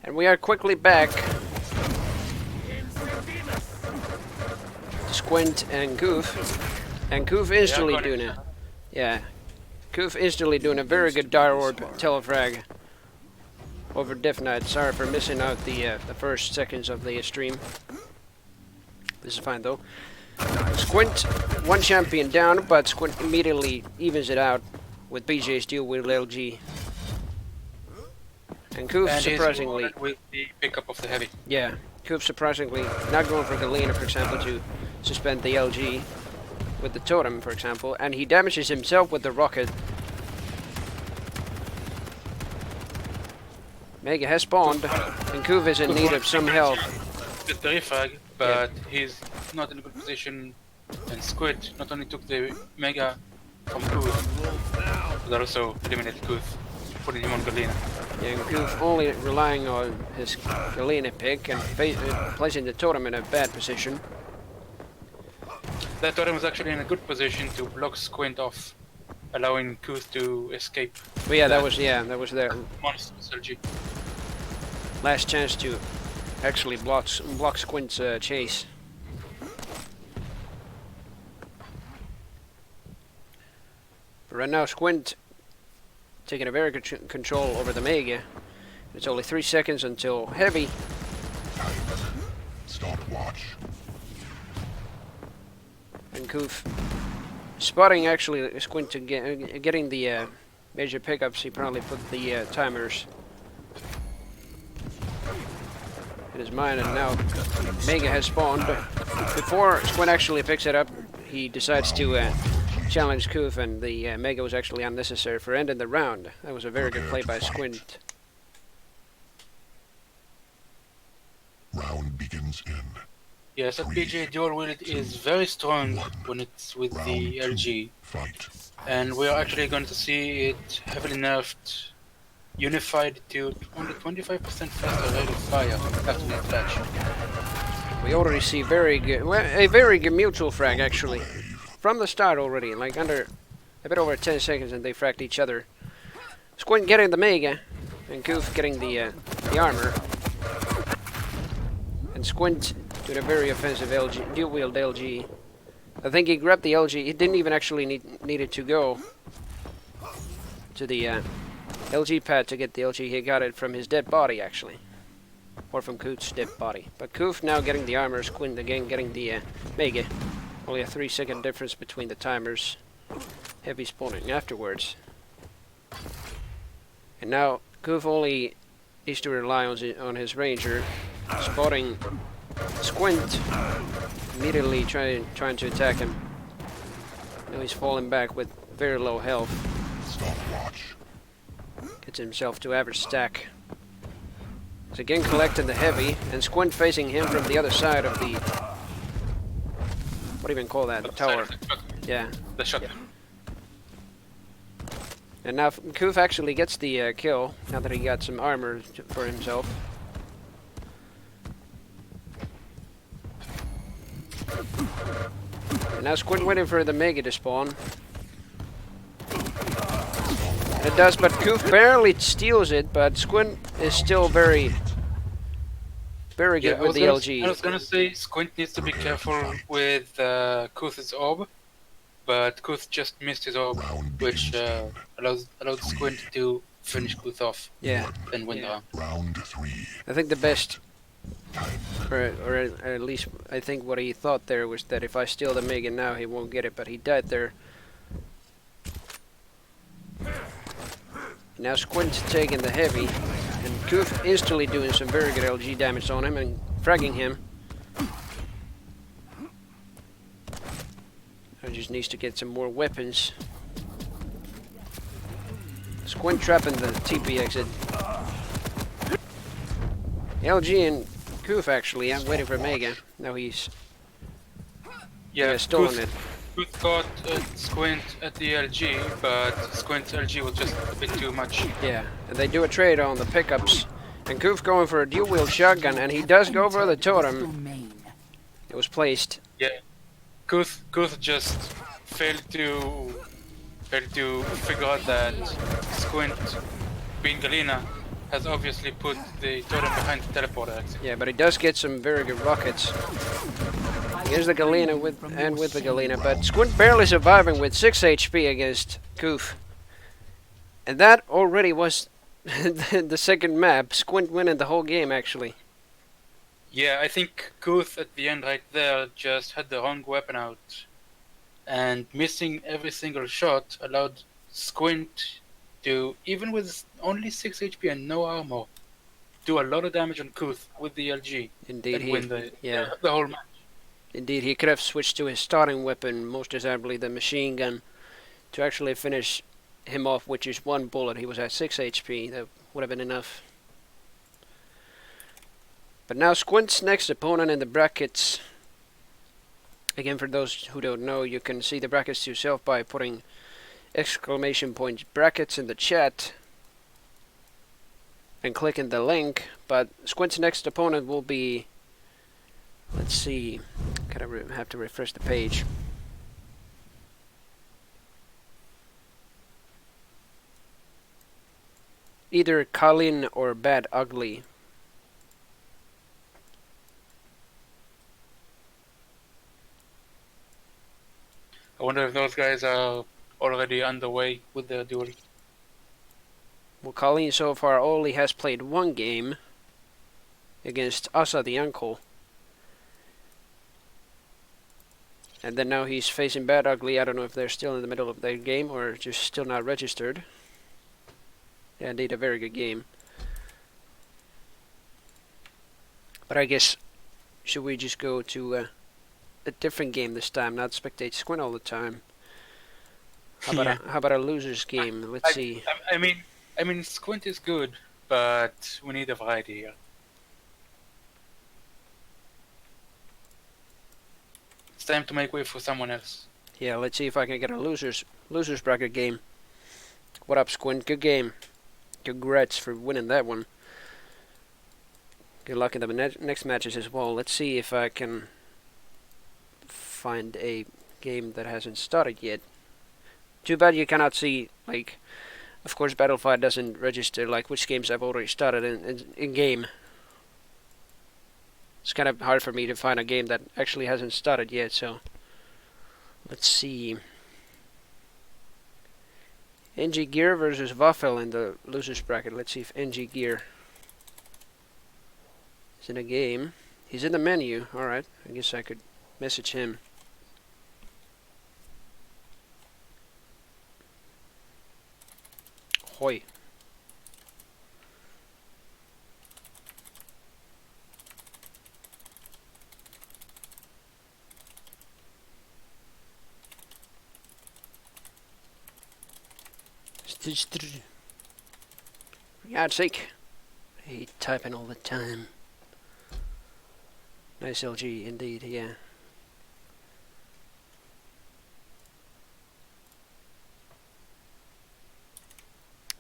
And we are quickly back. Squint and Goof. And Goof instantly doing it. Yeah. Goof instantly doing a very good Dire Orb telefrag over Death Knight. Sorry for missing out the first seconds of the stream. This is fine though. Squint, one champion down, but Squint immediately evens it out with BJ's Duel with LG. And Goof surprisingly with the pickup of the heavy. Yeah, Goof surprisingly not going for Galena, for example, to suspend the LG with the totem, for example, and he damages himself with the rocket. Mega has spawned, and Goof is in need of some help. With the refrag, but he's not in a good position, and Squid not only took the Mega from Goof, but also eliminated Goof, putting him on Galena. Yeah, and Goof only relying on his Galena pick and placing the totem in a bad position. That totem was actually in a good position to block Squint off, allowing Goof to escape. But yeah, that was their monstrous LG. Last chance to actually block Squint's chase. But right now, Squint taking a very good control over the Mega. It's only 3 seconds until heavy. Stopwatch. And Goof spotting actually Squint to getting the major pickups. He probably put the timers in his mind, and now Mega has spawned. But before Squint actually picks it up, he decides to challenge Goof, and the Mega was actually unnecessary for ending the round. That was a very good play by Squint. Round begins in. Yes, that BJ dual wield is very strong when it's with the LG. Fight. And we are actually going to see it heavily nerfed, unified to only 25% faster rate of fire after the flash. We already see very good, a very good mutual frag actually. From the start already, like under a bit over 10 seconds, and they fragged each other. Squint getting the Mega, and Goof getting the armor. And Squint doing a very offensive LG, dual-wield LG. I think he grabbed the LG. He didn't even actually needed to go to the LG pad to get the LG. He got it from his dead body, actually. Or from Coot's dead body. But Goof now getting the armor, Squint again getting the Mega. Only a 3-second difference between the timers. Heavy spawning afterwards. And now Goof only needs to rely on his Ranger. Spotting Squint. Immediately trying to attack him. Now he's falling back with very low health. Stopwatch. Gets himself to average stack. He's again collecting the heavy, and Squint facing him from the other side of the... What do you even call that? The tower. Yeah. The shot. Yeah. And now Goof actually gets the kill, now that he got some armor for himself. And now Squint waiting for the Mega to spawn. And it does, but Goof barely steals it, but Squint is still very good with the LG. I was gonna say Squint needs to be careful with Kuth's orb, but Kuth just missed his orb, which allowed Squint to finish Kuth off. Yeah. And win the round. Round 3. I think the best, or at least I think what he thought there was that if I steal the Mega now, he won't get it, but he died there. Now Squint's taking the heavy, and Goof instantly doing some very good LG damage on him and fragging him. I just needs to get some more weapons. Squint trapping the TP exit. LG and Goof actually, I'm waiting for Mega. Now he's stolen it. Kuth got Squint at the LG, but Squint's LG was just a bit too much. Yeah, and they do a trade on the pickups. And Goof going for a dual-wield shotgun, and he does go for the totem. It was placed. Yeah, Kuth just failed to figure out that Squint, being Galena, has obviously put the totem behind the teleporter exit. Yeah, but he does get some very good rockets. Here's the Galena with the Galena, but Squint barely surviving with 6 HP against Goof. And that already was the second map. Squint winning the whole game, actually. Yeah, I think Kuth at the end right there just had the wrong weapon out. And missing every single shot allowed Squint to, even with only 6 HP and no armor, do a lot of damage on Kuth with the LG Indeed, and win the whole match. Indeed, he could have switched to his starting weapon, most desirably the machine gun, to actually finish him off with just one bullet. He was at 6 HP. That would have been enough. But now Squint's next opponent in the brackets. Again, for those who don't know, you can see the brackets to yourself by putting exclamation point brackets in the chat and clicking the link. But Squint's next opponent will be, let's see, have to refresh the page. Either Colin or Bad Ugly. I wonder if those guys are already underway with their duel. Well, Colleen so far only has played one game against Asa the Uncle. And then now he's facing Bad Ugly. I don't know if they're still in the middle of their game or just still not registered. Yeah, indeed, a very good game. But I guess, should we just go to a different game this time, not spectate Squint all the time? How about a loser's game? Let's see. I mean, Squint is good, but we need a variety here. It's time to make way for someone else. Yeah, let's see if I can get a losers bracket game. What up, Squint? Good game. Congrats for winning that one. Good luck in the next matches as well. Let's see if I can find a game that hasn't started yet. Too bad you cannot see, like, of course Battlefy doesn't register like which games I've already started in game. It's kind of hard for me to find a game that actually hasn't started yet, so let's see. NG Gear versus Waffel in the losers bracket. Let's see if NG Gear is in a game. He's in the menu. Alright, I guess I could message him. Hoi. For God's sake. I hate typing all the time. Nice LG, indeed, yeah.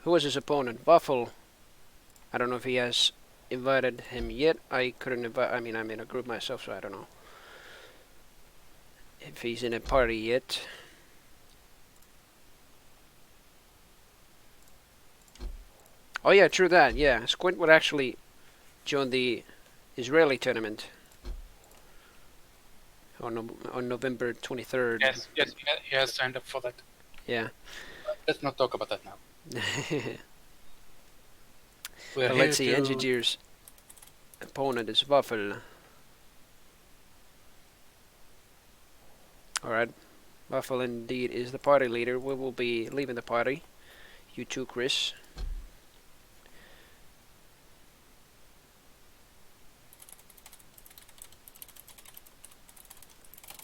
Who was his opponent? Waffle. I don't know if he has invited him yet. I couldn't invite. I mean, I'm in a group myself, so I don't know if he's in a party yet. Oh yeah, true that. Yeah, Squint would actually join the Israeli tournament on November 23rd. Yes, he has signed up for that. Yeah. Let's not talk about that now. But let's see, Engineer's opponent is Waffle. Alright, Waffle indeed is the party leader. We will be leaving the party. You too, Chris.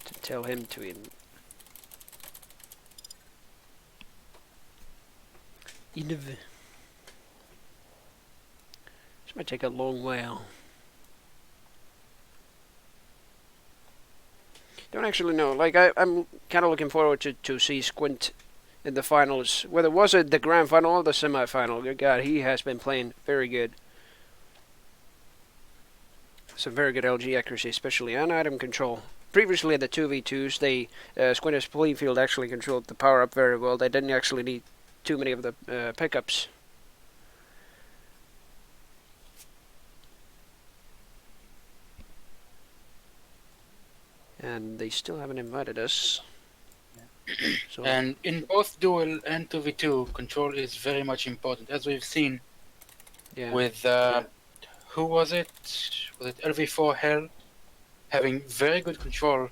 To tell him to This might take a long while. Don't actually know. Like, I'm kind of looking forward to see Squint in the finals. Whether was it the grand final or the semi-final. Good God, he has been playing very good. Some very good LG accuracy, especially on item control. Previously at the 2v2s, Squint's playing field actually controlled the power-up very well. They didn't actually need too many of the pickups. And they still haven't invited us. So And in both Duel and 2v2, control is very much important, as we've seen yeah, with who was it? Was it LV4 Hell having very good control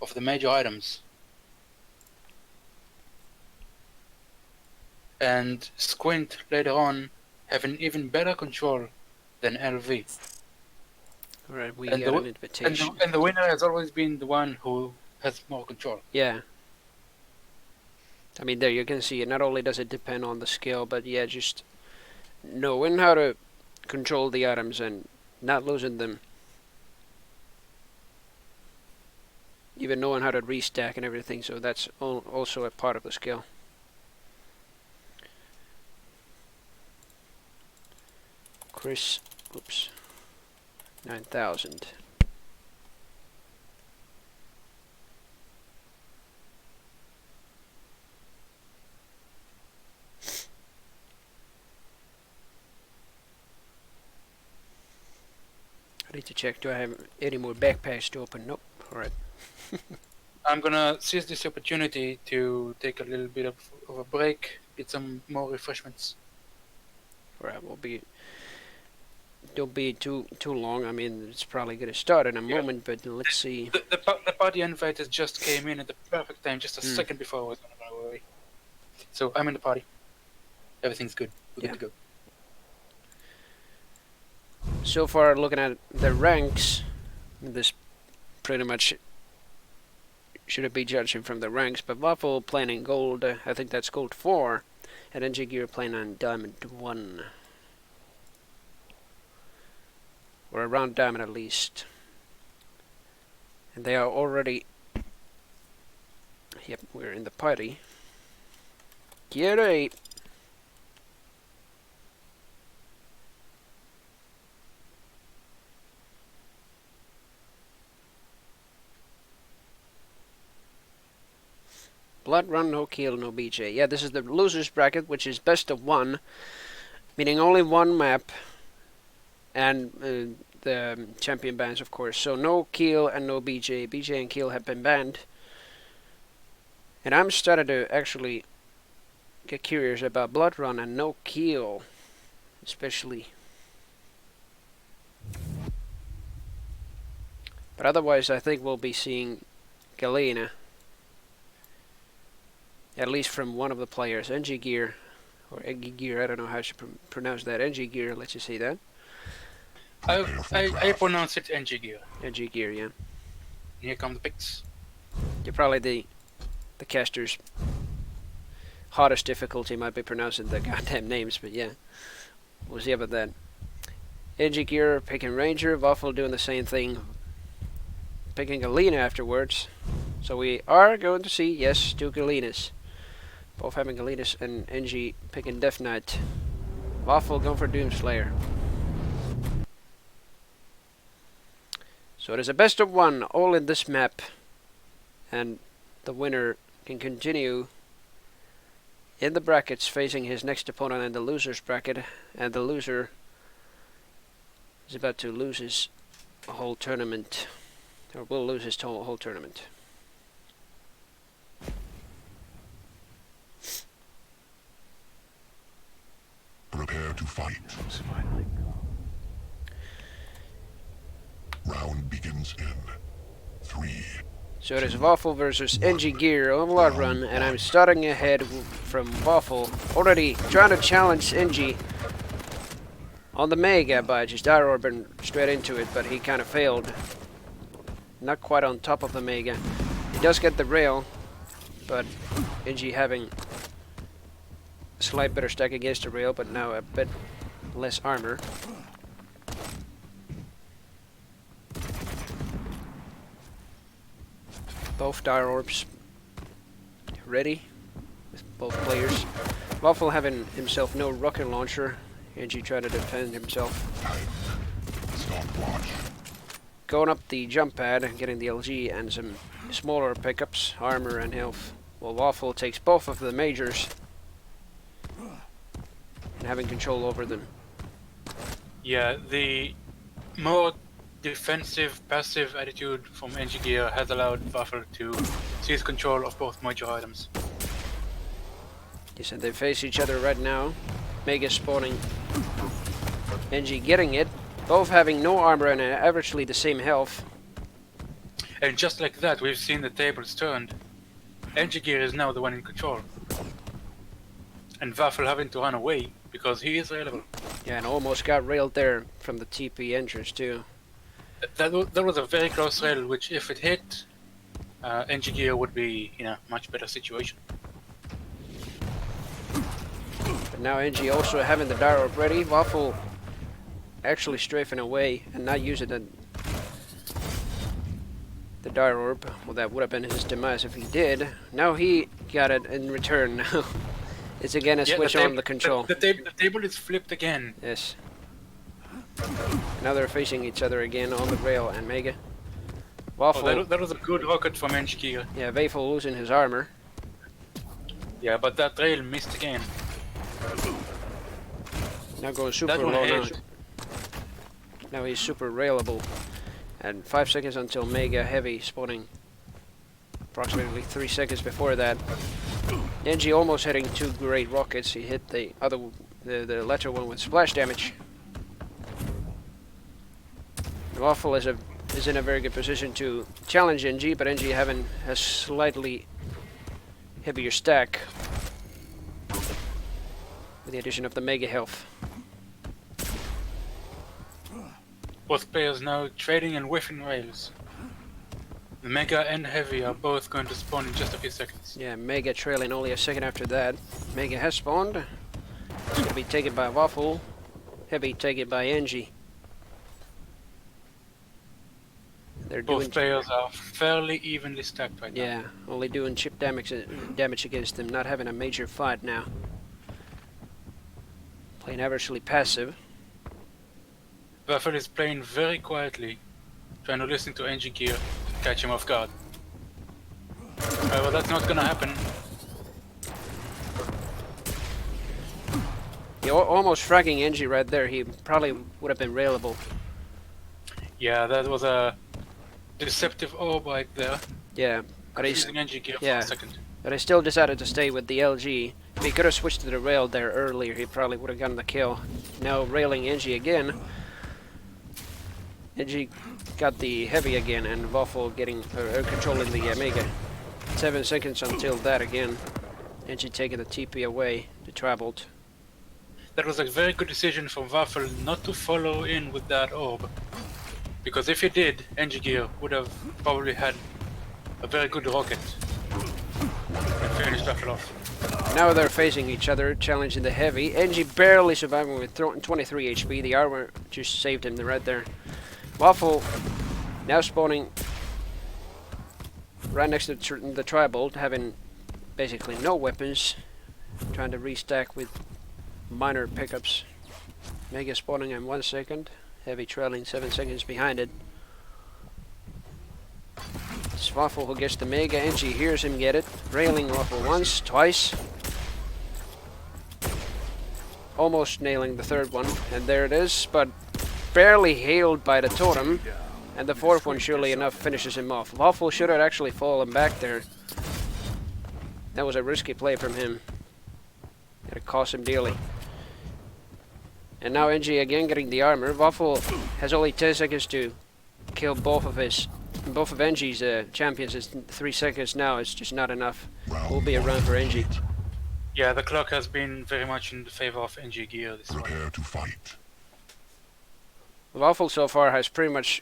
of the major items, and Squint later on having even better control than LV. alright, we And got the, an invitation. and the winner has always been the one who has more control. Yeah. I mean, there you can see it. Not only does it depend on the skill, but yeah, just knowing how to control the items and not losing them. Even knowing how to restack and everything, so that's also a part of the skill. Chris, oops, 9,000. I need to check, do I have any more backpacks to open? Nope, alright. I'm gonna seize this opportunity to take a little bit of a break, get some more refreshments. Alright, don't be too long. I mean, it's probably gonna start in a moment, but let's see. The party inviters just came in at the perfect time, just a second before I was gonna go away. So I'm in the party. Everything's good. We're good to go. So far, looking at the ranks, this pretty much shouldn't be judging from the ranks, but Waffle playing in gold, I think that's gold 4, and NG Gear playing on diamond 1. Or around diamond at least. And they are already... Yep, we're in the party. Gear 8. Blood run, no kill, no BJ. Yeah, this is the losers bracket, which is best of 1, meaning only one map, and the champion bans, of course. So no kill and no BJ. BJ and kill have been banned. And I'm starting to actually get curious about blood run and no kill, especially. But otherwise, I think we'll be seeing Galena. At least from one of the players, NG Gear, or Eggy Gear, I don't know how I should pronounce that. NG Gear, let's just say that. I pronounce it NG Gear. NG Gear, yeah. Here come the picks. You're probably the caster's hottest difficulty might be pronouncing the goddamn names, but yeah. We'll see about that. NG Gear picking Ranger, Waffle doing the same thing, picking Galena afterwards. So we are going to see, yes, 2 Galenas. Both having Galenas and NG picking Death Knight. Waffle going for Doomslayer. So it is a best of 1, all in this map. And the winner can continue in the brackets facing his next opponent in the losers bracket. And the loser is about to lose his whole tournament. Or will lose his whole tournament. Prepare to fight. Round begins in 3. So it is Waffle versus NG Gear on Blood Run, and I'm starting ahead from Waffle. Already trying to challenge NG on the Mega by just dive-orbing straight into it, but he kind of failed. Not quite on top of the Mega. He does get the rail, but NG having a slight better stack against the rail, but now a bit less armor. Both dire orbs ready with both players. Waffle having himself no rocket launcher, NG trying to defend himself. Stopwatch. Going up the jump pad, getting the LG and some smaller pickups, armor and health. While Waffle takes both of the majors and having control over them. Yeah, the more defensive, passive attitude from NG Gear has allowed Waffle to seize control of both major items. Yes, and they face each other right now. Mega spawning. NG getting it. Both having no armor and averagely the same health. And just like that, we've seen the tables turned. NG Gear is now the one in control. And Waffle having to run away because he is available. Yeah, and almost got railed there from the TP entrance too. That was a very close rail, which if it hit, NG Gear would be in a much better situation. But now NG also having the Dire Orb ready. Waffle actually strafing away and not using the Dire Orb. Well, that would have been his demise if he did. Now he got it in return now. It's again a switch on the control. The table is flipped again. Yes. Now they're facing each other again on the rail and Mega. Waffle. Oh, that was a good rocket from NG Gear. Yeah, Waffle losing his armor. Yeah, but that rail missed again. Now going super That one low now. edge. Now he's super railable. And 5 seconds until Mega Heavy spawning. Approximately 3 seconds before that. NG almost hitting 2 great rockets. He hit the the latter one with splash damage. Waffle is in a very good position to challenge NG, but NG having a slightly heavier stack with the addition of the Mega Health. Both players now trading and whiffing rails. The Mega and Heavy are both going to spawn in just a few seconds. Yeah, Mega trailing only a second after that. Mega has spawned. It's going to be taken by Waffle. Heavy taken by NG. They're Both doing players are fairly evenly stacked right now. yeah, only doing chip damage against them, not having a major fight now. Playing averagely passive. Waffle is playing very quietly, trying to listen to NG Gear, catch him off guard. Well, that's not gonna happen. He almost fragging NG right there. He probably would have been railable. Yeah, that was a deceptive orb right there. Yeah, but he's Using NG Gear for yeah. a second. But I still decided to stay with the LG. If he could have switched to the rail there earlier, he probably would have gotten the kill. Now railing NG again. NG got the Heavy again, and Waffle getting controlling the Mega. 7 seconds until that again. NG taking the TP away, the Traveled. That was a very good decision from Waffle not to follow in with that orb. Because if he did, NG Gear would have probably had a very good rocket and finished Waffle off. Now they're facing each other, challenging the Heavy. NG barely surviving with 23 HP. The armor just saved him right there. Waffle now spawning right next to the Tribolt, having basically no weapons. Trying to restack with minor pickups. Mega spawning in 1 second. Heavy trailing 7 seconds behind it. It's Waffle who gets the Mega. NG hears him get it. Railing Waffle once, twice. Almost nailing the third one. And there it is, but barely hailed by the totem. And the fourth one, surely enough, finishes him off. Waffle should have actually fallen back there. That was a risky play from him. It cost him dearly. And now NG again getting the armor. Waffle has only 10 seconds to kill both of NG's champions. It's 3 seconds now. It's just not enough. Will be a run for NG. Yeah, the clock has been very much in the favor of NG Gear this one. Prepare to fight. Waffle so far has pretty much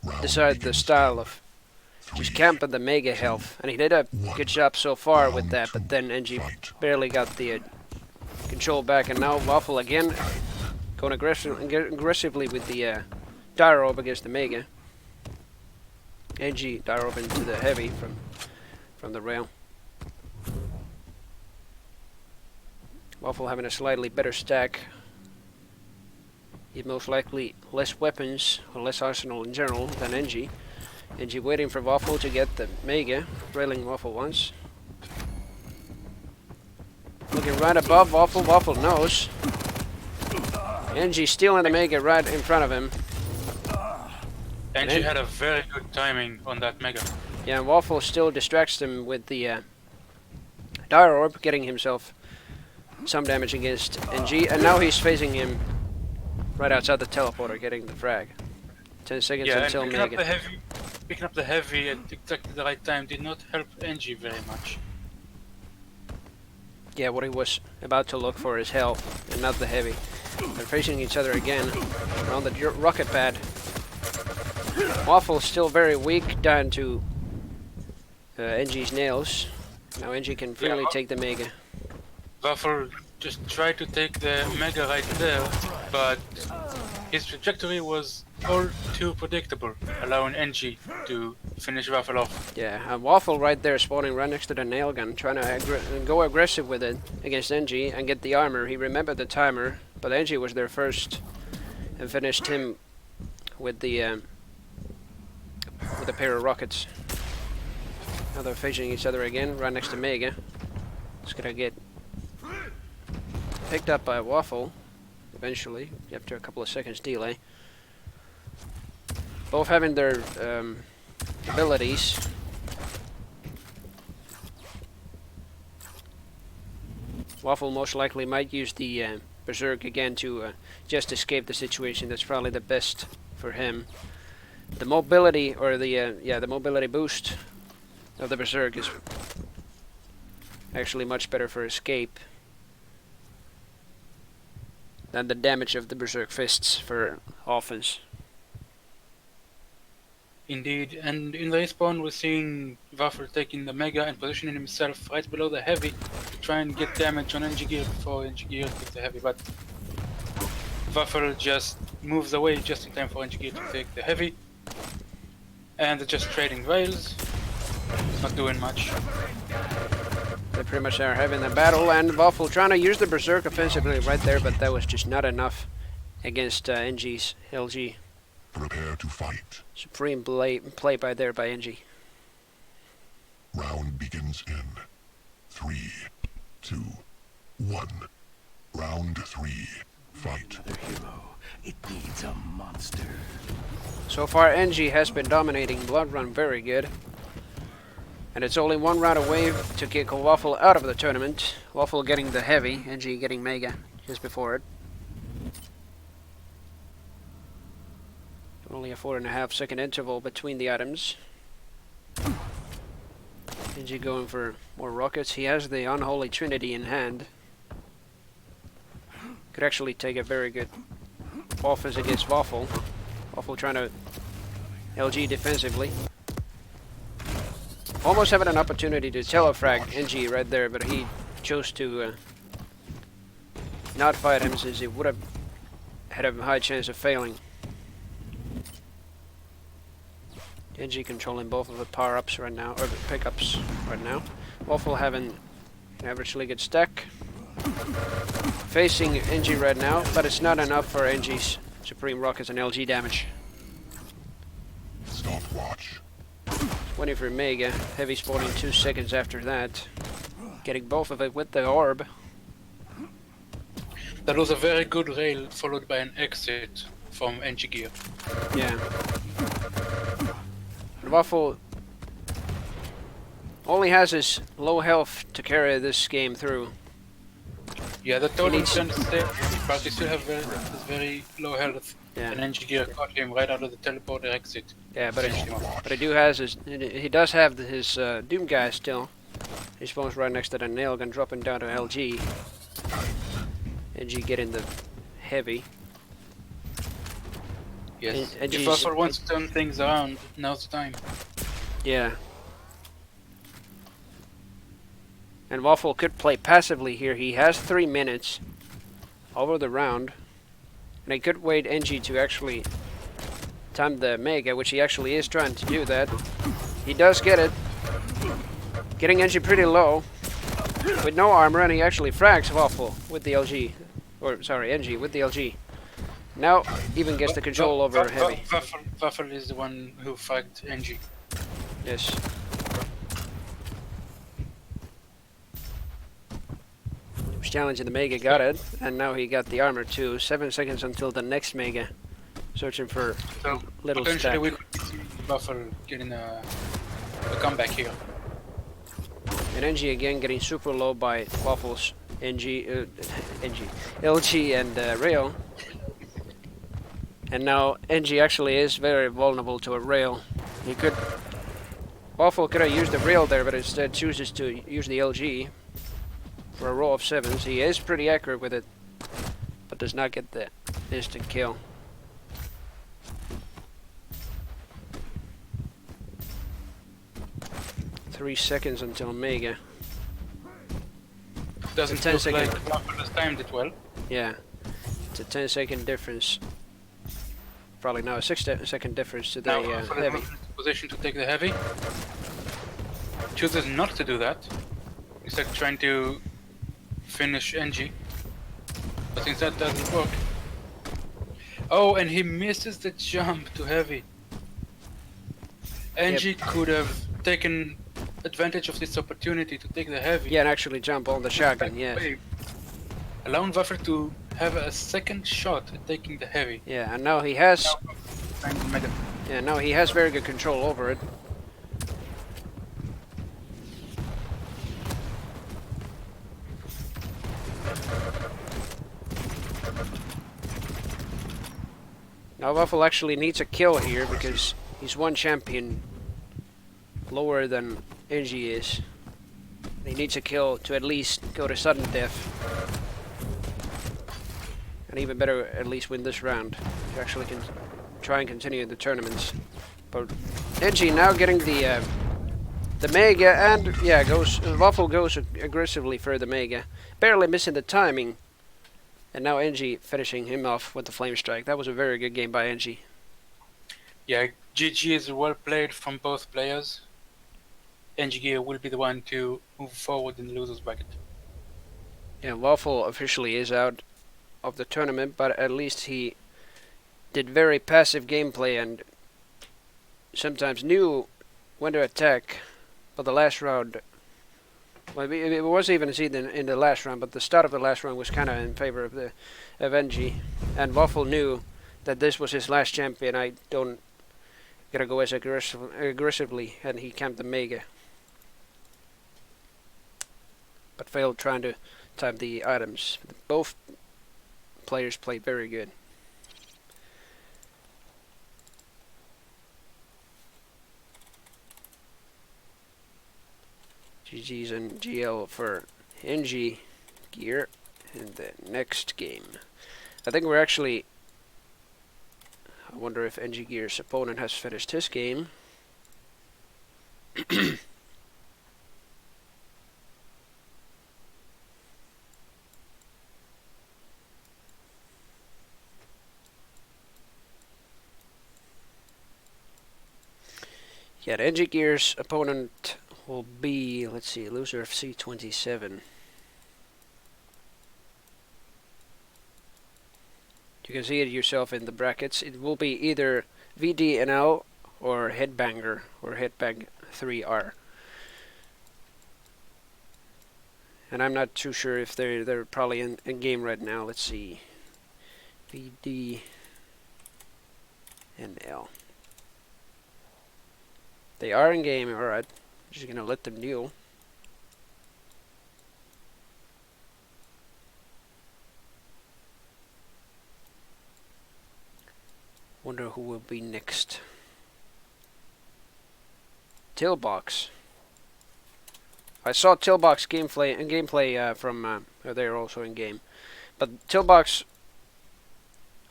Round decided the begins style in of 3, just camping the Mega Health. And he did a good job so far with that, but then NG barely got the control back. And now Waffle again going aggressively with the Dire Orb against the Mega. NG Dire Orb into the Heavy from the rail. Waffle having a slightly better stack. He most likely less weapons or less arsenal in general than NG. NG waiting for Waffle to get the Mega, railing Waffle once. Looking right above Waffle, Waffle knows. NG stealing the Mega right in front of him. And And she had a very good timing on that Mega. yeah, and Waffle still distracts him with the Dire Orb, getting himself some damage against NG, and now he's facing him right outside the teleporter, getting the frag. 10 seconds Yeah, and until Mega. picking up the heavy at exactly the right time did not help NG very much. Yeah, what he was about to look for is health, and not the heavy. They're facing each other again on the rocket pad. Waffle's still very weak, down to NG's nails. Now NG can freely take the Mega. Waffle just tried to take the Mega right there, but his trajectory was all too predictable, allowing NG to finish Waffle off. Yeah, and Waffle right there spawning right next to the nail gun, trying to go aggressive with it against NG and get the armor. He remembered the timer, but NG was there first and finished him with a pair of rockets. Now they're facing each other again, right next to Mega. It's gonna get picked up by Waffle eventually, after a couple of seconds delay. Both having their abilities. Waffle most likely might use the Berserk again to just escape the situation. That's probably the best for him. The mobility, or the mobility boost of the Berserk is actually much better for escape than the damage of the Berserk fists for offense. Indeed, and in the respawn we're seeing Waffle taking the Mega and positioning himself right below the heavy to try and get damage on NG Gear before NG Gear gets the heavy, but Waffle just moves away just in time for NG Gear to take the heavy, and they're just trading rails, not doing much. They pretty much are having a battle, and Waffle trying to use the Berserk offensively right there, but that was just not enough against NG's LG. Prepare to fight. Supreme play by there by NG. Round begins in 3, 2, 1. Round 3. Fight. The hero, it needs a monster. So far, NG has been dominating Blood Run very good. And it's only one round away to kick Waffle out of the tournament. Waffle getting the heavy, NG getting Mega just before it. Only a 4.5 second interval between the items. NG going for more rockets. He has the Unholy Trinity in hand. Could actually take a very good offense against Waffle. Waffle trying to LG defensively. Almost having an opportunity to telefrag NG right there, but he chose to not fight him, since he would have had a high chance of failing. NG controlling both of the power-ups right now, or the pickups right now. Waffle having an averagely good stack. Facing NG right now, but it's not enough for NG's Supreme Rockets and LG damage. Stopwatch. 20 for Mega, heavy spawning 2 seconds after that. Getting both of it with the orb. That was a very good rail followed by an exit from NG Gear. Yeah. And Waffle only has his low health to carry this game through. Yeah, the total turn step, but he still have very low health. Yeah. And NG Gear caught him right out of the teleporter exit. Yeah, but Finished him off. he does have his Doom guy still. He spawns right next to the nail gun, dropping down to LG. NG getting the heavy. Yes. And If Waffle wants to turn things around, now's the time. Yeah. And Waffle could play passively here. He has 3 minutes over the round. And he could wait NG to actually time the Mega, which he actually is trying to do that. He does get it. Getting NG pretty low. With no armor, and he actually frags Waffle with the LG. Or, sorry, NG with the LG. Now, even gets the control over heavy. Waffle is the one who fragged NG. Yes. Was challenging the Mega, got it, and now he got the armor too. 7 seconds until the next Mega. Searching for So little potentially stack. we could see Buffalo getting a comeback here. And NG again getting super low by Waffles, LG and Rail. And now NG actually is very vulnerable to a Rail. He could... Waffle could have used the Rail there, but instead chooses to use the LG for a row of 7s. He is pretty accurate with it, but does not get the instant kill. Three seconds until Mega. Doesn't 10 look second. like Buffalo's timed it well. Yeah, it's a 10-second difference. Probably now a 6-second difference to the Now Buffalo heavy. is in position to take the heavy. Chooses not to do that. Instead trying to finish NG. But since that doesn't work. Oh, and he misses the jump to heavy. NG could have taken advantage of this opportunity to take the heavy. Yeah, and actually jump on the shotgun. Yeah. Allowing Buffer to have a second shot at taking the heavy. Yeah, and now he has. And Mega. Yeah, now he has very good control over it. Now Waffle actually needs a kill here because he's one champion lower than NG is. He needs a kill to at least go to sudden death. And even better, at least win this round. To actually can try and continue the tournaments. But NG now getting the Mega, and yeah, Waffle goes aggressively for the Mega. Barely missing the timing. And now NG finishing him off with the Flame Strike. That was a very good game by NG. Yeah, GG is well played from both players. NG Gear will be the one to move forward in the losers bracket. Yeah, Waffle officially is out of the tournament, but at least he did very passive gameplay and sometimes knew when to attack. But the last round, well, it wasn't even seen in the last round, but the start of the last round was kind of in favor of NG. And Waffle knew that this was his last champion. I don't gotta go as aggressively, and he camped the Mega. But failed trying to time the items. Both players played very good. GG's and GL for NG Gear in the next game. I think we're actually... I wonder if NG Gear's opponent has finished his game. Yeah, the NG Gear's opponent will be, let's see, loser of C27. You can see it yourself in the brackets. It will be either VDNL or Headbanger or Headbang 3R. And I'm not too sure if they're probably in game right now. Let's see. VD and L. They are in game, alright. Just gonna let them deal. Wonder who will be next. Tillbox. I saw Tillbox gameplay from they're also in game. But Tillbox,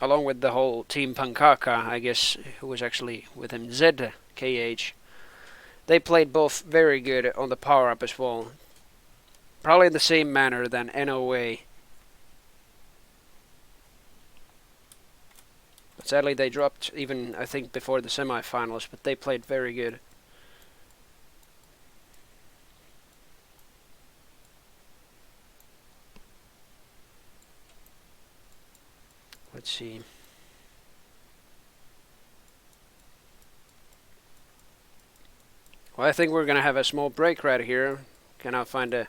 along with the whole team Pankaka, I guess, who was actually with him, ZKH, they played both very good on the power up as well. Probably in the same manner than NOA. But sadly they dropped even, I think, before the semifinals, but they played very good. Let's see. Well, I think we're gonna have a small break right here. Cannot find a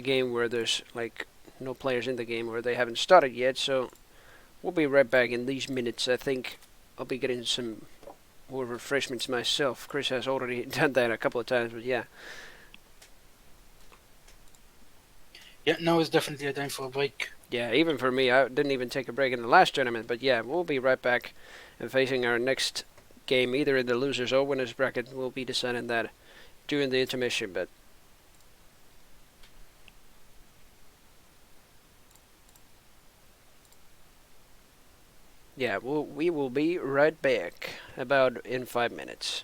game where there's like no players in the game, where they haven't started yet, so We'll be right back in these minutes. I think I'll be getting some more refreshments myself. Chris has already done that a couple of times, but yeah. Yeah, now is definitely a time for a break. Yeah, even for me, I didn't even take a break in the last tournament, but yeah, we'll be right back and facing our next game, either in the losers or winners bracket. We'll be deciding that during the intermission, but yeah, we will be right back about in 5 minutes.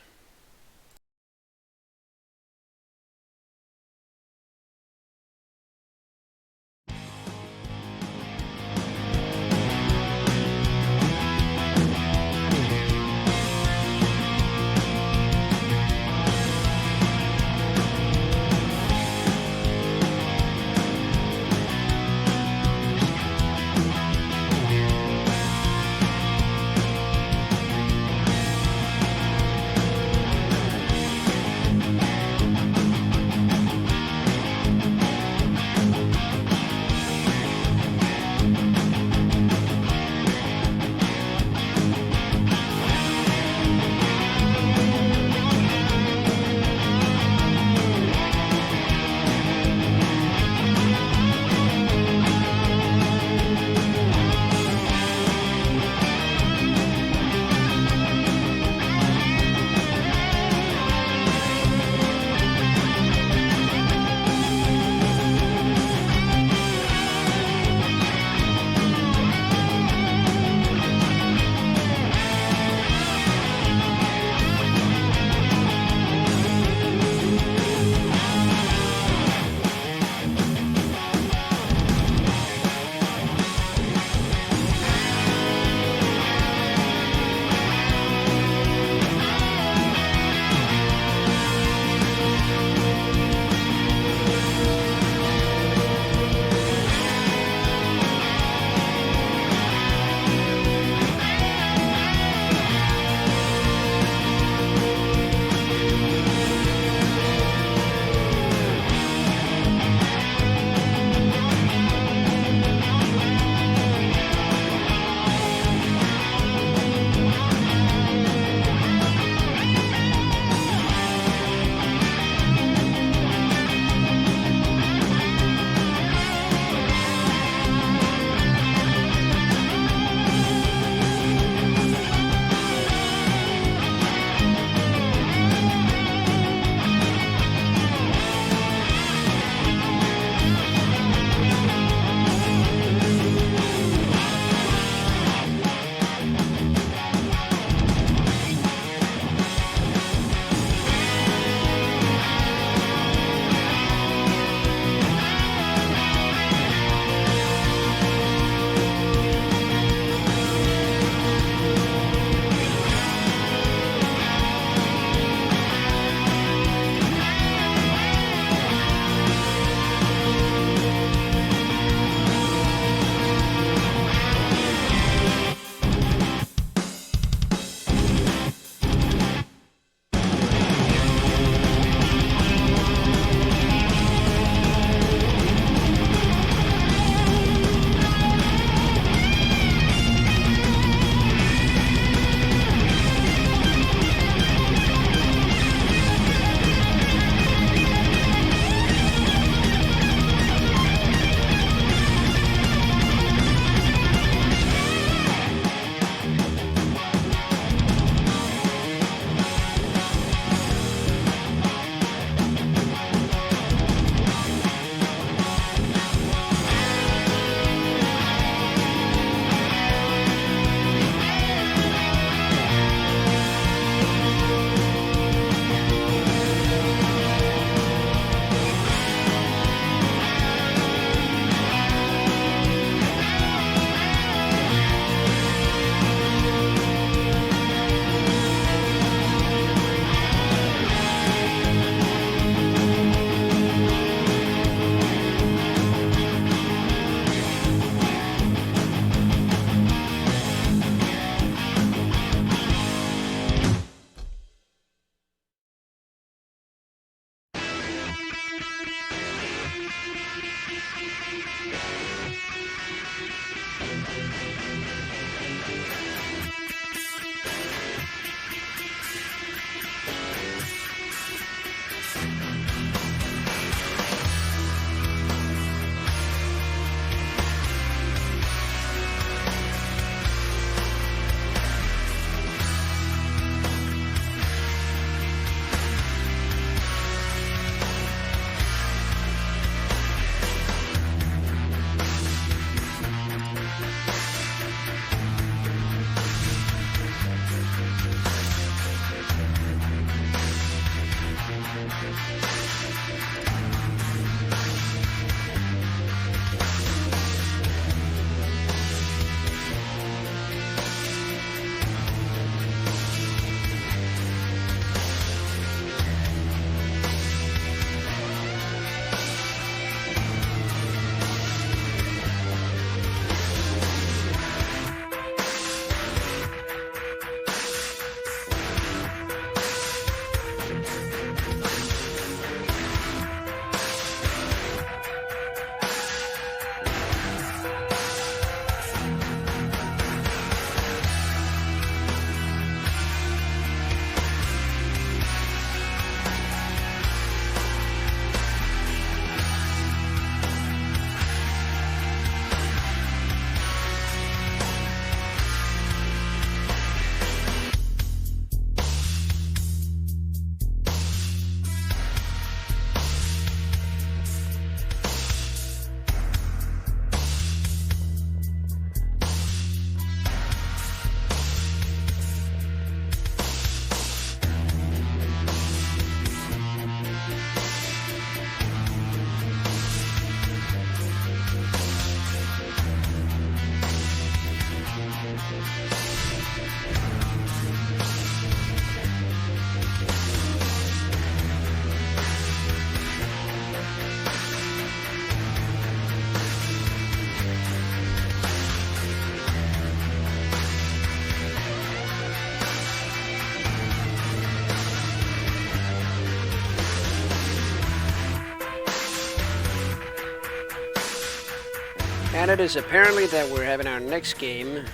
And it is apparently that we're having our next game.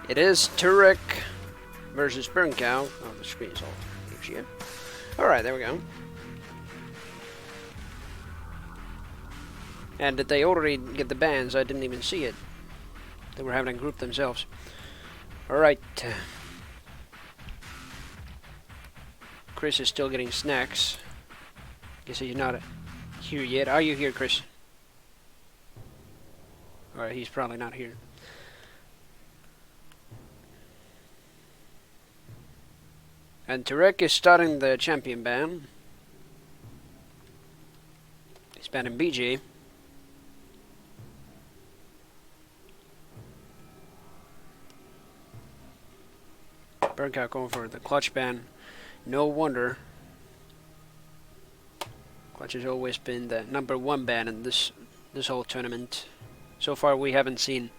It is Turek versus Burncow. Oh, the screen's all HG. Alright, there we go. And did they already get the bans? I didn't even see it. They were having a group themselves. Alright. Chris is still getting snacks. Guess he's not here yet. Are you here, Chris? Alright, he's probably not here. And Turek is starting the champion ban. He's banning BJ. Burncow going for the clutch ban. No wonder. Clutch has always been the #1 ban in this whole tournament. So far we haven't seen,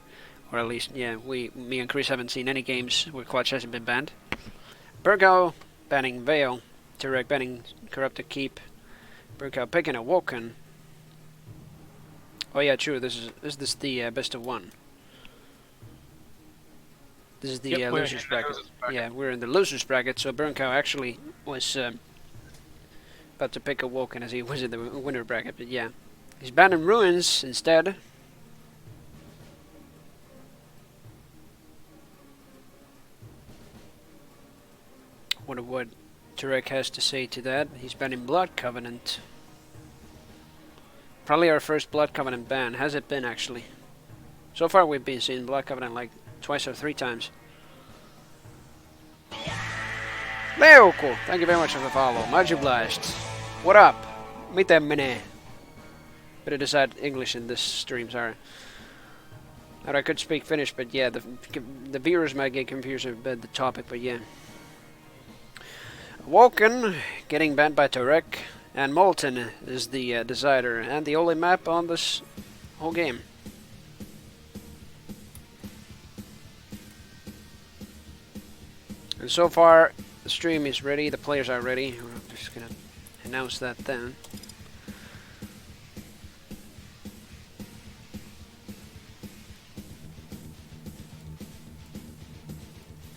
or at least, yeah, me and Chris haven't seen any games where Clutch hasn't been banned. Burncow banning Veil. Turek banning Corrupted Keep. Burncow picking a Woken. Oh yeah, true, is this the best of one? This is the losers bracket. Yeah, we're in the losers bracket, so Burncow actually was about to pick a Woken as he was in the winner bracket, but yeah. He's banning Ruins instead. Wonder what Turek has to say to that. He's banning Blood Covenant. Probably our first Blood Covenant ban. Has it been, actually? So far we've been seeing Blood Covenant like twice or 3 times. Leuko, thank you very much for the follow. Much obliged. What up? Mitä menee? Better decide English in this stream, sorry. Or I could speak Finnish, but yeah, the viewers might get confused about the topic, but yeah. Woken getting banned by Turek, and Molten is the decider and the only map on this whole game. And so far, the stream is ready, the players are ready. I'm just gonna announce that then.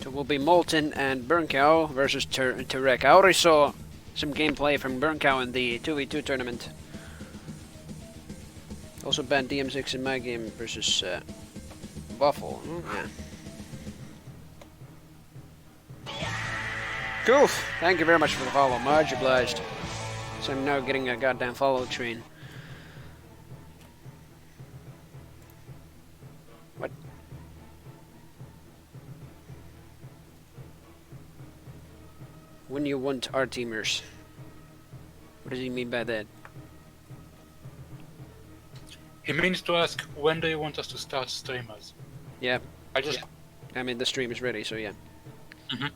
So it will be Molten and Burncow versus Turek. I already saw some gameplay from Burncow in the 2v2 tournament. Also banned DM6 in my game versus Waffle. Yeah. Cool. Thank you very much for the follow. Much obliged. So I'm now getting a goddamn follow train. What? When you want our teamers. What does he mean by that? He means to ask, when do you want us to start streamers? Yeah. I mean, the stream is ready, so yeah. Mhm.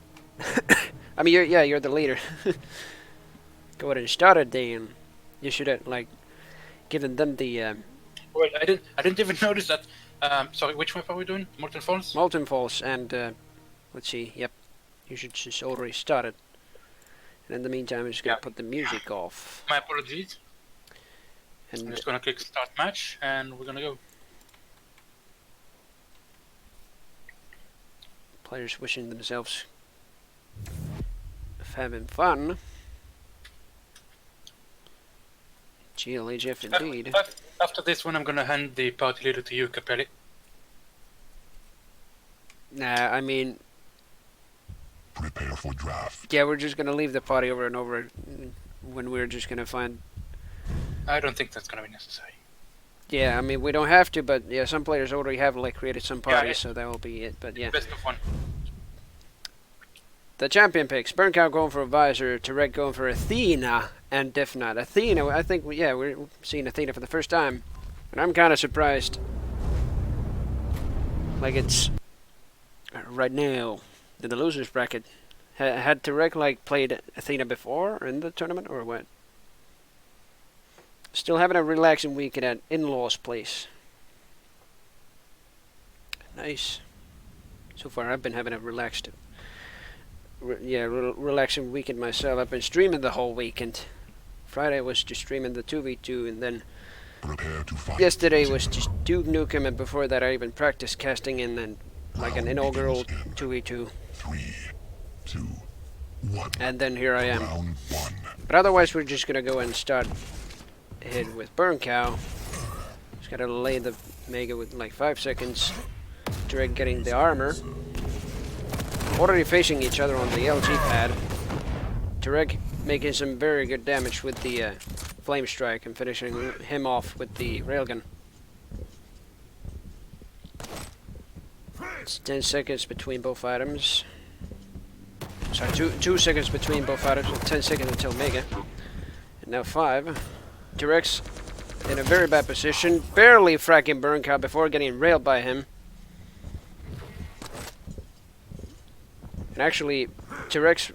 I mean, you're the leader. Go ahead and start it, then. You should have, like, given them the... Well, I didn't even notice that. Sorry, which map are we doing? Molten Falls? Molten Falls, and, let's see, yep. You should just already start it. And in the meantime, I'm just gonna put the music off. My apologies. And I'm just gonna click start match, and we're gonna go. players wishing themselves having fun. GLHF indeed. After this one, I'm gonna hand the party leader to you, Capelli. Nah, I mean... Prepare for draft. Yeah, we're just gonna leave the party over and over when we're just gonna find... I don't think that's gonna be necessary. Yeah, I mean, we don't have to, but yeah, some players already have, like, created some parties, so that will be it, but yeah. Best of one. The champion picks. Burncow going for Visor, Turek going for Athena, and Defnut. Athena, I think, yeah, we're seeing Athena for the first time, and I'm kind of surprised. Like, it's right now in the losers bracket. Had Turek, like, played Athena before in the tournament, or what? Still having a relaxing weekend at in-laws' place. Nice. So far, I've been having a relaxed, relaxing weekend myself. I've been streaming the whole weekend. Friday was just streaming the 2v2, and then Prepare to fight. Yesterday was just Duke Nukem, and before that I even practiced casting in and like an inaugural 2v2. 3, 2, 1. And then here I am. Round 1. But otherwise we're just gonna go and start ahead with Burn Cow. Just gotta lay the Mega with like 5 seconds. Direct getting the armor. Already facing each other on the LG pad. Turek making some very good damage with the Flame Strike and finishing him off with the Railgun. It's 10 seconds between both items. Sorry, 2 seconds between both items, 10 seconds until Mega. And now 5. Turek's in a very bad position, barely fracking Burn Cow before getting railed by him. And actually, Turek's,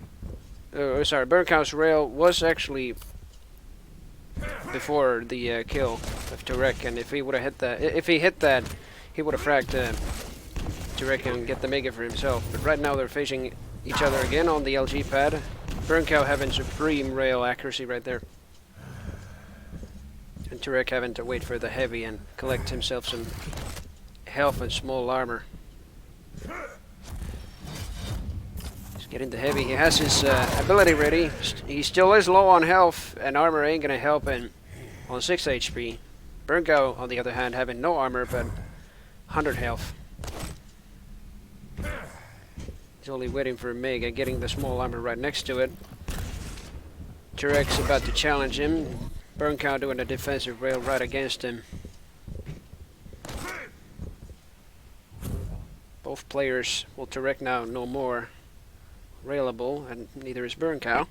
Burn Cow's rail was actually before the kill of Turek, and if he would have hit that, he would have fracked Turek and get the Mega for himself. But right now they're facing each other again on the LG pad. Burn Cow having supreme rail accuracy right there. And Turek having to wait for the heavy and collect himself some health and small armor. He's getting the heavy. He has his ability ready. He still is low on health, and armor ain't gonna help him on 6 HP. Burn Cow, on the other hand, having no armor but 100 health. He's only waiting for Mega, getting the small armor right next to it. Turek's about to challenge him. Burn Cow doing a defensive rail right against him. Both players, well, Turek now no more railable, and neither is Burn Cow.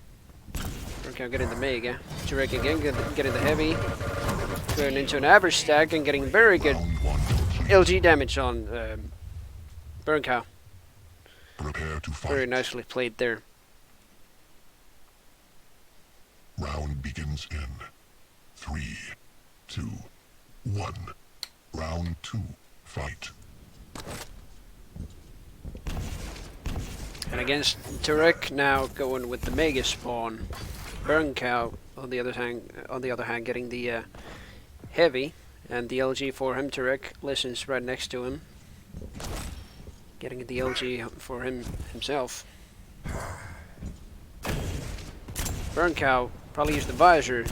Burn Cow getting the Mega. Turek again getting the heavy. Going into an average stack and getting very good LG damage on Burn Cow. Prepare to fight. Very nicely played there. Round begins in 3, 2, 1. Round 2. Fight. And against Turek now going with the Mega spawn. Burn Cow on the other hand getting the heavy, and the LG for him. Turek listens right next to him, getting the LG for him himself. Burn Cow probably used the visor,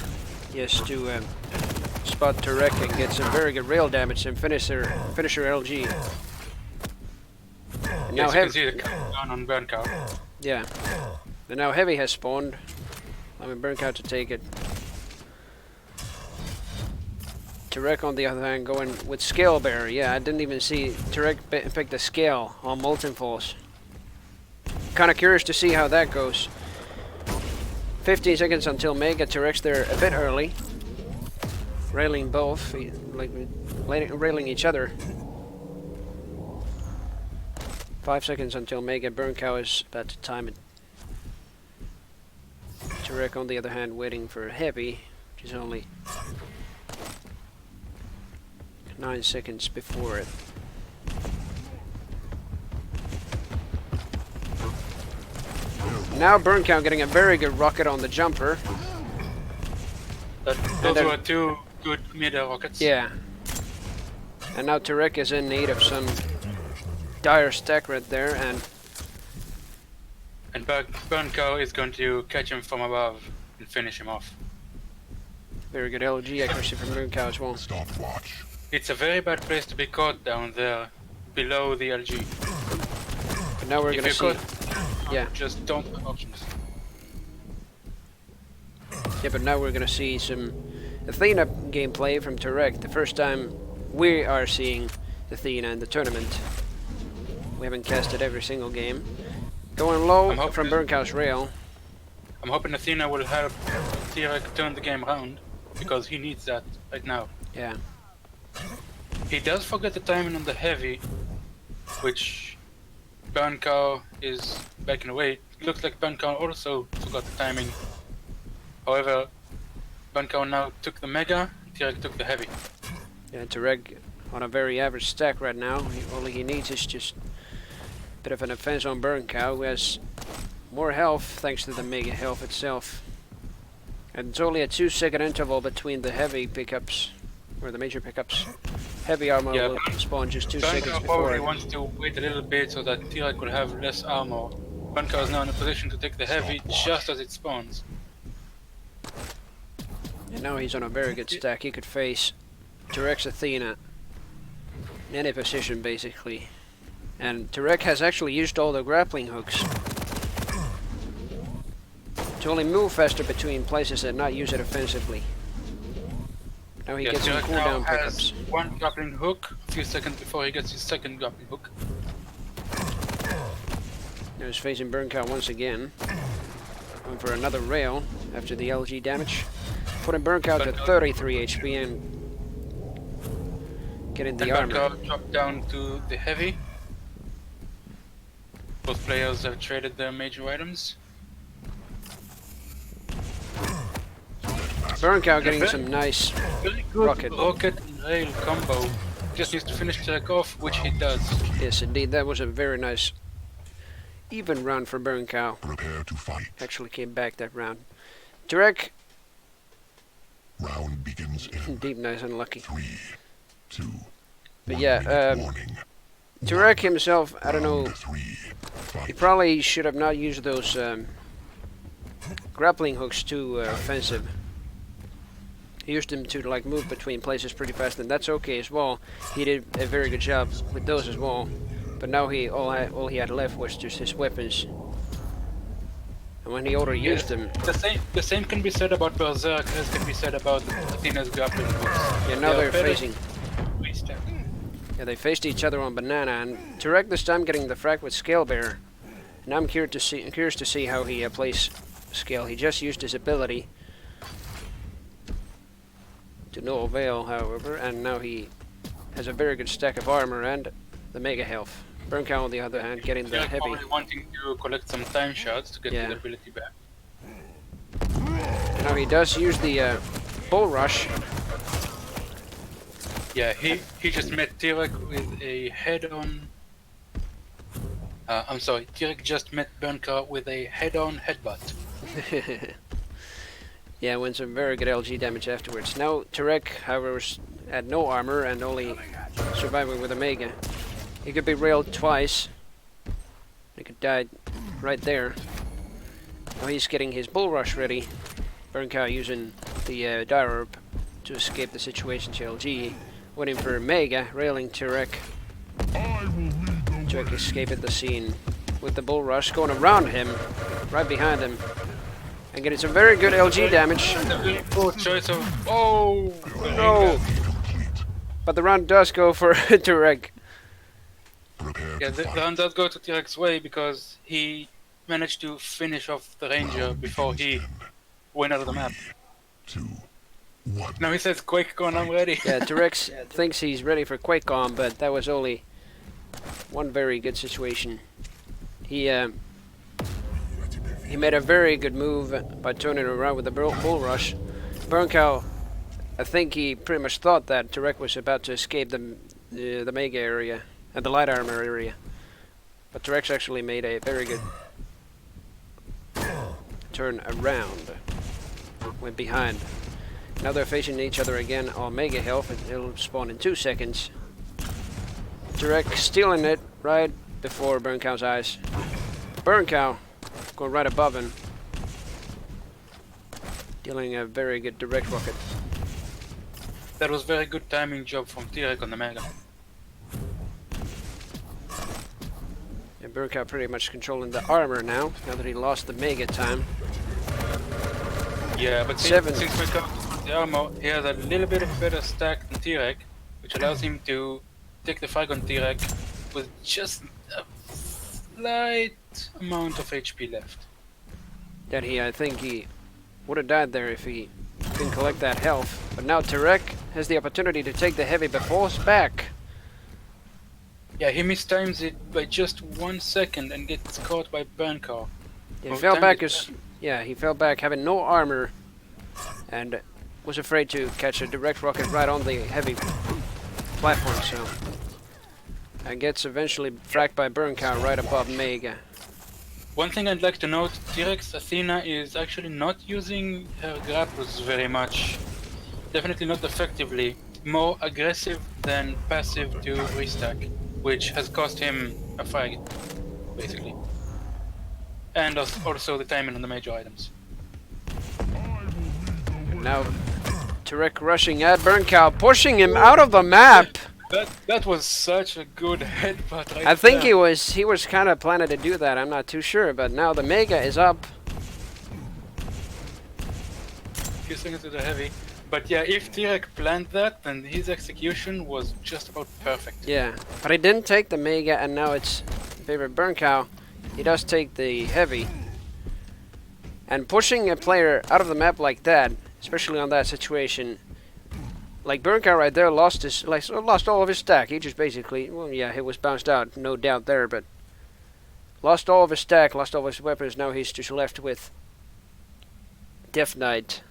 yes, to spot Turek and get some very good rail damage and finish her LG. And now Yes, you can heavy, see the countdown on Burn Cow. yeah. And now heavy has spawned. I mean, Burn Cow to take it. Turek on the other hand going with Scale Bearer. Yeah, I didn't even see Turek pick the scale on Molten Falls. Kind of curious to see how that goes. 15 seconds until Mega. Turek's there a bit early. Railing both, like railing each other. 5 seconds until Mega. Burn Cow is about to time it. Turek on the other hand waiting for heavy, which is only 9 seconds before it. Now Burn Cow getting a very good rocket on the jumper. Those were 2 good mid rockets. Yeah. And now Turek is in need of some dire stack right there, and Burn Cow is going to catch him from above and finish him off. very good LG accuracy from Burn Cow as well. Stopwatch. It's a very bad place to be caught down there, below the LG. But now we're If gonna you're see. caught, Yeah. just don't have options. Yeah, but now we're gonna see some Athena gameplay from Turek. The first time we are seeing Athena in the tournament. We haven't casted every single game. Going low I'm hoping- from Burn Cow's rail. I'm hoping Athena will help T-Rex turn the game around, because he needs that right now. Yeah. He does forget the timing on the heavy, which Burn Cow is backing away. Looks like Burn Cow also forgot the timing. However, Burn Cow now took the Mega, T-Rex took the heavy. Yeah, Turek on a very average stack right now. All he needs is just a bit of an offense on Burn Cow, who has more health thanks to the Mega health itself. And it's only a 2-second interval between the heavy pickups, where the major pickups. Heavy armor Yeah, will spawn just 2 Bunker seconds probably before. wants to wait a little bit so that T-Rex will have less armor. Bunker is now in a position to take the heavy just as it spawns. And now he's on a very good stack. He could face T-Rex Athena in any position, basically. And T-Rex has actually used all the grappling hooks to only move faster between places and not use it offensively. Now he gets some T-Rex now cooldown has pickups. one grappling hook a few seconds before he gets his second grappling hook. Now he's facing Burncow once again. Going for another rail after the LG damage. Putting Burncow to 33 HP and getting the And armor. Bunker dropped down to the heavy. Both players have traded their major items. Burncow getting some nice Very good rocket. rocket and rail combo. Just needs to finish T-Rex off, which he does. Yes, indeed, that was a very nice even round for Burncow. Prepare to fight. Actually came back that round. Turek, Round begins in deep, nice, unlucky. 3, 2, But 1 yeah, minute warning. Turek himself, I don't know, Round 3, he fight. probably should have not used those grappling hooks too offensive. He used them to like move between places pretty fast, and that's okay as well. He did a very good job with those as well. But now all he had left was just his weapons. And when he overused them, The same can be said about Berserk as can be said about Athena's grappling hooks. yeah, now They they're are better facing. wasted. Yeah, they faced each other on Banana, and Turek this time getting the frag with Scale Bearer. And I'm curious to see how he plays Scale. He just used his ability to no avail, however, and now he has a very good stack of armor and the mega health. Burncow, on the other hand, getting the They're heavy. probably wanting to collect some time shots to get Yeah. the ability back. Now he does use the bull rush. Yeah, he just met T-Rex with a head-on. I'm sorry, T-Rex just met Burncar with a head-on headbutt. Yeah, went some very good LG damage afterwards. Now Turek, however, had no armor and only surviving with a mega. He could be railed twice. He could die right there. Now he's getting his bull rush ready. Burncow using the dire to escape the situation to LG. Waiting for Mega, railing Turek. Turek escaping the scene with the bull rush, going around him, right behind him. And getting some very good LG damage. A very poor choice of. Oh! No! Complete. But the round does go for Turek. Prepare Yeah, to the fight. round does go to T-Rex's way because he managed to finish off the Ranger before he went out of the map. 2, 1. Now he says, QuakeCon, I'm ready. Yeah, Turek thinks he's ready for QuakeCon, but that was only one very good situation. He made a very good move by turning around with the bull rush. Burncow, I think he pretty much thought that Turek was about to escape the mega area and the light armor area, but Turek actually made a very good turn around, went behind. Now they're facing each other again on mega health. It'll spawn in 2 seconds. Turek stealing it right before Burncow's eyes. Burncow going right above him, dealing a very good direct rocket. That was very good timing job from T-Rex on the Mega. And Burncow pretty much controlling the armor now that he lost the mega time. Yeah, but Seven. since Burncar got the armor, he has a little bit of a better stack than T-Rex, which allows him to take the frag on T-Rex with just a slight amount of HP left. That I think he would have died there if he didn't collect that health. But now Turek has the opportunity to take the heavy but falls back. Yeah, he mistimes it by just 1 second and gets caught by Burncar. He Oh, fell time back is- he fell back having no armor and was afraid to catch a direct rocket right on the heavy platform, so and gets eventually fracked by Burncow right above Mega. One thing I'd like to note, T-Rex Athena is actually not using her grapples very much. Definitely not effectively. more aggressive than passive to restack, which has cost him a frag, basically. And also the timing on the major items. Now, Turek rushing at Burncow, pushing him out of the map. That was such a good headbutt right I think there. he was kind of planning to do that. I'm not too sure, but now the Mega is up. Kissing into the heavy. But yeah, if Tirek planned that, then his execution was just about perfect. Yeah, but he didn't take the Mega, and now it's favorite Burncow. He does take the heavy. And pushing a player out of the map like that, especially on that situation, like Burncow right there lost all of his stack. He just basically, well, yeah, he was bounced out, no doubt there, but lost all of his stack, lost all of his weapons. Now he's just left with Death Knight.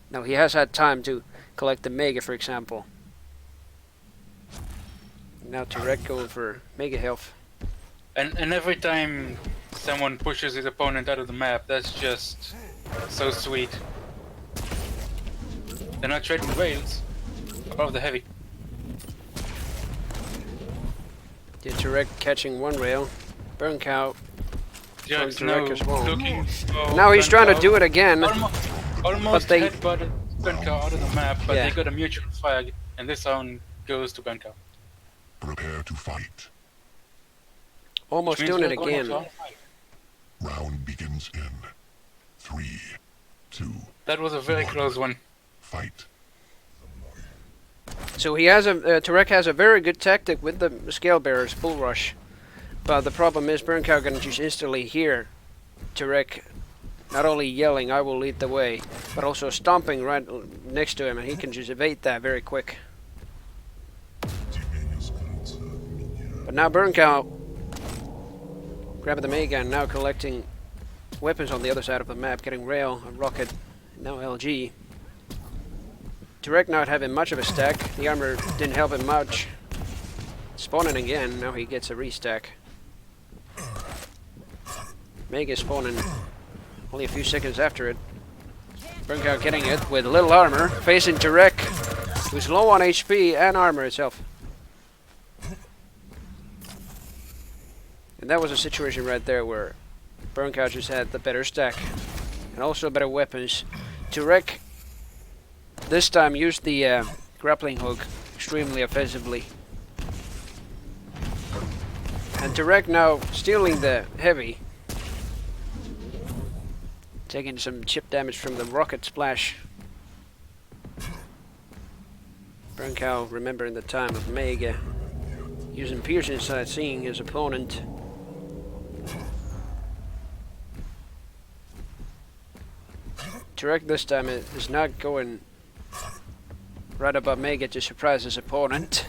Now he has had time to collect the Mega, for example. Now Turek going for Mega health. And every time someone pushes his opponent out of the map, that's just so sweet. They're not trading rails above the heavy. Yeah, Turek catching one rail. Burncow. Tirek's Turek now as well. looking for Now he's trying to Burncow. do it again. Almost they- headbutted Burncow out of the map, but Yeah. they got a mutual flag, and this round goes to Burncow. Prepare to fight. Almost Which means doing it we're going again. to round five. Round begins in 3, 2, That was a very close one. fight. So he has Turek has a very good tactic with the Scale Bearers Bull Rush. But the problem is Burncow can just instantly hear Turek not only yelling, "I will lead the way," but also stomping right next to him, and he can just evade that very quick. But now Burncow grabbing the Mega and now collecting weapons on the other side of the map, getting Rail, a Rocket, now LG. Turek not having much of a stack, the armor didn't help him much. Spawning again, now he gets a restack. Mega spawning only a few seconds after it. Burncow getting it with little armor, facing Turek, who's low on HP and armor itself. And that was a situation right there where Burncow just had the better stack and also better weapons. Turek this time used the grappling hook extremely offensively. And Turek now stealing the heavy. Taking some chip damage from the rocket splash. Burncow remembering the time of Mega. Using Piercing Sight, seeing his opponent. Turek this time is not going right above Mega to surprise his opponent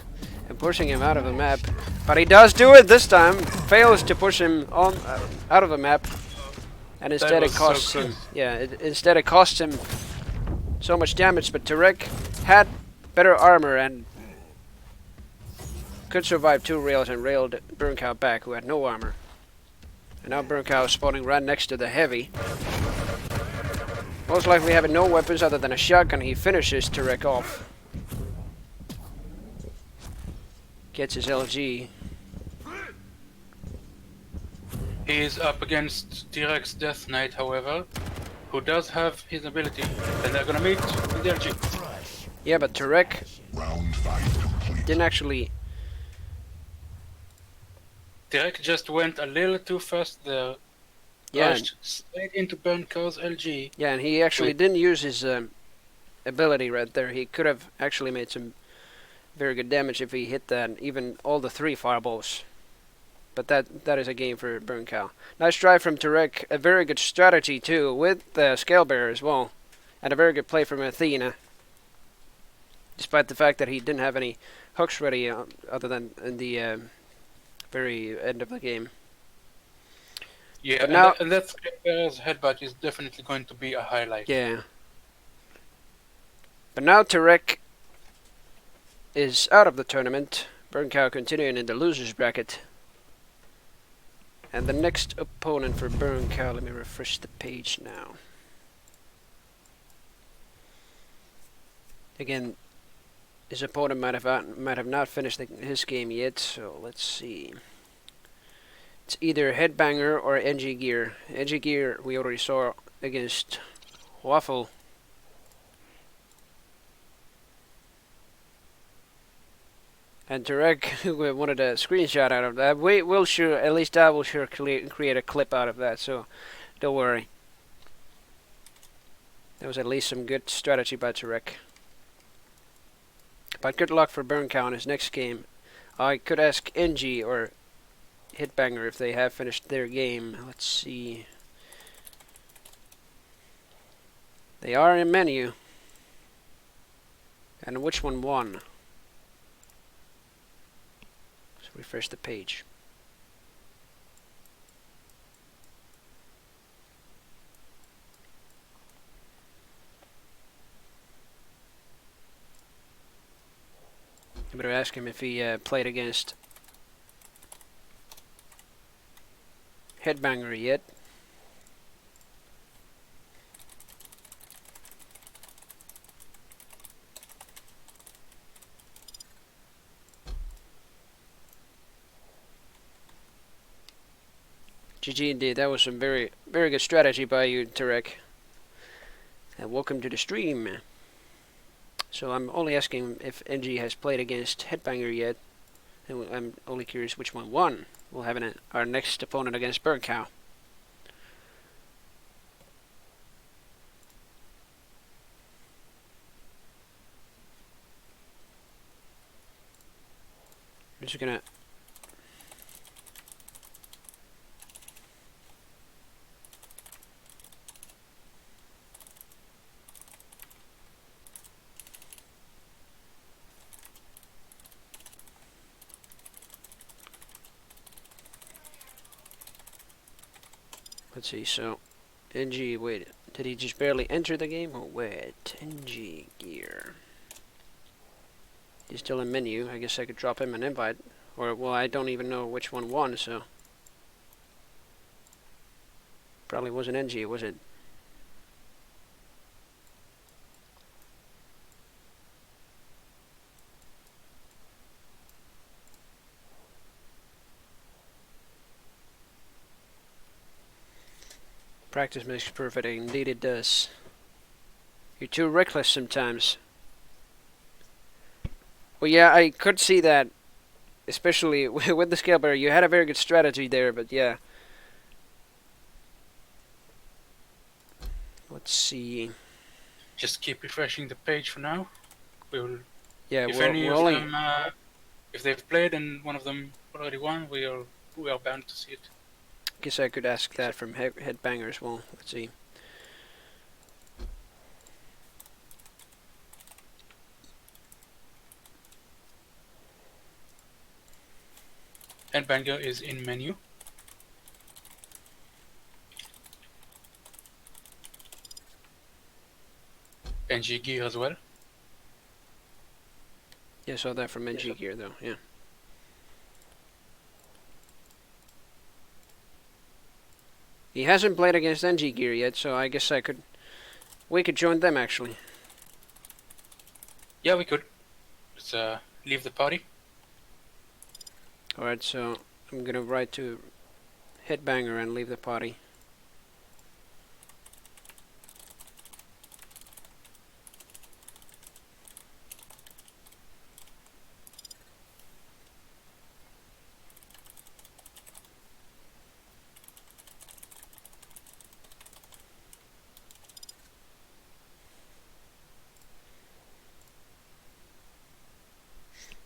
and pushing him out of the map. But he does do it this time. Fails to push him on out of the map. And instead it was costs so him. close. Yeah, instead it costs him so much damage. But Turek had better armor and could survive 2 rails and railed Burncow back, who had no armor. And now Burncow is spawning right next to the heavy. Most likely having no weapons other than a shotgun, he finishes Turek off. Gets his LG. He is up against Tirek's Death Knight, however, who does have his ability, and they're gonna meet in the LG. Yeah, but Turek Round 5 complete. didn't actually... Tirek just went a little too fast there. Yeah, Rushed straight into Burncow's LG. yeah, and he actually didn't use his ability right there. He could have actually made some very good damage if he hit that, even all the 3 fireballs. But that is a game for Burncow. Nice try from Turek. A very good strategy too, with the Scale Bearer as well. And a very good play from Athena. Despite the fact that he didn't have any hooks ready other than in the very end of the game. Yeah, But and, now- and that Bear's headbutt is definitely going to be a highlight. Yeah. But now Turek is out of the tournament. Burncow continuing in the losers bracket. And the next opponent for Burncow, let me refresh the page now. Again, his opponent might have not finished his game yet. So let's see. It's either Headbanger or NG Gear. NG Gear we already saw against Waffle. And Tarek wanted a screenshot out of that. We will sure, at least I will sure create a clip out of that. So don't worry. That was at least some good strategy by Tarek. But good luck for Burncow in his next game. I could ask NG or Hitbanger if they have finished their game. Let's see. They are in menu. And which one won? Let's refresh the page. I better ask him if he played against Headbanger yet. GG indeed. That was some very good strategy by you, Tarek. And welcome to the stream. So I'm only asking if NG has played against Headbanger yet. And I'm only curious which one won. We'll have our next opponent against Burncow. I'm just gonna let's see, so NG, wait, did he just barely enter the game? Oh, wait, NG Gear. He's still in menu. I guess I could drop him an invite. Or, well, I don't even know which one won, so. Probably wasn't NG, was it? Practice makes perfect, indeed it does. You're too reckless sometimes. Well, yeah, I could see that, especially with the scale bearer. You had a very good strategy there, but yeah. Let's see. Just keep refreshing the page for now. We will. Yeah, If we're any of only. them, if they've played and one of them already won, we are bound to see it. Guess I could ask that from Headbanger as well. Let's see. And Banger is in menu. NG Gear as well. Yeah, I saw that from NG Gear though. Yeah. He hasn't played against NG Gear yet, so I guess we could join them actually. Yeah, we could. Let's leave the party. Alright, so I'm gonna write to Headbanger and leave the party.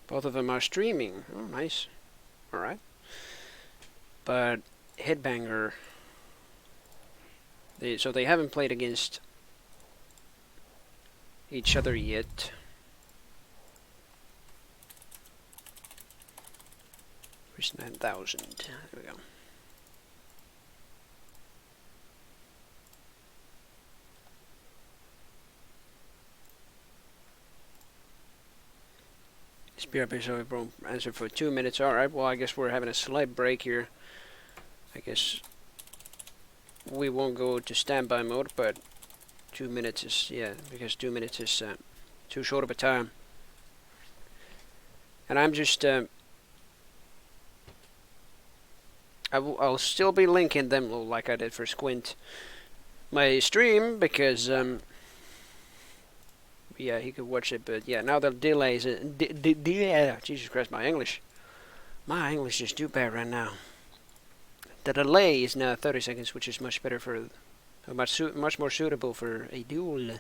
Both of them are streaming. Oh, nice. Alright. But Headbanger, so they haven't played against each other yet. Where's 9,000? There we go. SPRP so answered for 2 minutes. Alright, well I guess we're having a slight break here. I guess we won't go to standby mode, but 2 minutes is, yeah, because 2 minutes is too short of a time. And I'm just I'll still be linking them like I did for Squint my stream because yeah, he could watch it, but yeah, now the delays Jesus Christ, my English is too bad right now. The delay is now 30 seconds, which is much better for much more suitable for a duel,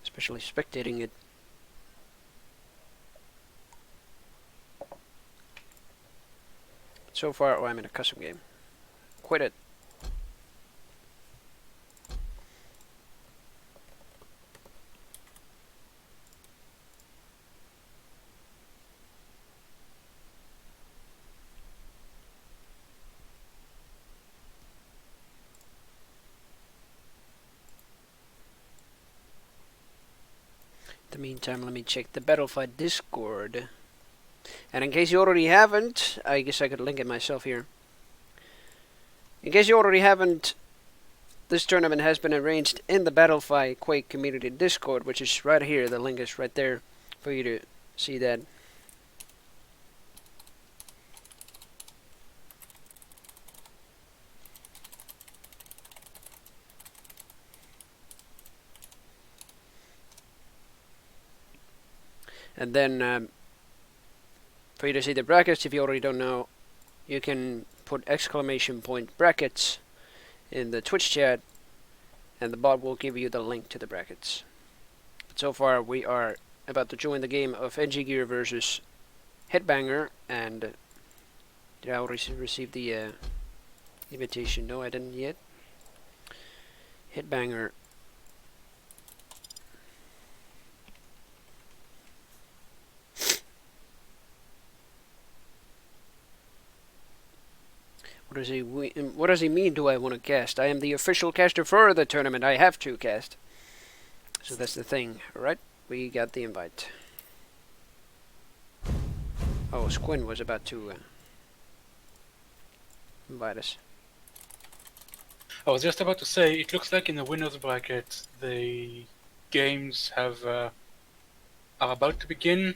especially spectating it. So far, I'm in a custom game. Quit it. In the meantime, let me check the Battlefy Discord. And in case you already haven't, I guess I could link it myself here. In case you already haven't, this tournament has been arranged in the Battlefy Quake Community Discord, which is right here. The link is right there for you to see that. And then for you to see the brackets, if you already don't know, you can put exclamation point brackets in the Twitch chat, and the bot will give you the link to the brackets. But so far, we are about to join the game of NG Gear versus Headbanger, and did I already receive the invitation? No, I didn't yet. Headbanger. What does he mean? Do I want to cast? I am the official caster for the tournament. I have to cast. So that's the thing, right? We got the invite. Oh, Squin was about to invite us. I was just about to say, it looks like in the winners bracket, the games are about to begin.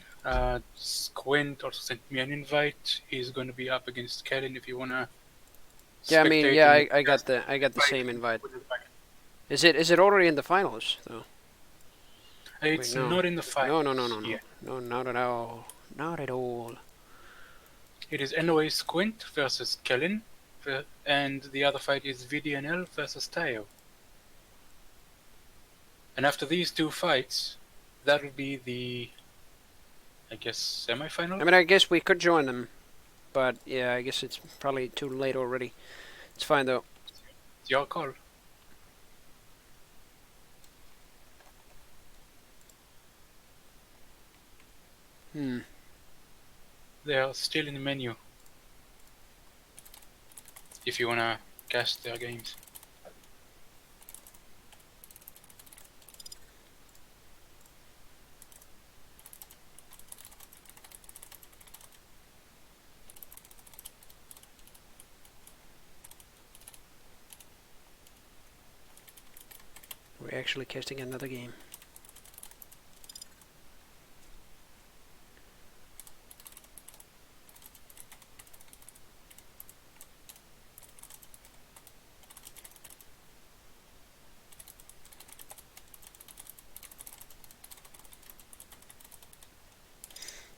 Squint also sent me an invite. He's going to be up against Kellen if you wanna. Yeah, I mean, yeah, I got the right. same invite. Is it already in the finals though? It's Wait, no. not in the finals. No. Yet. No, not at all. Not at all. It is NOA Squint versus Kellen, and the other fight is VDNL versus Tayo. And after these two fights, that will be the, I guess, semi-final? I mean, I guess we could join them, but yeah, I guess it's probably too late already. It's fine though. It's your call. They are still in the menu. If you wanna cast their games. We're actually casting another game.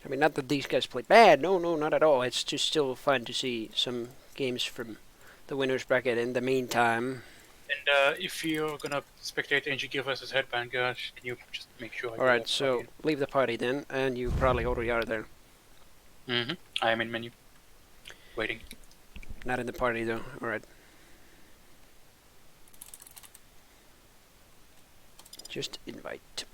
I mean, not that these guys play bad. No, not at all. It's just still fun to see some games from the winners bracket in the meantime. And if you're gonna spectate NG Gear versus Headbanger, can you just make sure? Alright, so leave the party then, and you probably already are there. I am in menu. Waiting. Not in the party though. Alright. Just invite.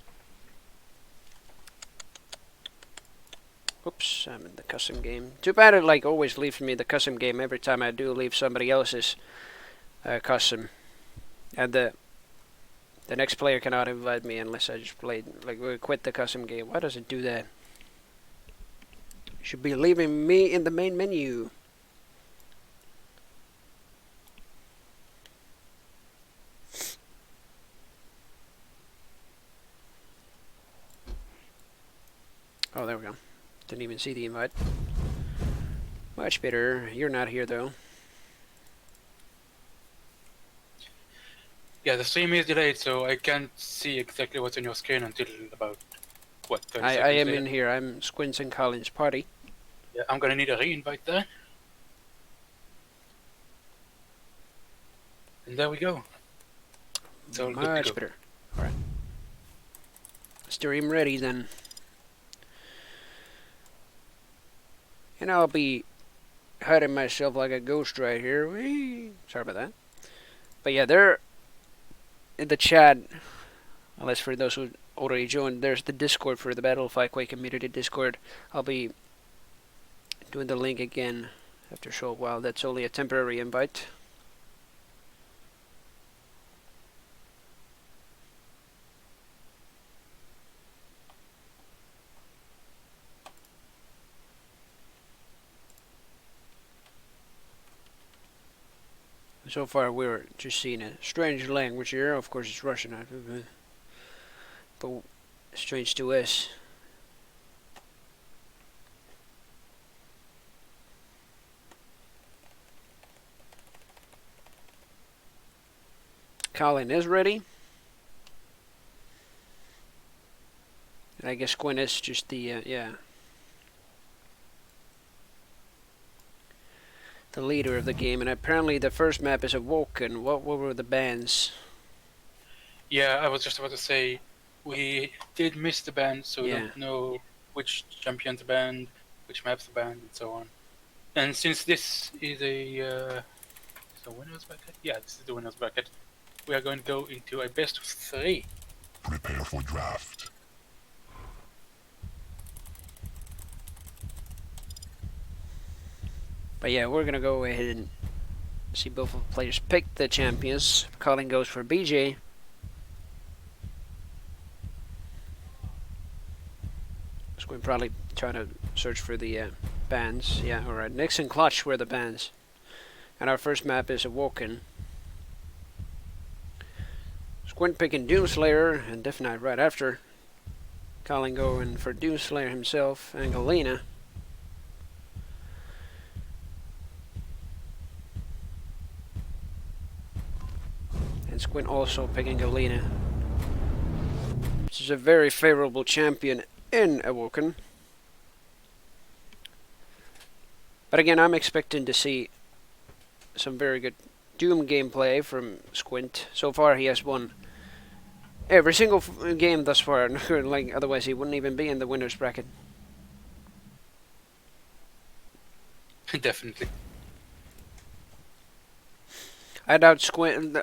Oops, I'm in the custom game. Too bad it like always leaves me the custom game every time I do leave somebody else's custom. And the next player cannot invite me unless I just played, like, quit the custom game. Why does it do that? It should be leaving me in the main menu. Oh, there we go. Didn't even see the invite. Much better. You're not here though. Yeah, the stream is delayed, so I can't see exactly what's on your screen until about, what, 30 I seconds am later? in here. I'm Squints and Colin's party. Yeah, I'm gonna need a re-invite there. And there we go. It's all good to Much go. better. Alright. Stream ready then. And I'll be hiding myself like a ghost right here. Whee! Sorry about that. But yeah, there in the chat, unless for those who already joined, there's the Discord for the Battlefy Quake Community Discord. I'll be doing the link again after a short while. That's only a temporary invite. So far, we're just seeing a strange language here. Of course, it's Russian, but strange to us. Colin is ready. And I guess Gwen is just the, yeah, the leader of the game. And apparently the first map is Awoken. What were the bans? Yeah, I was just about to say, we did miss the band, so we Yeah. don't know which champions banned, which maps banned, and so on. And since this is a winners bracket, yeah, this is the winners bracket. We are going to go into a best of 3. Prepare for draft. But yeah, we're gonna go ahead and see both of the players pick the champions. Colin goes for BJ. So we're probably trying to search for the bans. Yeah, alright. Nix and Clutch were the bans. And our first map is Awoken. Squint picking Doomslayer and Death Knight right after. Colin going for Doomslayer himself and Galena. And Squint also picking Galena. This is a very favorable champion in Awoken. But again, I'm expecting to see some very good Doom gameplay from Squint. So far, he has won every single game thus far. Like, otherwise, he wouldn't even be in the winners bracket. Definitely. I doubt Squint.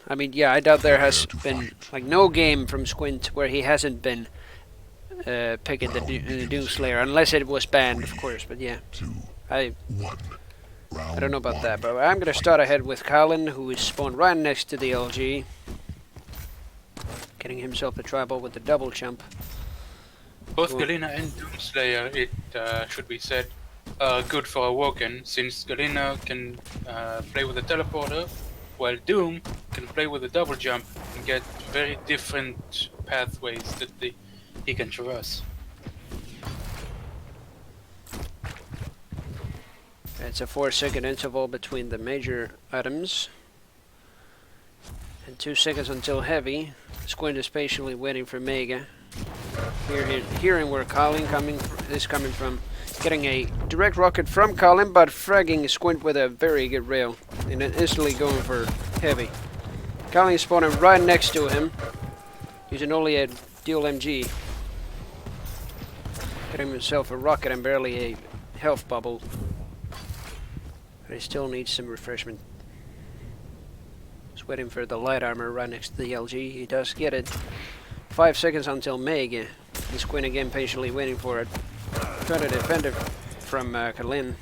I mean, yeah, I doubt there has been like no game from Squint where he hasn't been picking the Doomslayer, unless it was banned, of course. But yeah, 2, I 1. Round don't know about 1. that. But I'm gonna start ahead with Colin, who is spawned right next to the LG, getting himself a tribal with the double jump. Both Cool. Galena and Doomslayer, it should be said, are good for Awoken, since Galena can play with a teleporter, while Doom can play with a double jump and get very different pathways that he can traverse. It's a 4-second interval between the major items. And 2 seconds until heavy. Squint is patiently waiting for Mega. Hearing where Colin is coming from. Getting a direct rocket from Colin, but fragging Squint with a very good rail. And then instantly going for heavy. Colin spawning right next to him. Using only a dual MG. Getting himself a rocket and barely a health bubble. But he still needs some refreshment. Just waiting for the light armor right next to the LG. He does get it. 5 seconds until Meg. And Squint again patiently waiting for it. Trying to defend it from Kalin.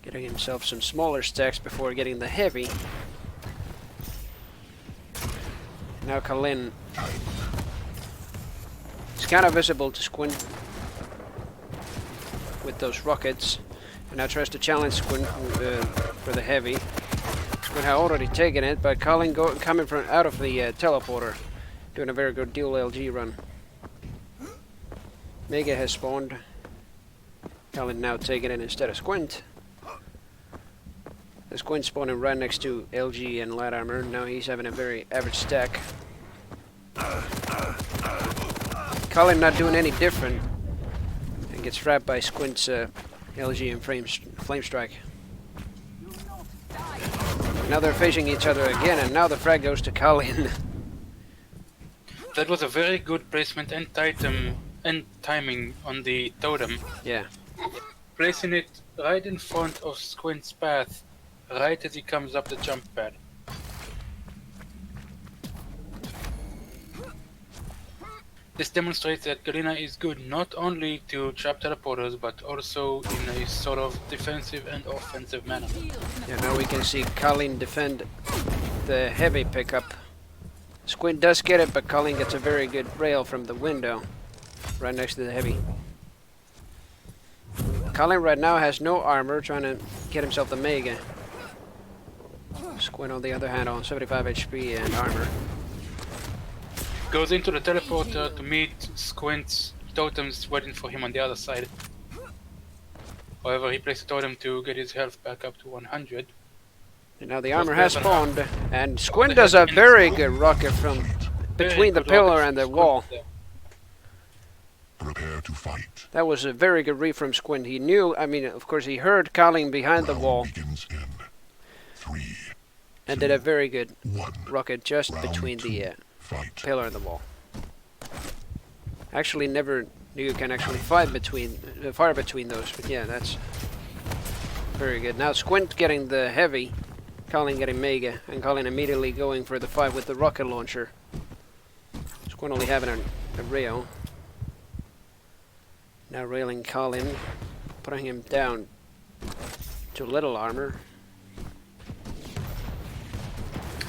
Getting himself some smaller stacks before getting the heavy. Now Kalin. It's kind of visible to Squint with those rockets, and now tries to challenge Squint for the heavy. Squint had already taken it, but Colin coming from out of the teleporter. Doing a very good dual LG run. Mega has spawned. Kalin now taking it instead of Squint. The Squint spawning right next to LG and light armor. Now he's having a very average stack. Kalin not doing any different. And gets trapped by Squint's LG and Flame Strike. Now they're facing each other again, and now the frag goes to Kalin. That was a very good placement and timing on the totem. Yeah. Placing it right in front of Squint's path, right as he comes up the jump pad. This demonstrates that Galena is good not only to trap teleporters, but also in a sort of defensive and offensive manner. Yeah, now we can see Kalin defend the heavy pickup. Squint does get it, but Kalin gets a very good rail from the window, right next to the heavy. Kalin right now has no armor, trying to get himself the Mega. Squint on the other hand on 75 HP and armor. Goes into the teleporter to meet Squint's totems waiting for him on the other side. However, he placed a totem to get his health back up to 100. And now the armor has spawned, and Squint does a very good rocket from between the pillar and the wall. Prepare to fight. That was a very good read from Squint. He knew, I mean, of course he heard Kalin behind the Round wall begins in 3, and did a very good 1. rocket just Round between the 2. Fight. pillar and the wall. Actually never knew you can actually fire between those, but yeah, that's very good. Now Squint getting the heavy, Kalin getting Mega, and Kalin immediately going for the fight with the rocket launcher. Squint only having a rail. Now railing Kalin, putting him down to little armor.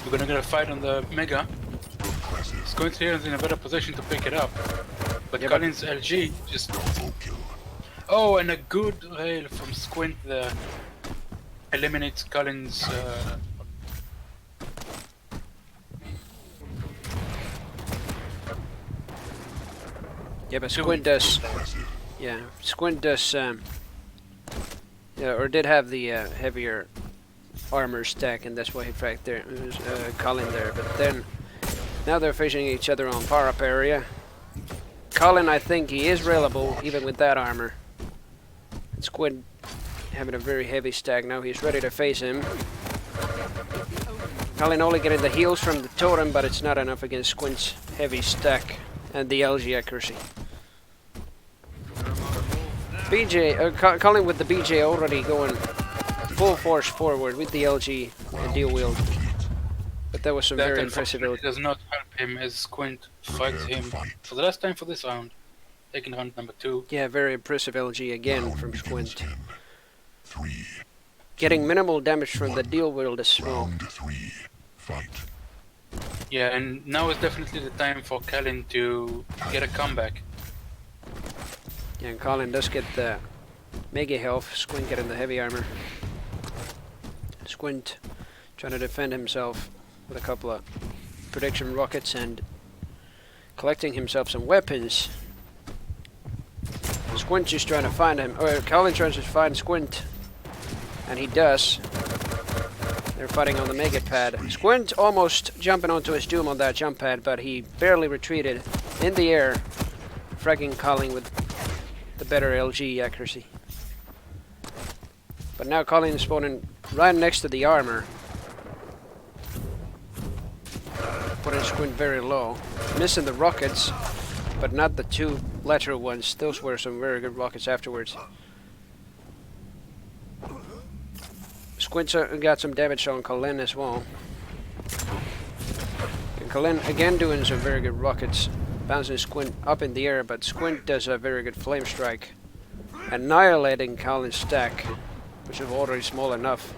We're gonna get a fight on the Mega. Impressive. Squint here is in a better position to pick it up. But Yeah, but- Kalin's LG just... Double kill. Oh, and a good rail from Squint there. Eliminates Kalin's... Yeah, but Squint does, Impressive. yeah, Squint does, yeah, or did have the heavier armor stack, and that's why he fragged there, Kalin there. But then, now they're facing each other on power-up area. Kalin, I think he is railable, even with that armor. Squint having a very heavy stack, now he's ready to face him. Kalin only getting the heals from the totem, but it's not enough against Squint's heavy stack and the LG accuracy. Kalin with the BJ already going full force forward with the LG and deal wield. But that was some that very impressive. unfortunately does not help him as Squint fights Prepare to him fight. for the last time for this round. Taking round number 2. Yeah, very impressive LG again Round from begins Squint. in 3. Getting minimal damage from the deal wield as well. Round 3. Fight. Yeah, and now is definitely the time for Kalin to get a comeback. Yeah, and Kalin does get the mega health. Squint getting the heavy armor. Squint trying to defend himself with a couple of prediction rockets and collecting himself some weapons. Squint just trying to find him, or Kalin tries to find Squint, and he does. They're fighting on the mega pad. Squint almost jumping onto his doom on that jump pad, but he barely retreated in the air, fragging Kalin with the better LG accuracy. But now Kalin is spawning right next to the armor, putting Squint very low, missing the rockets, but not the two lateral ones. Those were some very good rockets afterwards. Squint got some damage on Kalin as well. And Kalin again doing some very good rockets, bouncing Squint up in the air, but Squint does a very good flame strike, annihilating Kalin's stack, which is already small enough.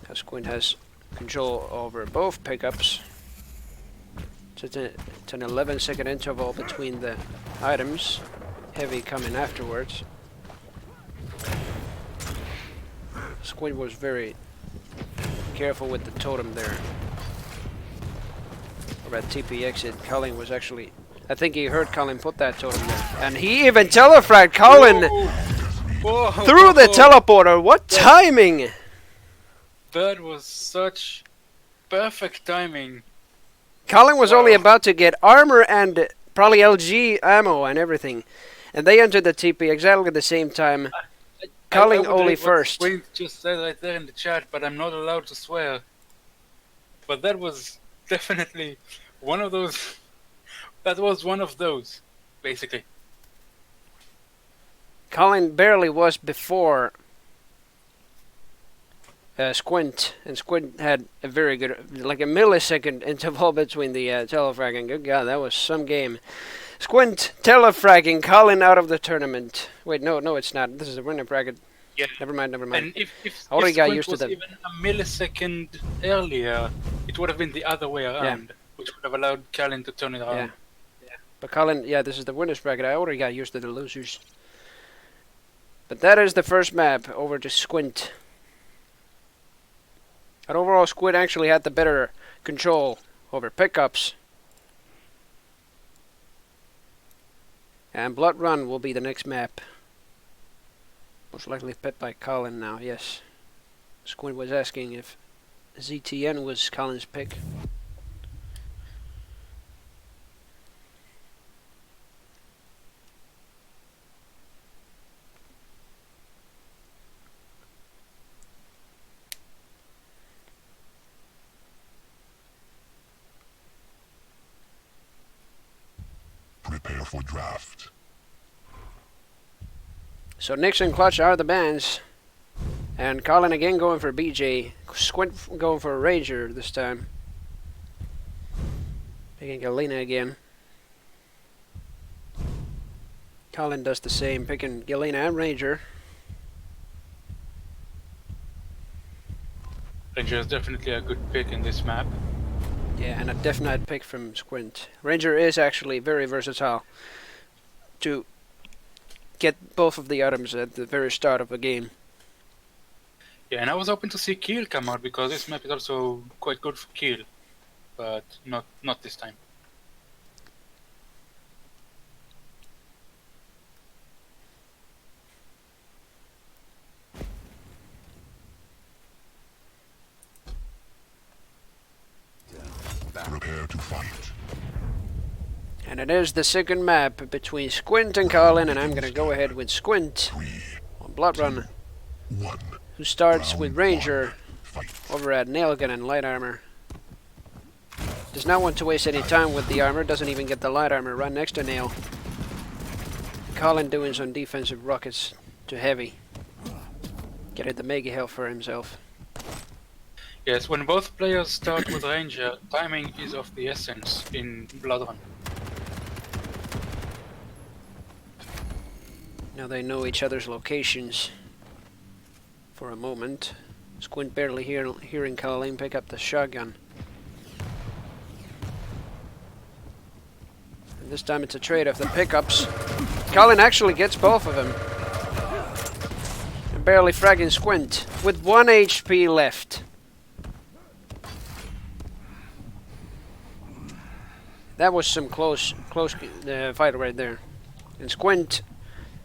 Now Squint has control over both pickups. So it's an 11-second interval between the items, heavy coming afterwards. Squint was very careful with the totem there. over at TP exit. Colin was actually... I think he heard Colin put that totem there. And he even telefragged Colin Whoa. through the teleporter. What timing! That was such perfect timing. Colin was Wow. only about to get armor and probably LG ammo and everything. And they entered the TP exactly at the same time. Colin I would only read what first. Squint just said right there in the chat, but I'm not allowed to swear. But that was definitely one of those. That was one of those, basically. Colin barely was before Squint, and Squint had a very good, like a millisecond interval between the telefragging. Good God, that was some game. Squint telefragging Colin out of the tournament. Wait, no, it's not. This is the winner bracket. Yeah. Never mind. And if I already got Squint used to was that. even a millisecond earlier, it would have been the other way around, which would have allowed Callan to turn it around. Yeah. But Colin, yeah, this is the winners bracket. I already got used to the losers. But that is the first map over to Squint. And overall, Squint actually had the better control over pickups. And Blood Run will be the next map. Most likely picked by Colin now, yes. Squint was asking if ZTN was Colin's pick. Prepare for draft. So Nix and Clutch are the bands. And Colin again going for BJ. Squint going for a Ranger this time. Picking Galena again. Colin does the same, picking Galena and Ranger. Ranger is definitely a good pick in this map. Yeah, and a definite pick from Squint. Ranger is actually very versatile to get both of the items at the very start of a game. Yeah, and I was hoping to see Kill come out because this map is also quite good for Kill, but not this time. Prepare to fight. And it is the second map between Squint and Colin, and I'm going to go ahead with Squint 3, on Blood Run, 1. who starts with Round Ranger one. Fight. over at Nailgun and Light Armor. Does not want to waste any time with the armor, doesn't even get the Light Armor right next to Nail. Colin doing some defensive rockets to Heavy. Getting the Mega Health for himself. Yes, when both players start with Ranger, timing is of the essence in Blood Run. Now they know each other's locations for a moment. Squint barely hearing Colin pick up the shotgun. And this time it's a trade of the pickups. Colin actually gets both of them. And barely fragging Squint with 1 HP left. That was some close fight right there. And Squint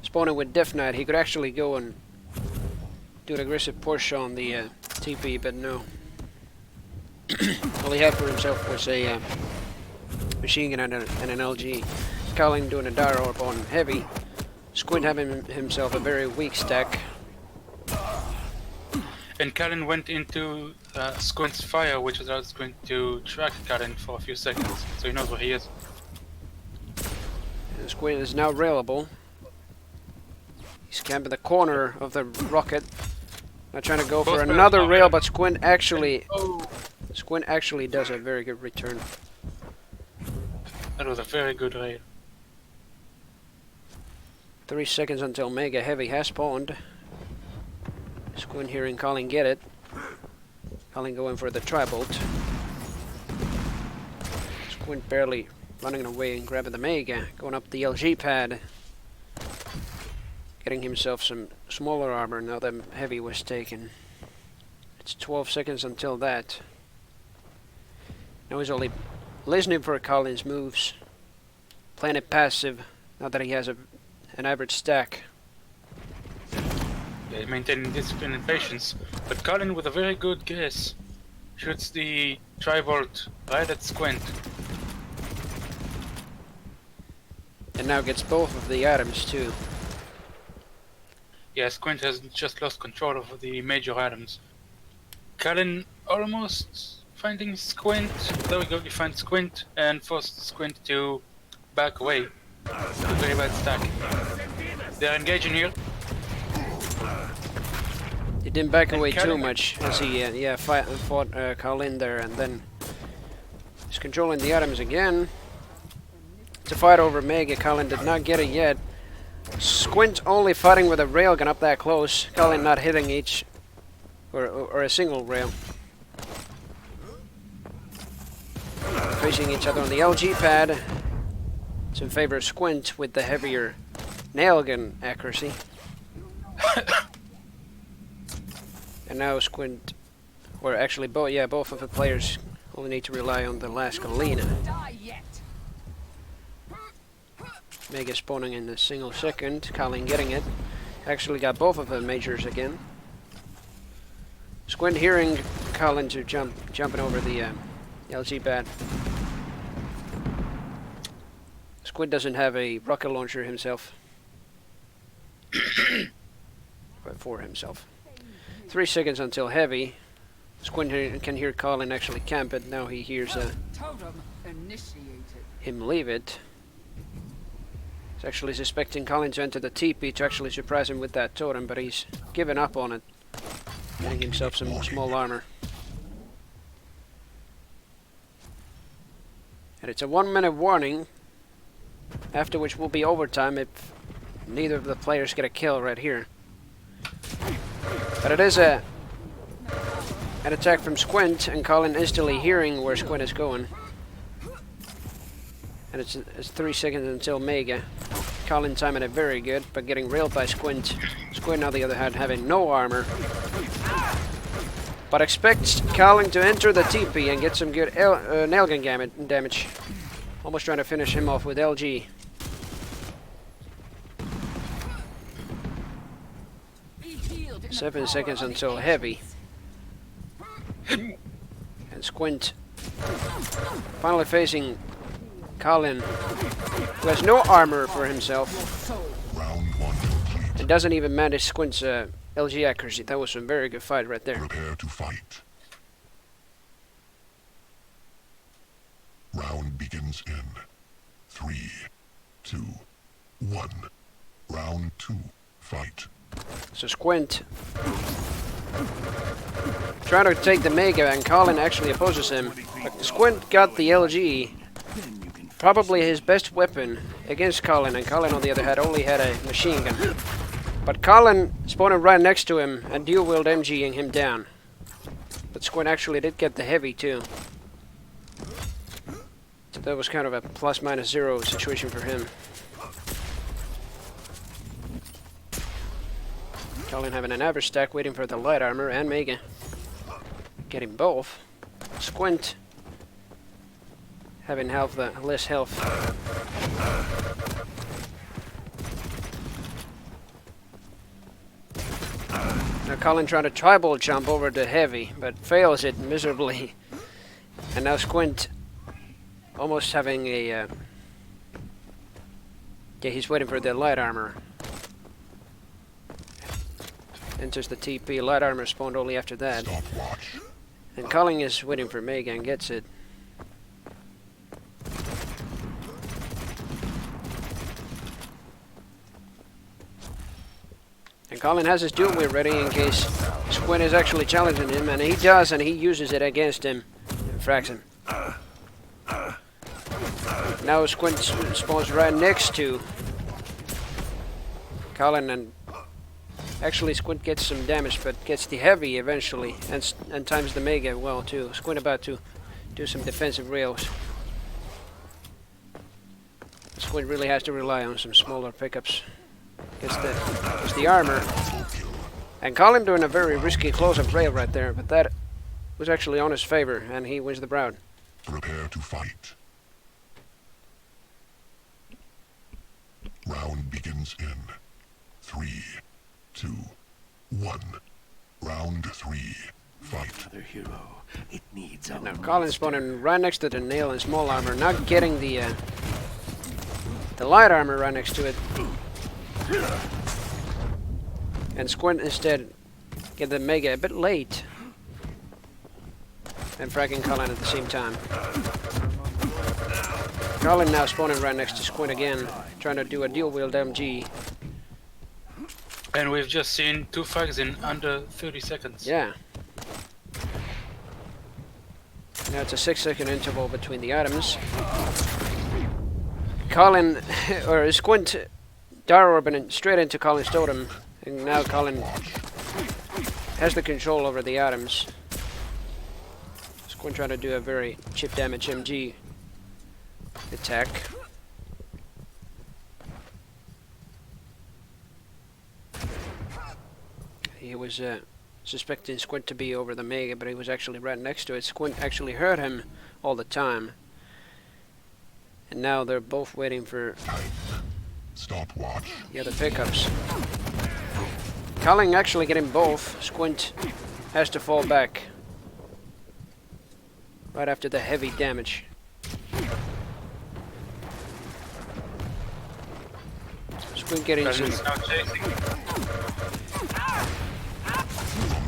spawning with Death Knight, he could actually go and do an aggressive push on the TP, but no. All he had for himself was a machine gun and an LG. Colin doing a Dire Orb on Heavy. Squint having himself a very weak stack. And Callan went into Squint's fire, which allowed Squint to track Callan for a few seconds, so he knows where he is. And Squint is now railable. He's camping the corner of the rocket. Not trying to go for Both another players are rail, rail. but Squint actually Oh, does a very good return. that was a very good raid. 3 seconds until Mega Heavy has spawned. Squint hearing Colin get it. Colin going for the tri-bolt. Squint barely running away and grabbing the Mega. Going up the LG pad. Getting himself some smaller armor now that Heavy was taken. It's 12 seconds until that. Now he's only listening for Colin's moves. Playing it passive, now that he has an average stack. Yeah, maintaining discipline and patience. But Colin, with a very good guess, shoots the Trivolt right at Squint. And now gets both of the items too. Yeah, Squint has just lost control of the major items. Colin almost finding Squint. There we go, he finds Squint and forced Squint to back away. Very bad stack. They're engaging here. He didn't back And away too Colin- much as he fought Colin there, and then he's controlling the items again. It's a fight over Mega. Colin did not get it yet. Squint only fighting with a railgun up that close. Colin not hitting each or a single rail. Facing each other on the LG pad. It's in favor of Squint with the heavier nail gun accuracy. And now Squint, or actually both of the players only need to rely on the last Galena. Mega spawning in a single second, Colin getting it. Actually got both of the majors again. Squint hearing Colin to jumping over the LG pad. Squint doesn't have a rocket launcher himself. But for himself. 3 seconds until heavy. Squint can hear Colin actually camp it. Now he hears him leave it. He's actually suspecting Colin to enter the TP to actually surprise him with that totem, but he's given up on it. Getting himself some small armor. And it's a 1 minute warning, after which will be overtime if neither of the players get a kill right here. But it is an attack from Squint, and Colin instantly hearing where Squint is going. And it's 3 seconds until Mega. Colin timing it very good, but getting railed by Squint. Squint on the other hand having no armor. But expects Colin to enter the TP and get some good nail gun damage. Almost trying to finish him off with LG. Seven seconds until heavy. And Squint finally facing Colin, who has no armor for himself. Round 1 complete. And doesn't even manage Squint's LG accuracy. That was a very good fight right there. Prepare to fight. Round begins in 3, 2, 1. Round 2. Fight. So Squint trying to take the Mega, and Colin actually opposes him. But Squint got the LG, probably his best weapon against Colin, and Colin on the other hand only had a machine gun. But Colin spawning right next to him and dual wield MGing him down. But Squint actually did get the heavy too. So that was kind of a ±0 situation for him. Colin having an average stack, waiting for the light armor, and Mega getting both. Squint having less health. Now Colin trying to tribal jump over the heavy, but fails it miserably. And now Squint almost having a... yeah, he's waiting for the light armor. Enters the TP. Light armor spawned only after that. Stopwatch. And Colin is waiting for Mega and gets it. And Colin has his dual wield ready in case Squint is actually challenging him, and he does, and he uses it against him and fracks him. Now Squint spawns right next to Colin, and actually Squint gets some damage, but gets the heavy eventually, and times the Mega well too. Squint about to do some defensive rails. Squint really has to rely on some smaller pickups. Gets the armor. And Colin doing a very risky close-up rail right there, but that was actually on his favor, and he wins the round. Prepare to fight. Round begins in 3, 2, 1. Round 3. Fight. Another hero. It needs a Now monster. Colin's spawning right next to the nail in small armor, not getting the light armor right next to it. And Squint instead get the Mega a bit late. And fragging Colin at the same time. Colin now spawning right next to Squint again, trying to do a dual wield MG. And we've just seen 2 frags in under 30 seconds. Yeah. Now it's a 6-second interval between the items. Colin, or Squint, Dire Orbing straight into Colin's totem, and now Colin has the control over the items. Squint trying to do a very chip damage MG attack. He was suspecting Squint to be over the Mega, but he was actually right next to it. Squint actually heard him all the time. And now they're both waiting for Stopwatch. the other pickups. Colin actually getting both. Squint has to fall back right after the heavy damage. Squint getting some. He's now chasing.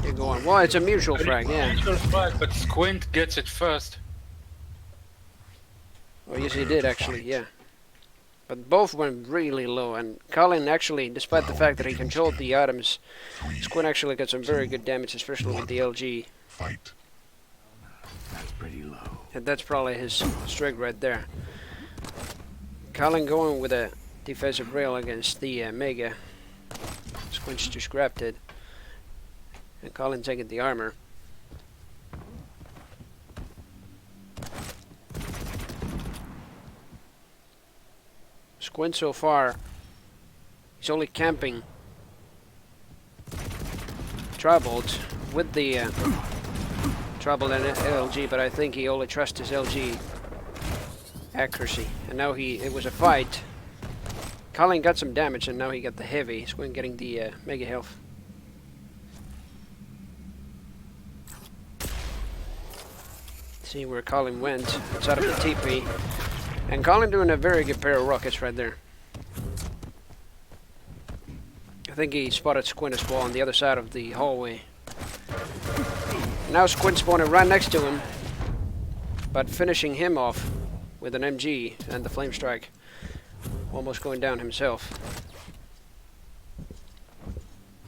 They're going. Well, it's a mutual frag, yeah. Mutual frag, but Squint gets it first. Oh, yes, he did actually, yeah. But both went really low, and Colin actually, despite the fact that he controlled the items, Squint actually got some very good damage, especially with the LG. Fight. That's pretty low. And that's probably his strike right there. Colin going with a defensive rail against the Mega. Squint's just grabbed it. And Colin taking the armor. Squint so far, he's only camping Tribolt with the Tribolt and LG, but I think he only trusts his LG accuracy. And now it was a fight. Colin got some damage, and now he got the heavy. Squint getting the Mega health. See where Colin went, outside of the TP. And Colin doing a very good pair of rockets right there. I think he spotted Squint as well on the other side of the hallway. Now Squint spawning right next to him, but finishing him off with an MG and the Flame Strike. Almost going down himself.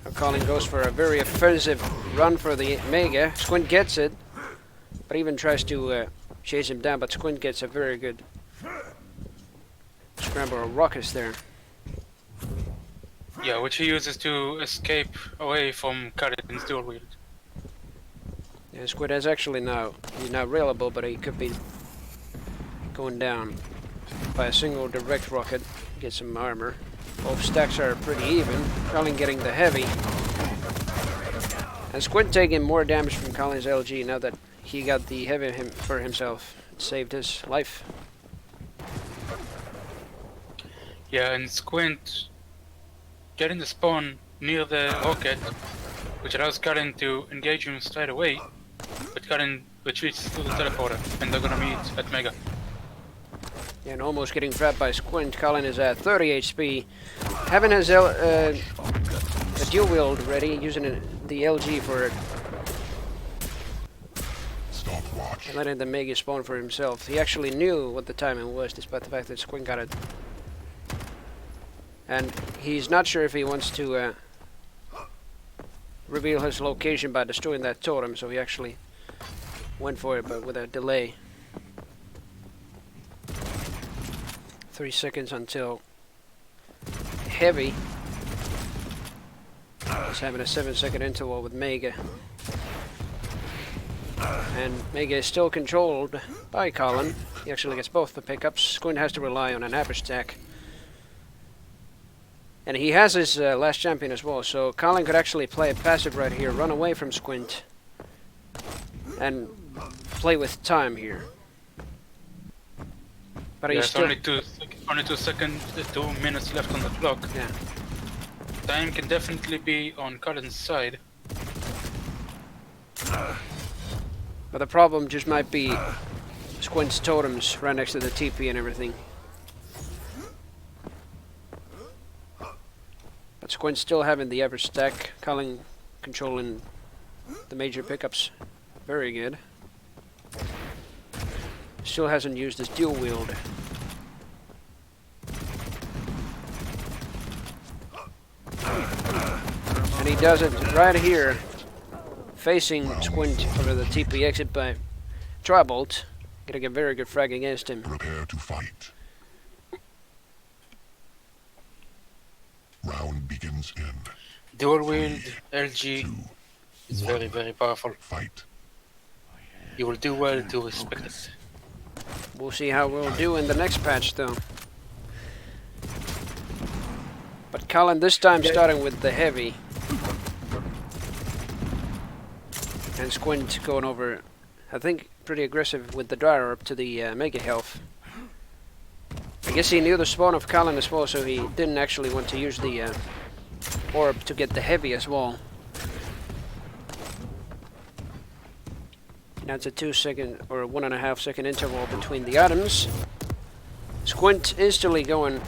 Now Colin goes for a very offensive run for the Mega. Squint gets it, but even tries to chase him down, but Squint gets a very good scramble of rockets there. Yeah, which he uses to escape away from Karin's dual wield. Yeah, Squint is actually he's now railable, but he could be going down by a single direct rocket. Get some armor. Both stacks are pretty even. Colin getting the heavy. And Squint taking more damage from Colin's LG now that he got the heavy for himself. It saved his life. Yeah, and Squint getting the spawn near the rocket, which allows Karin to engage him straight away, but Karin retreats to the teleporter, and they're gonna meet at Mega. Yeah, and almost getting trapped by Squint. Colin is at 30 HP. Having his a dual wield ready, using the LG for it. Stopwatch. And letting the Mega spawn for himself. He actually knew what the timing was, despite the fact that Squint got it. And he's not sure if he wants to reveal his location by destroying that totem, so he actually went for it, but with a delay. 3 seconds until Heavy is having a 7-second interval with Mega. And Mega is still controlled by Colin. He actually gets both the pickups. Squint has to rely on an average stack. And he has his last champion as well, so Colin could actually play a passive right here, run away from Squint, and play with time here. But he's There's still... only 2 minutes left on the clock. Yeah. Time can definitely be on Colin's side. But the problem just might be Squint's totems right next to the TP and everything. But Squint's still having the average stack. Colin controlling the major pickups. Very good. Still hasn't used his dual wield. And he does it right here, facing Squint over the TP exit by Tribolt. Getting a very good frag against him. Prepare to fight. Round begins in Dual wield LG 2, is very, very powerful. fight. You will do well to respect it. We'll see how we'll do in the next patch, though. But Colin this time starting with the heavy. And Squint going over, I think, pretty aggressive with the Dry Orb to the Mega Health. I guess he knew the spawn of Colin as well, so he didn't actually want to use the Orb to get the heavy as well. Now it's a 2-second or 1.5 second interval between the items. Squint instantly going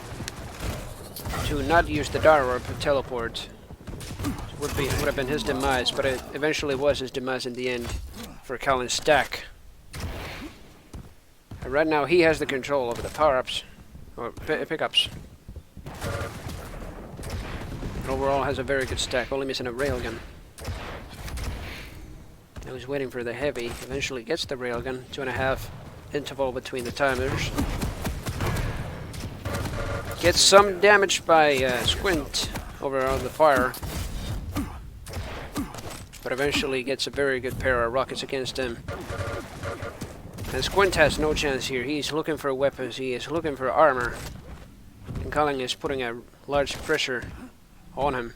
to not use the Dry Orb to teleport. Would have been his demise, but it eventually was his demise in the end for Colin's stack. And right now he has the control over the power-ups or pickups. And overall has a very good stack, only missing a railgun. Now he's waiting for the heavy. Eventually gets the railgun. 2.5 interval between the timers. Gets some damage by Squint over on the fire. But eventually gets a very good pair of rockets against him. And Squint has no chance here. He's looking for weapons. He is looking for armor. And Colin is putting a large pressure on him.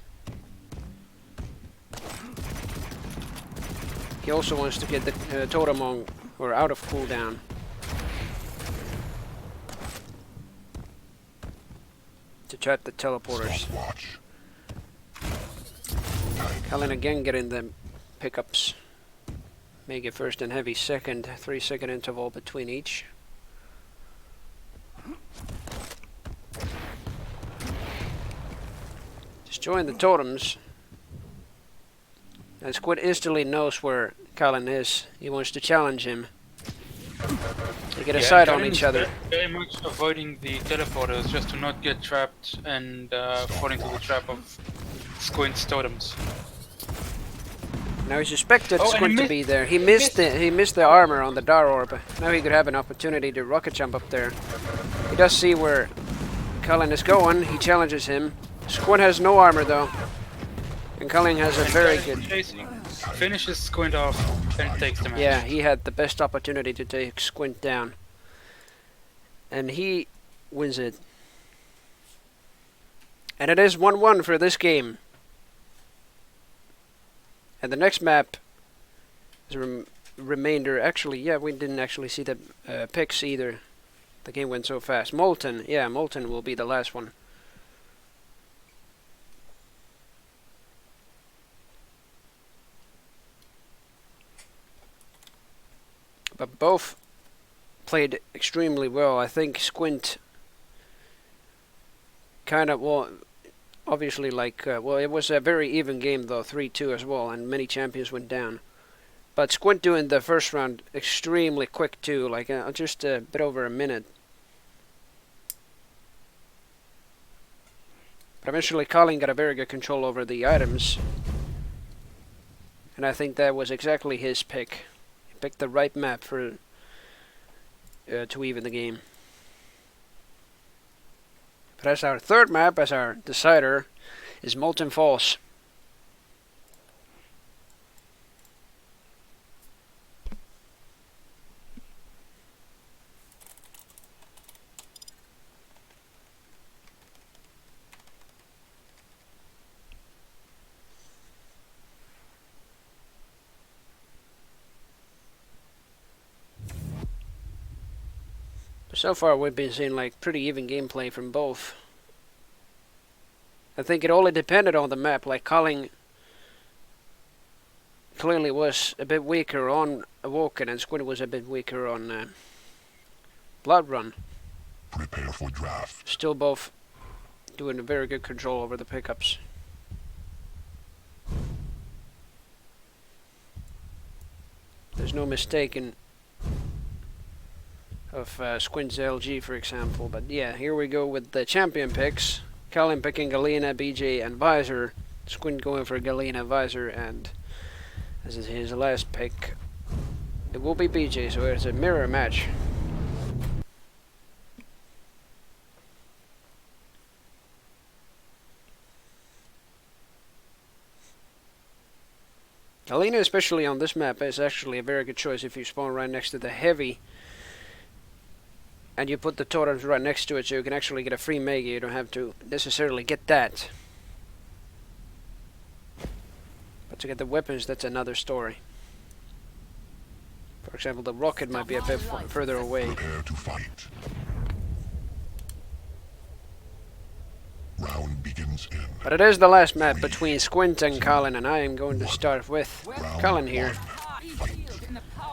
He also wants to get the totem on or out of cooldown. To trap the teleporters. Stopwatch. Colin again getting the pickups. Make it first and heavy second. 3-second interval between each. Destroying the totems. And Squid instantly knows where Colin is. He wants to challenge him. They get a sight on each other. Very much avoiding the teleporters just to not get trapped and fall into the trap of Squint's totems. Now he suspected Oh, Squint to be there. He missed the armor on the Dar Orb. Now he could have an opportunity to rocket jump up there. He does see where Colin is going. He challenges him. Squint has no armor though. And Colin has a very good... Finishes Squint off and takes the match. Yeah, he had the best opportunity to take Squint down. And he wins it. And it is 1-1 for this game. And the next map is a remainder. Actually, yeah, we didn't actually see the picks either. The game went so fast. Molten, yeah, Molten will be the last one. But both played extremely well. I think Squint kind of, well, obviously well, it was a very even game though, 3-2 as well, and many champions went down. But Squint doing the first round extremely quick too, like just a bit over a minute. But eventually Colin got a very good control over the items. And I think that was exactly his pick. He picked the right map for to even the game. But as our third map, as our decider, is Molten Falls. So far we've been seeing like pretty even gameplay from both. I think it only depended on the map, like Colin clearly was a bit weaker on Awoken and Squid was a bit weaker on Blood Run. Prepare for draft. Still both doing a very good control over the pickups. There's no mistaking of Squint's LG, for example. But yeah, here we go with the champion picks. Colin picking Galena, BJ, and Visor. Squint going for Galena, Visor, and as is his last pick, it will be BJ, so it's a mirror match. Galena, especially on this map, is actually a very good choice if you spawn right next to the heavy and you put the totems right next to it, so you can actually get a free mega. You don't have to necessarily get that. But to get the weapons, that's another story. For example, the rocket might be a bit further away. Prepare to fight. Round begins in. But it is the last map between Squint and Colin, and I am going to start with Colin here.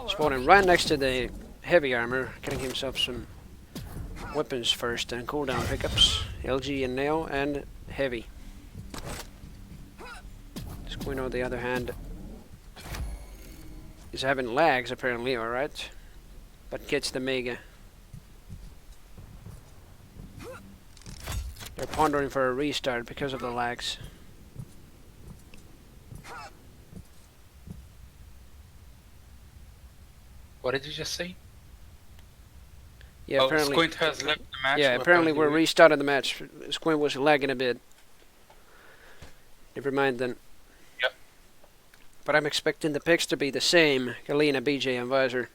Spawning right next to the heavy armor, getting himself some weapons first and cooldown pickups. LG and Nail and heavy. Squint on the other hand is having lags apparently, alright. But gets the mega. They're pondering for a restart because of the lags. What did you just say? Yeah, apparently. Squint has left the match. Yeah, apparently we're restarting the match. Squint was lagging a bit. Never mind then. Yep. But I'm expecting the picks to be the same. Galena, BJ, and Visor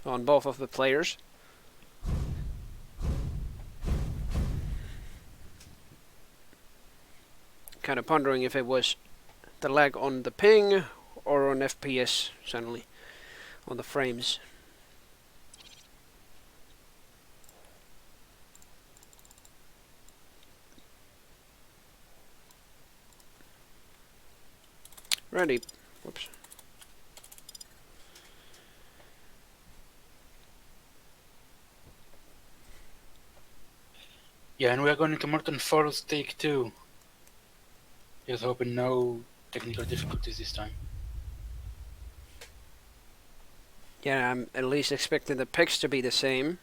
on both of the players. Kind of pondering if it was the lag on the ping or on FPS, suddenly, on the frames. Ready. Whoops. Yeah, and we are going to Morton Falls take 2. Just hoping no technical difficulties this time. Yeah, I'm at least expecting the picks to be the same.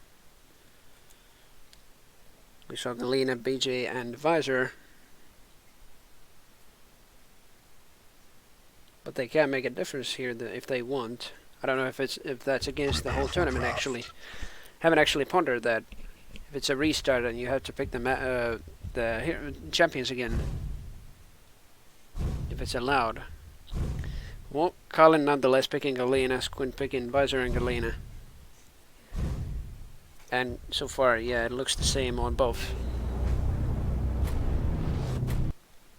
We saw Galena, BJ, and Visor. But they can make a difference here if they want. I don't know if that's against the whole tournament actually. Haven't actually pondered that. If it's a restart and you have to pick the champions again. If it's allowed. Well, Colin nonetheless picking Galena, Squint picking Visor and Galena. And so far, yeah, it looks the same on both.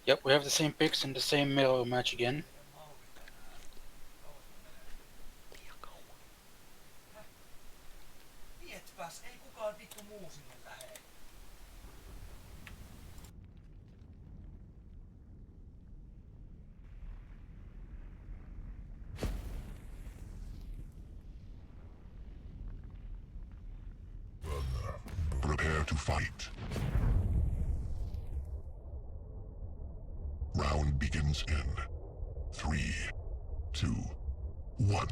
Yep, we have the same picks and the same mirror match again. Prepare to fight. Round begins in 3, 2, 1.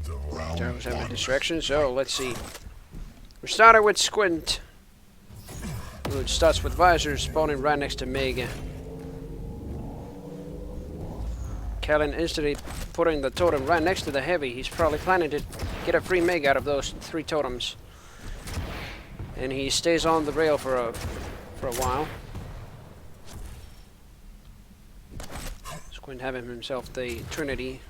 The round I was having a one. distraction, so let's see. We started with Squint, who starts with Visor, spawning right next to Mega. Callan instantly putting the totem right next to the heavy. He's probably planning to get a free Mega out of those 3 totems. And he stays on the rail for a while. Squint having himself the Trinity.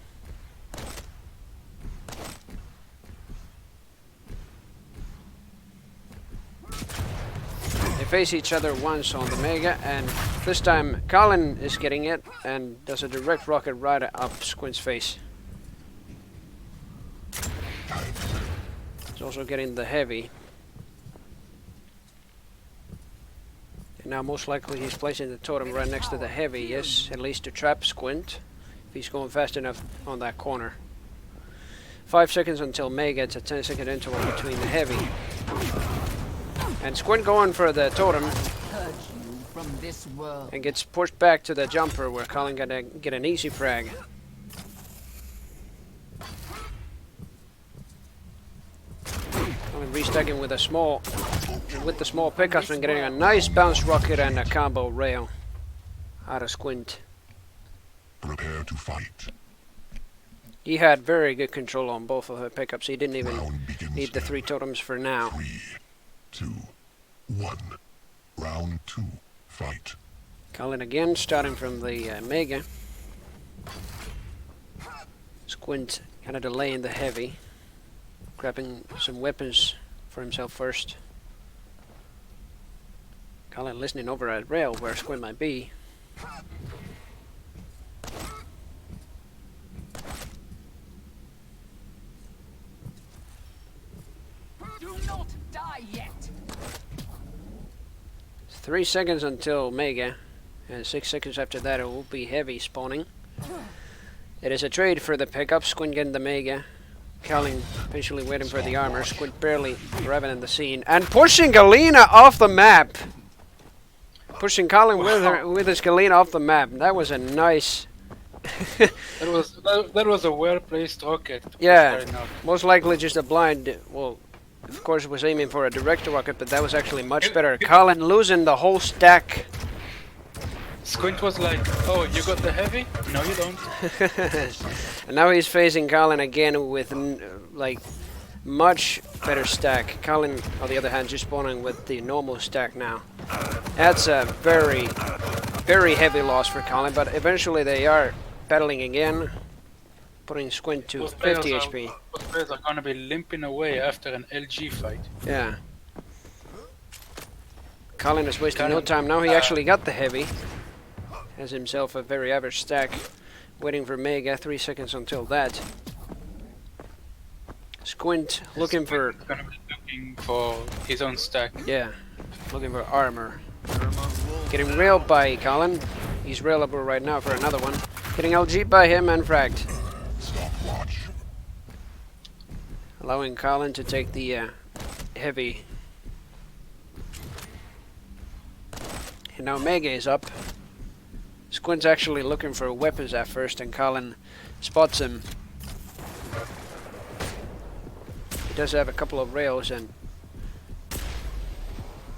They face each other once on the Mega, and this time Colin is getting it and does a direct rocket right up Squint's face. He's also getting the heavy. And now most likely he's placing the totem right next to the heavy, yes, at least to trap Squint, if he's going fast enough on that corner. 5 seconds until May gets a 10-second interval between the heavy. And Squint going for the totem Purge you from this world. and gets pushed back to the jumper where Colin gonna get an easy frag. Colin restacking with the small pickups and getting a nice bounce rocket and a combo rail out of Squint. Prepare to fight. He had very good control on both of her pickups. He didn't even Round begins need the in 3 totems for now. 3, 2, 1. Round 2. Fight. Colin again, starting from the Mega. Squint kind of delaying the heavy. Grabbing some weapons for himself first. Colin listening over at rail where Squint might be. Do not die yet. 3 seconds until Mega, and 6 seconds after that it will be heavy spawning. It is a trade for the pickup, Squint getting the Mega. Colin patiently waiting for the armor, Squint barely arriving in the scene, and pushing Galena off the map! Pushing Colin with his Galena off the map. That was a nice... That was a well-placed rocket. Yeah, Fair enough. most likely just a blind, well, of course was aiming for a direct rocket, but that was actually much better. Colin losing the whole stack. Squint was like, "Oh, you got the heavy? No, you don't." And now he's facing Colin again with like much better stack. Colin, on the other hand, just spawning with the normal stack now. That's a very, very heavy loss for Colin, but eventually they are battling again, putting Squint to 50 HP. Both players are gonna be limping away after an LG fight. Yeah. Colin is wasting no time now. He actually got the heavy. Has himself a very average stack. Waiting for Mega, 3 seconds until that. Squint looking for... Squint is gonna be looking for his own stack. Yeah, looking for armor. Getting railed by Colin. He's railable right now for another one. Getting LG by him and fragged. Stopwatch. Allowing Colin to take the heavy. And now Mega is up. Squint's actually looking for weapons at first, and Colin spots him. He does have a couple of rails and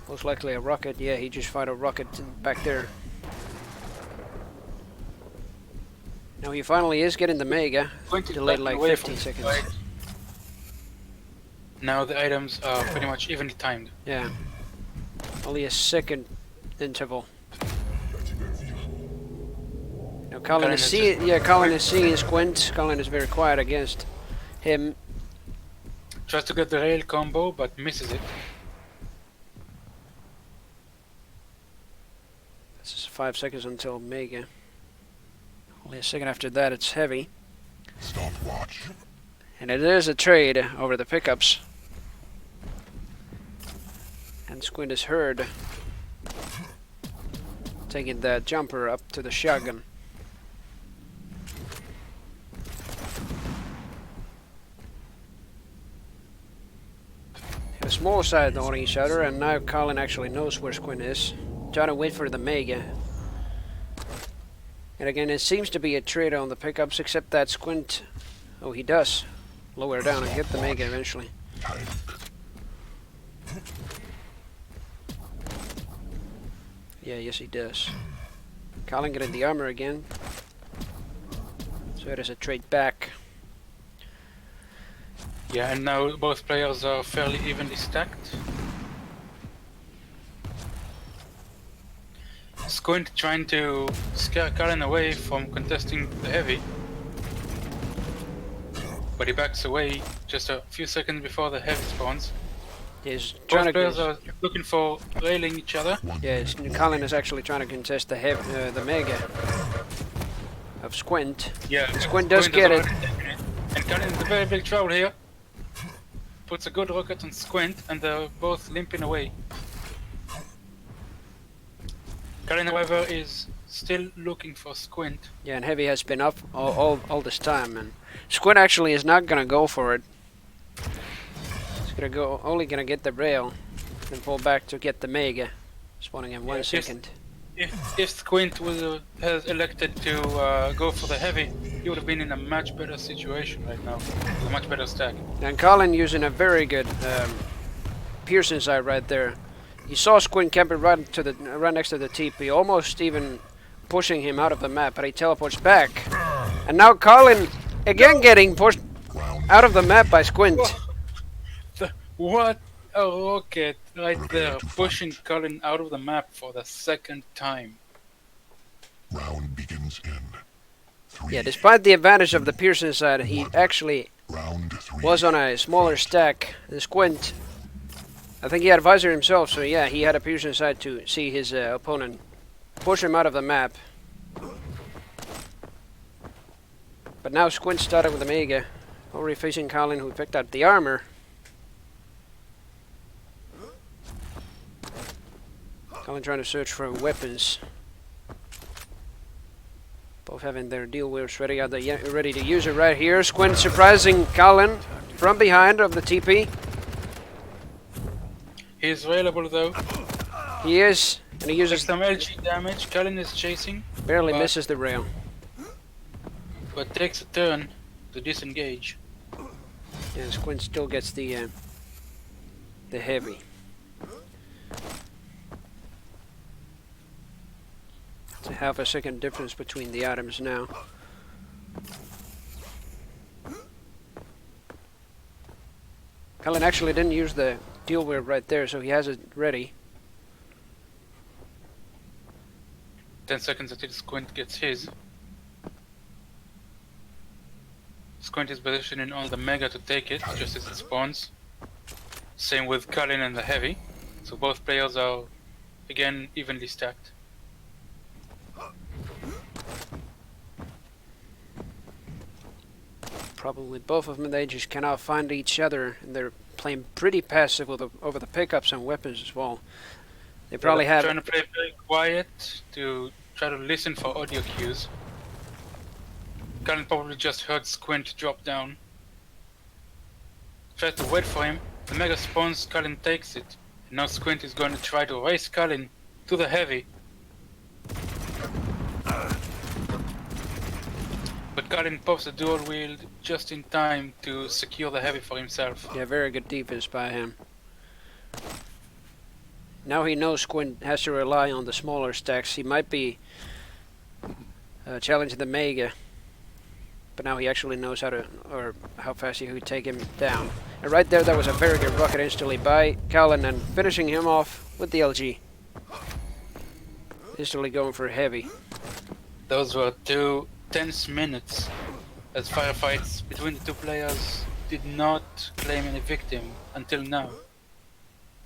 most likely a rocket. Yeah, he just fired a rocket back there. Now he finally is getting the Mega. Delayed like 15 seconds. Now the items are pretty much evenly timed. Yeah. Only a second interval. Now Colin is seeing, Colin is seeing Squint. Colin is very quiet against him. Tries to get the rail combo, but misses it. This is 5 seconds until Mega. Only a second after that, it's heavy. Stopwatch. And it is a trade over the pickups. And Squint is heard. Taking that jumper up to the shotgun. A small side on each other, and now Colin actually knows where Squint is. Trying to wait for the Mega. And again, it seems to be a trade on the pickups, except that Squint... Oh, he does lower down and get the Mega eventually. Tank. Yeah, yes he does. Colin getting the armor again. So it is a trade back. Yeah, and now both players are fairly evenly stacked. Squint trying to scare Colin away from contesting the heavy. But he backs away just a few seconds before the heavy spawns. He's trying Both players to... are looking for railing each other. Yeah, Colin is actually trying to contest the Mega of Squint. Yeah, Squint does get it. And Colin is a very big trouble here. Puts a good rocket on Squint, and they're both limping away. Kalin, however, is still looking for Squint. Yeah, and Heavy has been up all this time, and Squid actually is not gonna go for it. He's only gonna get the rail, and pull back to get the Mega, spawning in 1 second. If Squint has elected to go for the heavy, he would have been in a much better situation right now, with a much better stack. And Colin using a very good Pearson side right there. You saw Squint camping right next to the TP, almost even pushing him out of the map, but he teleports back. And now Colin again getting pushed out of the map by Squint. What a rocket right there, pushing Colin out of the map for the second time. Round begins in 3. Yeah, despite the advantage of the Pearson side, he actually Round 3. was on a smaller stack than Squint. I think he had Visor himself, so yeah, he had a Pearson side to see his opponent push him out of the map. But now Squint started with the Mega, already facing Colin, who picked up the armor. Colin trying to search for weapons. Both having their deal wheels ready to use it right here. Squint surprising Colin from behind of the TP. He's available though. He is, and he There's uses some LG damage. Colin is chasing, barely but- misses the rail. but takes a turn to disengage. Yeah, Squint still gets the heavy. It's a half a second difference between the items now. Colin actually didn't use the deal wheel right there, so he has it ready. 10 seconds until Squint gets his. Squint is positioning on the Mega to take it, just as it spawns. Same with Colin and the Heavy. So both players are, again, evenly stacked. Probably both of them, they just cannot find each other, and they're playing pretty passive over the pickups and weapons as well. They probably They're have... trying to play very quiet to try to listen for audio cues. Colin probably just heard Squint drop down. Tries to wait for him. The Mega spawns, Colin takes it. And now Squint is going to try to race Colin to the Heavy. But Colin pops the dual wield just in time to secure the Heavy for himself. Yeah, very good defense by him. Now he knows Squint has to rely on the smaller stacks. He might be challenging the Mega, but now he actually knows how fast he could take him down. And right there, that was a very good rocket instantly by Colin, and finishing him off with the LG. Instantly going for heavy. Those were 2 tense minutes as firefights between the two players did not claim any victim until now.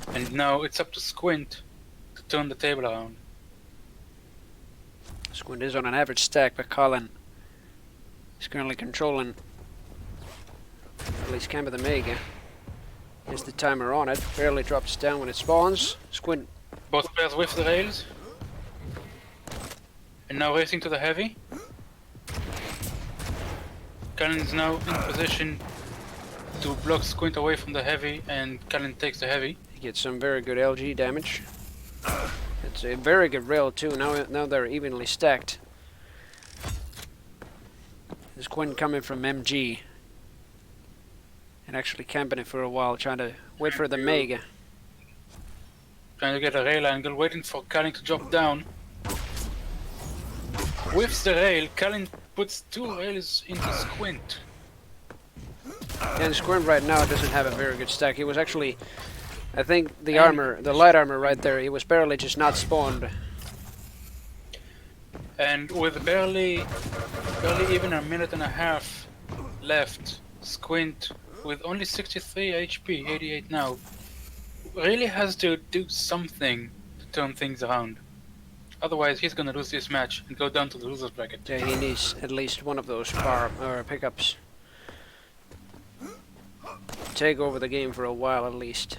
And now it's up to Squint to turn the table around. Squint is on an average stack, but Colin is currently controlling at least camp of the Mega. Here's the timer on it. Barely drops down when it spawns. Squint. Both players whiff the rails. And now racing to the Heavy. Colin is now in position to block Squint away from the Heavy, and Colin takes the Heavy. He gets some very good LG damage. It's a very good rail too. Now they're evenly stacked. There's Quinn coming from MG. And actually camping it for a while, trying to wait for the Mega. Trying to get a rail angle, waiting for Colin to drop down. Whiffs the rail, Colin puts 2 rails into Squint. And Squint right now doesn't have a very good stack. He was actually, I think the armor, the light armor right there, he was barely just not spawned. And with barely even a minute and a half left, Squint, with only 63 HP, 88 now, really has to do something to turn things around. Otherwise, he's gonna lose this match and go down to the loser's bracket. Yeah, he needs at least one of those power or pickups. Take over the game for a while at least.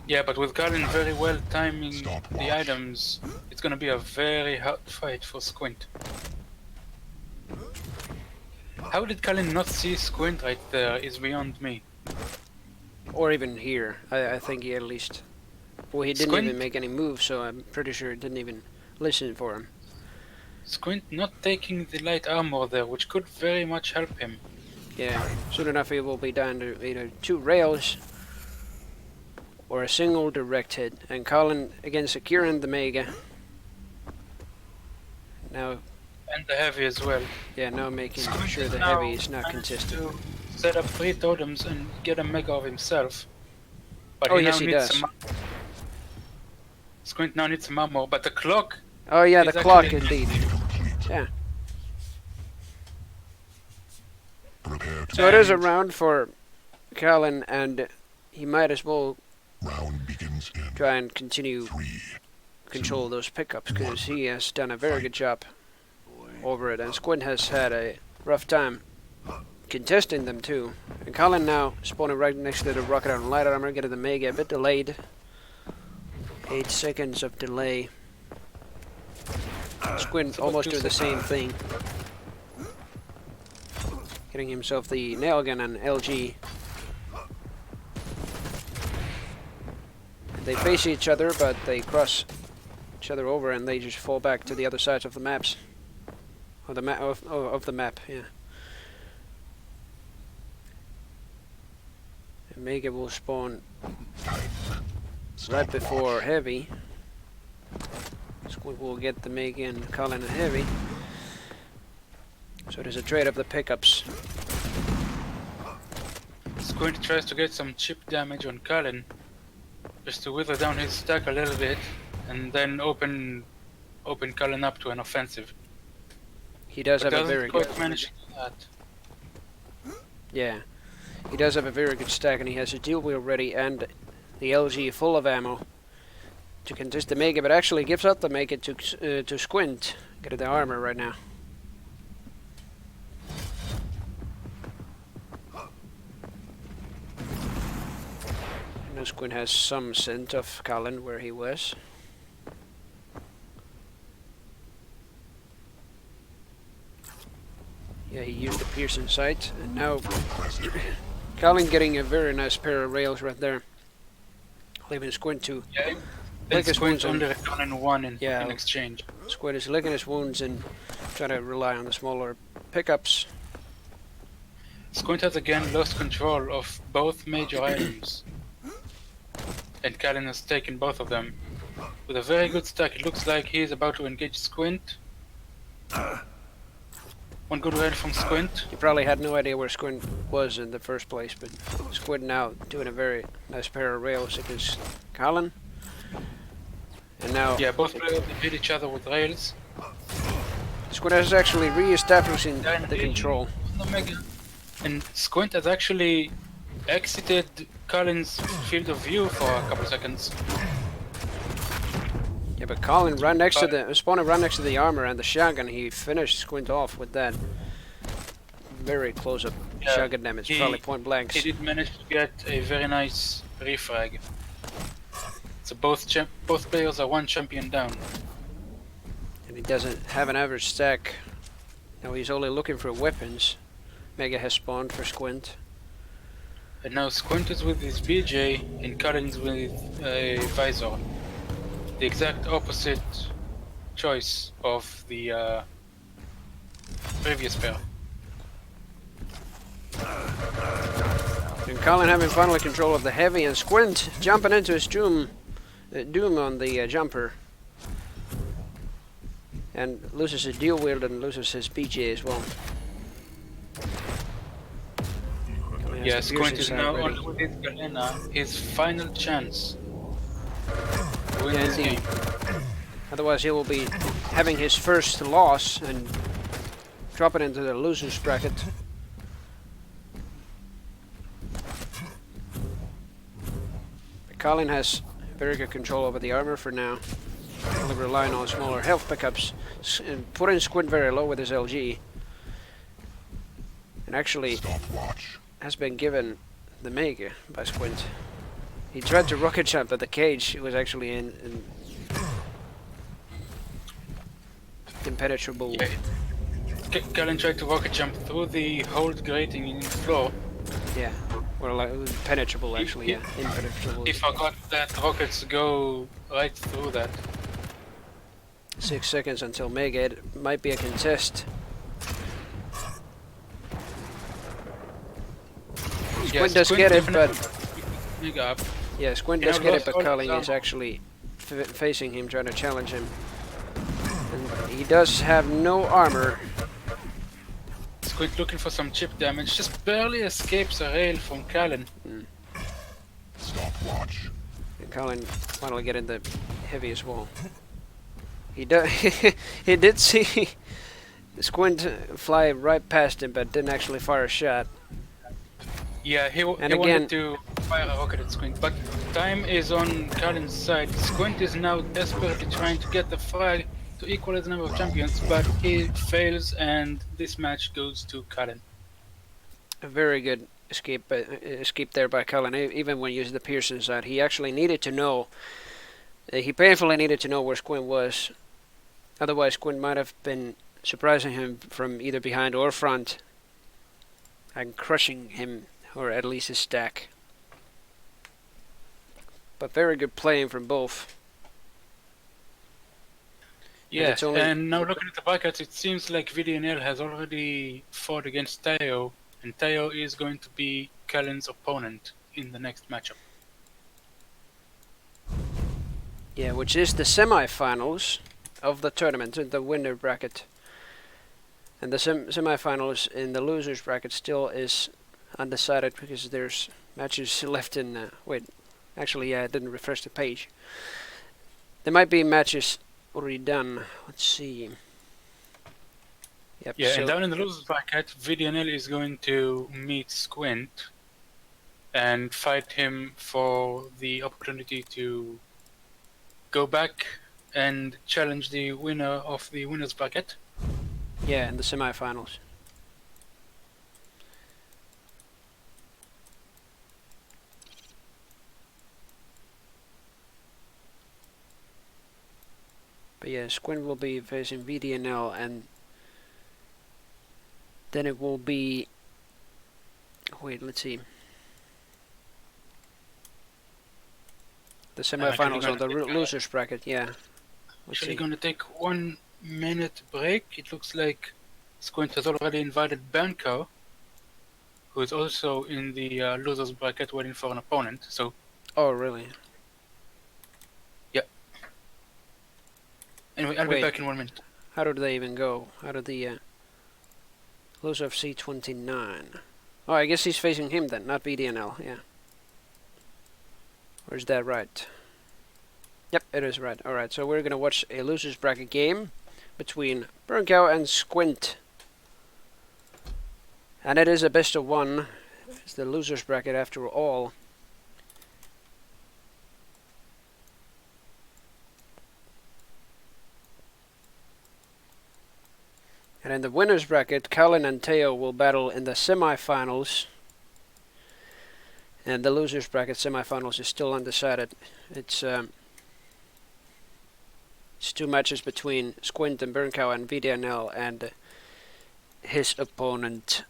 Yeah, but with Kalin very well timing Stopwatch. the items, it's gonna be a very hard fight for Squint. How did Kalin not see Squint right there is beyond me. Or even here. I think he at least... Well, he didn't Squint? even make any moves, so I'm pretty sure he didn't even listen for him. Squint not taking the light armor there, which could very much help him. Yeah, soon enough he will be down to either 2 rails or a single direct hit. And Colin again securing the Mega. Now, And the heavy as well. yeah, now making Squint sure is the now heavy is not managed consistent. to set up 3 totems and get a mega of himself. But Oh, he yes, now he needs does. some Squint now needs some ammo, but the clock Oh yeah, the He's clock actually- indeed. Complete. Yeah. Prepare to So it is a And- round for Colin, and he might as well round begins in try and continue 3. control those pickups, because he has done a very good job over it, and Squint has had a rough time contesting them too. And Colin now spawning right next to the rocket on light armor, getting the Mega a bit delayed. 8 seconds of delay. Squint So almost two doing the same thing. Getting himself the nail gun and LG. They face each other, but they cross each other over, and they just fall back to the other sides of the maps. Of the map, of the map, yeah. And Mega will spawn right before Heavy. Squid will get the Mega and Colin and Heavy. So there's a trade of the pickups. Squint tries to get some chip damage on Kalin, just to wither down his stack a little bit, and then open Kalin up to an offensive. He does But have a doesn't very quite good... manage to do that. Yeah. He does have a very good stack, and he has a dual wheel ready and the LG full of ammo to contest the Mega, but actually gives up the Mega to Squint. Get the armor right now. I know Squint has some scent of Colin where he was. Yeah, he used the Pearson sight, and now Colin getting a very nice pair of rails right there. Leaving Squint to Yeah. Lick Then his Squint wounds on- under a Kalin 1 in Yeah. exchange. Squid is licking his wounds and trying to rely on the smaller pickups. Squint has again lost control of both major items. And Kalin has taken both of them. With a very good stack, it looks like he is about to engage Squint. One good rail from Squint. You probably had no idea where Squid was in the first place, but Squid now doing a very nice pair of rails against Colin. And now Yeah, both players hit each other with rails. Squid is actually re-establishing Yeah, the control. Omega. And Squint has actually exited Colin's field of view for a couple seconds. Yeah, but Colin right next to the spawning right next to the armor and the shotgun. He finished Squint off with that very close-up Yeah, shotgun damage, he- probably point blank. He did manage to get a very nice refrag. So both players are one champion down. And he doesn't have an average stack. Now he's only looking for weapons. Mega has spawned for Squint. And now Squint is with his BJ and Colin's with a visor. The exact opposite choice of the previous pair. And Colin having finally control of the heavy, and Squint jumping into his doom on the jumper. And loses his dual wield and loses his BJ as well. Colin has Yeah, the Squint piercing is sight now ready. on with his Galena, his final chance to win Yeah, this indeed. game. Otherwise he will be having his first loss and dropping into the losers bracket. Colin has very good control over the armor for now. Only relying on smaller health pickups and putting Squint very low with his LG. And actually Stopwatch. has been given the Mega by Squint. He tried to rocket jump at the cage. It was actually in impenetrable. Yeah, Galen tried to rocket jump through the hold grating in the floor. Yeah. Well, like, penetrable He- actually. he- Yeah, impenetrable. He forgot that rockets go right through that. 6 seconds until Mega. It might be a contest. Squint does get it, but Mega up. yeah, Squint Yeah, does get it, lost but all his Culling is armor. actually facing him, trying to challenge him. And he does have no armor. Squid looking for some chip damage, just barely escapes a rail from Callan. Stopwatch. And Culling finally getting the heaviest wall. He he did see Squint fly right past him, but didn't actually fire a shot. Yeah, he And wanted again- to fire a rocket at Squint, but time is on Callan's side. Squint is now desperately trying to get the frag to equalize the number of champions, but he fails, and this match goes to Callan. A very good escape there by Cullen. Even when using the Pearson side, he actually needed to know. He painfully needed to know where Squint was. Otherwise, Squint might have been surprising him from either behind or front and crushing him, or at least his stack. But very good playing from both. Yeah, it's only- and now looking at the brackets, it seems like VDNL has already fought against Teo, and Teo is going to be Callan's opponent in the next matchup. Yeah, which is the semi-finals of the tournament, in the winner bracket. And the semi-finals in the losers bracket still is undecided because there's matches left in. Wait, actually, yeah, I didn't refresh the page. There might be matches already done. Let's see. Yep. Yeah, so and down in the losers bracket, VDNL is going to meet Squint and fight him for the opportunity to go back and challenge the winner of the winners bracket. yeah, in the semi-finals. But yeah, Squint will be facing VDNL, and then it will be. Wait, let's see. The semi-finals actually of the gonna take a- losers bracket, yeah. Let's Actually see. going to take 1 minute break. It looks like Squint has already invited Banco, who is also in the losers bracket waiting for an opponent. So Oh, really? anyway, I'll Wait. be back in 1 minute. How did they even go? How did the loser of C29? Oh, I guess he's facing him then, not VDNL, yeah. Or is that right? Yep, it is right. Alright, so we're gonna watch a losers bracket game between Burncow and Squint. And it is a best of one. It's the losers bracket after all. And in the winners bracket, Colin and Teo will battle in the semi-finals. And the losers bracket semi-finals is still undecided. It's 2 matches between Squint and Burncow and VDNL and his opponent.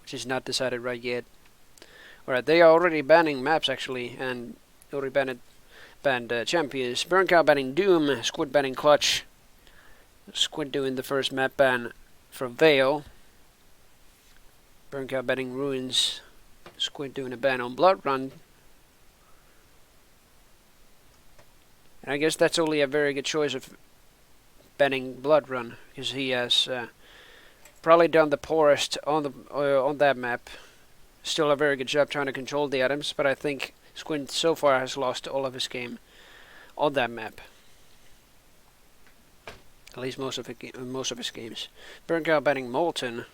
Which is not decided right yet. Alright, they are already banning maps actually, and already banned champions. Burncow banning Doom, Squid banning Clutch. Squid doing the first map ban for Vale. Burncow banning Ruins. Squid doing a ban on Blood Run. And I guess that's only a very good choice of banning Blood Run, because he has probably done the poorest on that map. Still a very good job trying to control the items, but I think Squint so far has lost all of his game on that map. At least most of his games. Burncow banning Molten.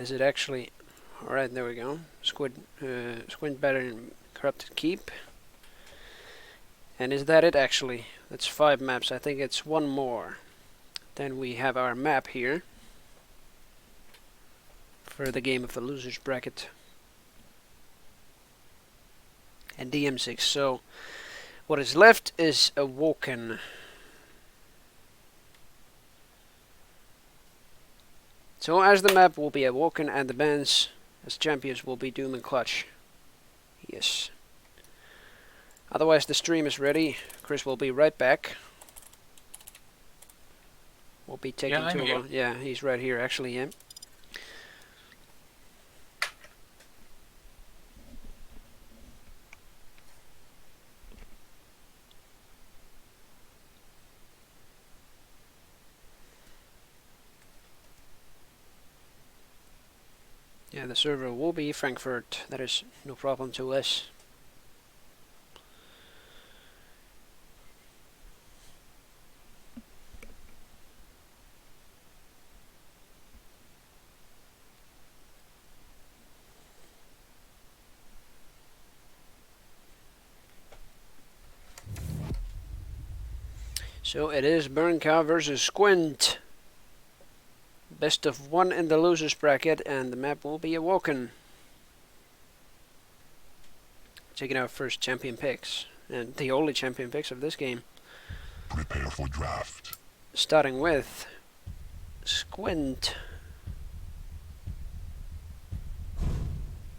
Is it actually... Alright, there we go. Squint Battering Corrupted Keep. And is that it actually? That's 5 maps. I think it's one more. Then we have our map here. For the game of the losers bracket. And DM6. So, what is left is Awoken. So as the map will be Awoken and the bands as champions will be Doom and Clutch. Yes. Otherwise the stream is ready. Chris will be right back. We'll be taking too long. Yeah, he's right here actually, yeah. Yeah, the server will be Frankfurt. That is no problem to us. So it is Burncow versus Squint. Best of 1 in the losers bracket, and the map will be Awoken. Taking our first champion picks, and the only champion picks of this game. Prepare for draft. Starting with Squint,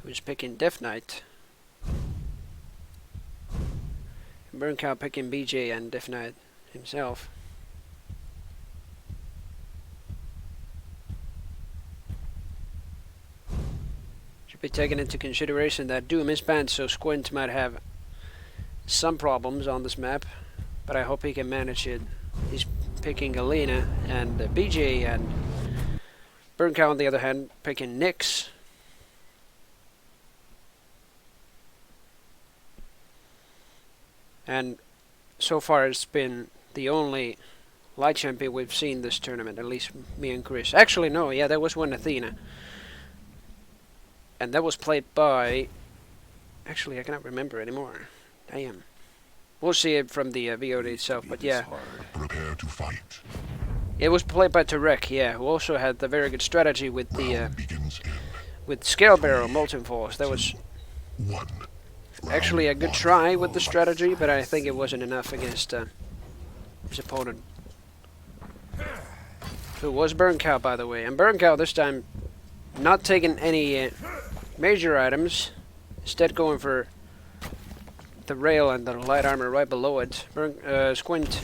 who's picking Death Knight. Burncow picking BJ and Death Knight himself. Be taken into consideration that Doom is banned, so Squint might have some problems on this map, but I hope he can manage it. He's picking Alina and BJ, and Burncow on the other hand picking Nyx. And so far it's been the only light champion we've seen this tournament, at least me and Chris. Actually no, yeah, there was one Athena. And that was played by... Actually, I cannot remember anymore. Damn. We'll see it from the VOD itself, but yeah. Prepare to fight. It was played by Tarek, yeah, who also had the very good strategy with the... Round begins in with Scale Barrel Molten Force. That was 1. actually a good try with the strategy, but I think it wasn't enough against his opponent. Who was Burncow, by the way. And Burncow this time not taking any major items, instead going for the rail and the light armor right below it. Squint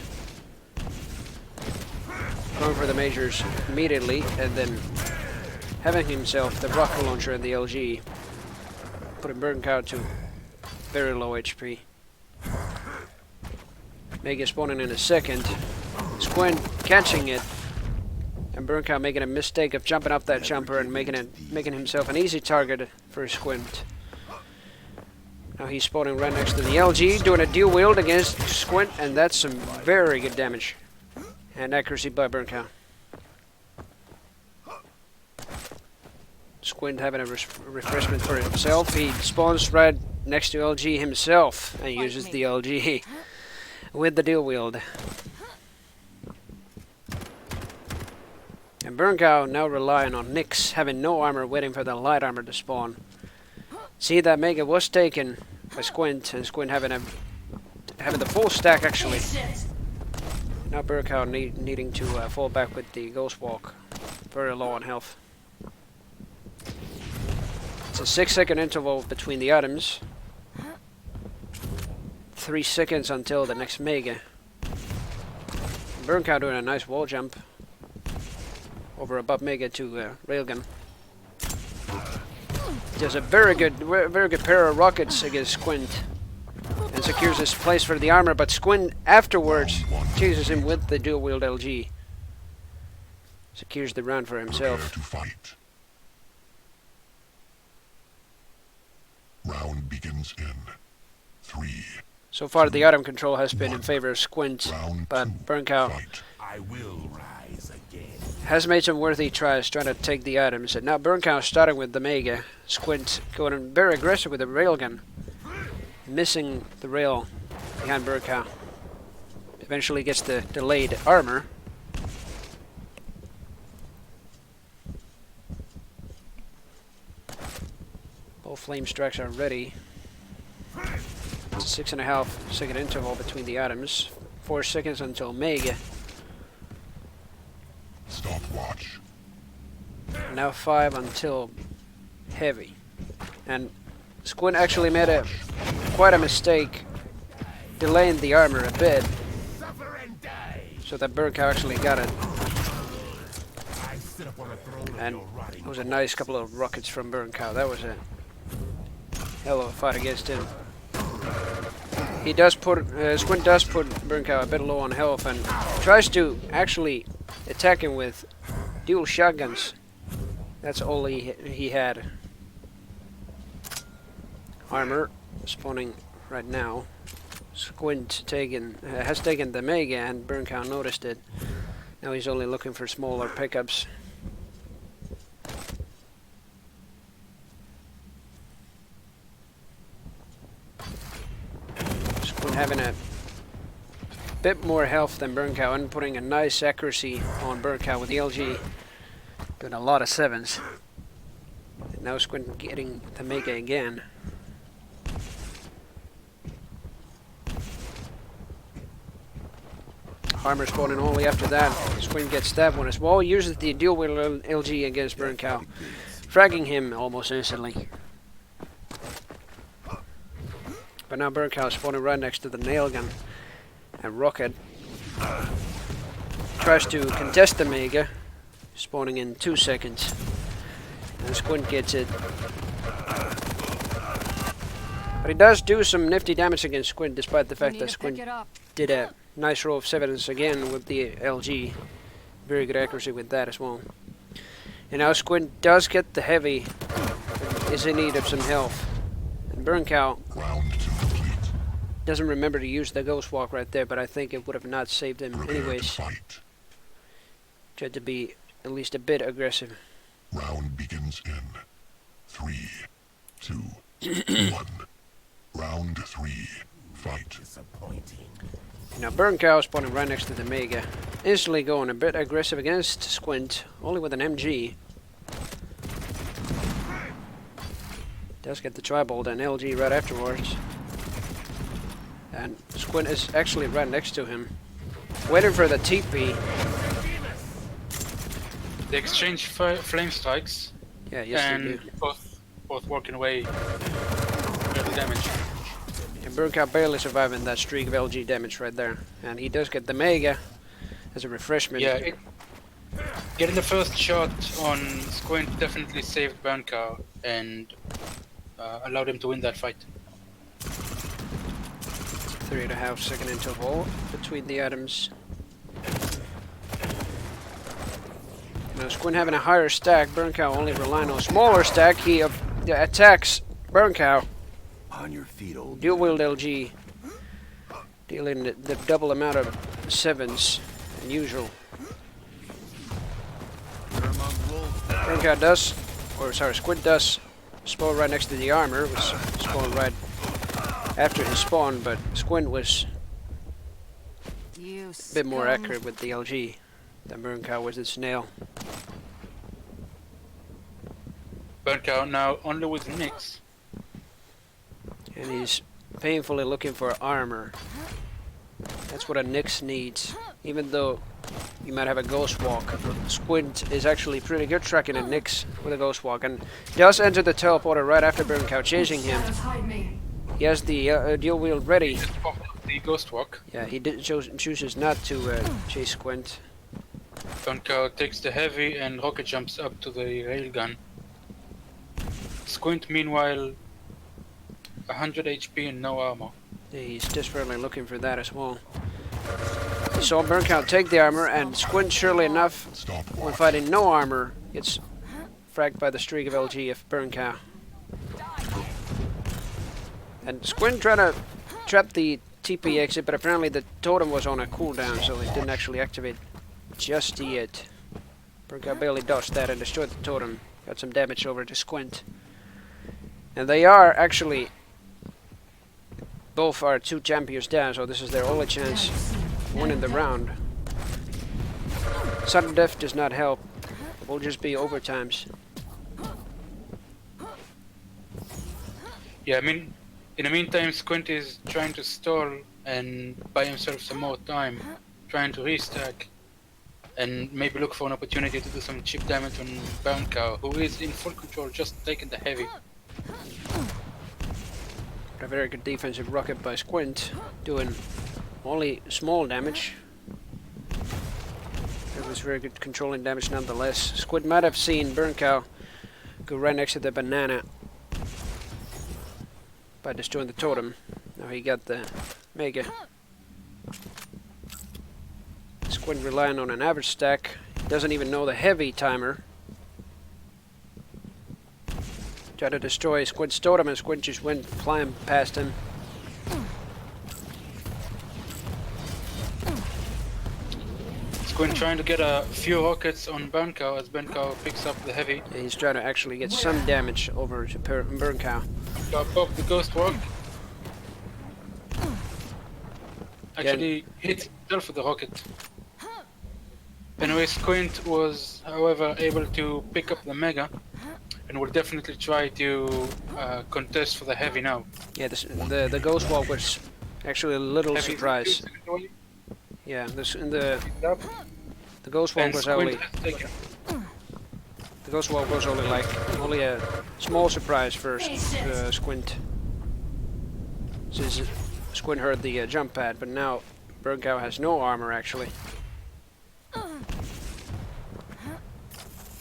going for the majors immediately, and then having himself the rocket launcher and the LG, putting Burncow to very low HP. Mega spawning in a second. Squint catching it. And Burncow making a mistake of jumping up that jumper and making himself an easy target for Squint. Now he's spawning right next to the LG, doing a dual wield against Squint, and that's some very good damage. And accuracy by Burncow. Squint having a refreshment for himself. He spawns right next to LG himself and uses the LG with the dual wield. And Burncow now relying on Nyx, having no armor, waiting for the light armor to spawn. See, that Mega was taken by Squint, and Squint having the full stack actually. Now Burncow needing to fall back with the Ghost Walk, very low on health. It's a 6-second interval between the items. 3 seconds until the next Mega. Burncow doing a nice wall jump over above Mega to Railgun. Does a very good pair of rockets against Squint, and secures his place for the armor. But Squint afterwards chases him with the dual wield LG. Secures the round for himself. Prepare to fight. Round begins in 3. So far, the item control has been in favor of Squint, Round but 2. Burncow Fight. I will rise again. has made some worthy tries trying to take the items. And now Burncow starting with the Mega. Squint going very aggressive with the railgun. Missing the rail behind Burncow. Eventually gets the delayed armor. Both flame strikes are ready. It's a 6.5 second interval between the items. 4 seconds until Mega. Stopwatch. Now 5 until Heavy. And Squint actually made quite a mistake delaying the armor a bit. So that Burncow actually got it. And it was a nice couple of rockets from Burncow. That was a hell of a fight against him. He does put Squint does put Burncow a bit low on health and tries to actually attack him with dual shotguns. That's all he had. Armor spawning right now. Squint has taken the Mega and Burncow noticed it. Now he's only looking for smaller pickups. Squint having a bit more health than Burncow and putting a nice accuracy on Burncow with the LG. Doing a lot of 7s. And now Squint getting the Mega again. Armor spawning only after that. Squint gets that one as well. Uses the dual wheel LG against Burncow, fragging him almost instantly. But now Burncow spawning right next to the nail gun and rocket. Tries to contest the Mega, spawning in 2 seconds. And Squint gets it. But he does do some nifty damage against Squint, despite the fact that Squint did a nice row of 7s again with the LG. Very good accuracy with that as well. And now Squint does get the Heavy. Is in need of some health. And Burncow doesn't remember to use the Ghost Walk right there, but I think it would have not saved him anyways. Tried to be at least a bit aggressive. Round begins in 3, 2, 1. Round 3. Fight. Disappointing. Now Burncow spawning right next to the Mega. Instantly going a bit aggressive against Squint, only with an MG. Does get the Tribolt and LG right afterwards. And Squint is actually right next to him. Waiting for the TP. They exchange flame strikes. Yeah, yes and they do. both working away the damage. And Burncow barely surviving that streak of LG damage right there. And he does get the Mega as a refreshment. Yeah, getting the first shot on Squint definitely saved Burncow and allowed him to win that fight. 3.5 second interval between the items. Now Squint having a higher stack, Burncow only relying on a smaller stack. He attacks Burncow. On your feet, old. Dual wield LG, dealing the double amount of 7s than usual. Burncow does, or sorry, Squint does spawn right next to the armor. It was spawned right after his spawn, but Squint was a bit more accurate with the LG than Burncow was its nail. Burncow now only with Nyx. And he's painfully looking for armor. That's what a Nyx needs. Even though you might have a Ghost Walk, Squint is actually pretty good tracking a Nyx with a Ghost Walk. And does enter the teleporter right after Burncow chasing him. He has the dual wield ready. The Ghost Walk. Yeah, he chooses not to chase Squint. Burncow takes the Heavy and rocket jumps up to the railgun. Squint meanwhile 100 HP and no armor. Yeah, he's desperately looking for that as well. He saw Burncow take the armor, and Squint, surely enough, when fighting no armor, gets fragged by the streak of LG of Burncow. And Squint tried to trap the TP exit, but apparently the totem was on a cooldown, so it didn't actually activate just yet. Burncow barely dodged that and destroyed the totem. Got some damage over to Squint. And they are actually... Both are 2 champions down, so this is their only chance of winning the round. Sudden death does not help. It will just be overtimes. Yeah, I mean, in the meantime, Squint is trying to stall and buy himself some more time, trying to restack, and maybe look for an opportunity to do some cheap damage on Burncow, who is in full control, just taking the heavy. A very good defensive rocket by Squint, doing only small damage. It was very good controlling damage nonetheless. Squint might have seen Burncow go right next to the banana by destroying the totem. Now he got the Mega. Squint relying on an average stack. Doesn't even know the heavy timer. Tried to destroy Squint's totem and Squint just went flying past him. Squint trying to get a few rockets on Burncow as Burncow picks up the heavy. Yeah, he's trying to actually get some damage over to Burncow. Pop the ghost walk. Actually hit himself with the rocket. Anyway, Squint was, however, able to pick up the Mega and will definitely try to contest for the heavy now. Yeah, the ghost walk was actually a little Heavy surprise. Yeah, the ghost walk And was Squint only has taken. the ghost walk was only a small surprise for Squint. Since Squint heard the jump pad, but now Burncow has no armor actually.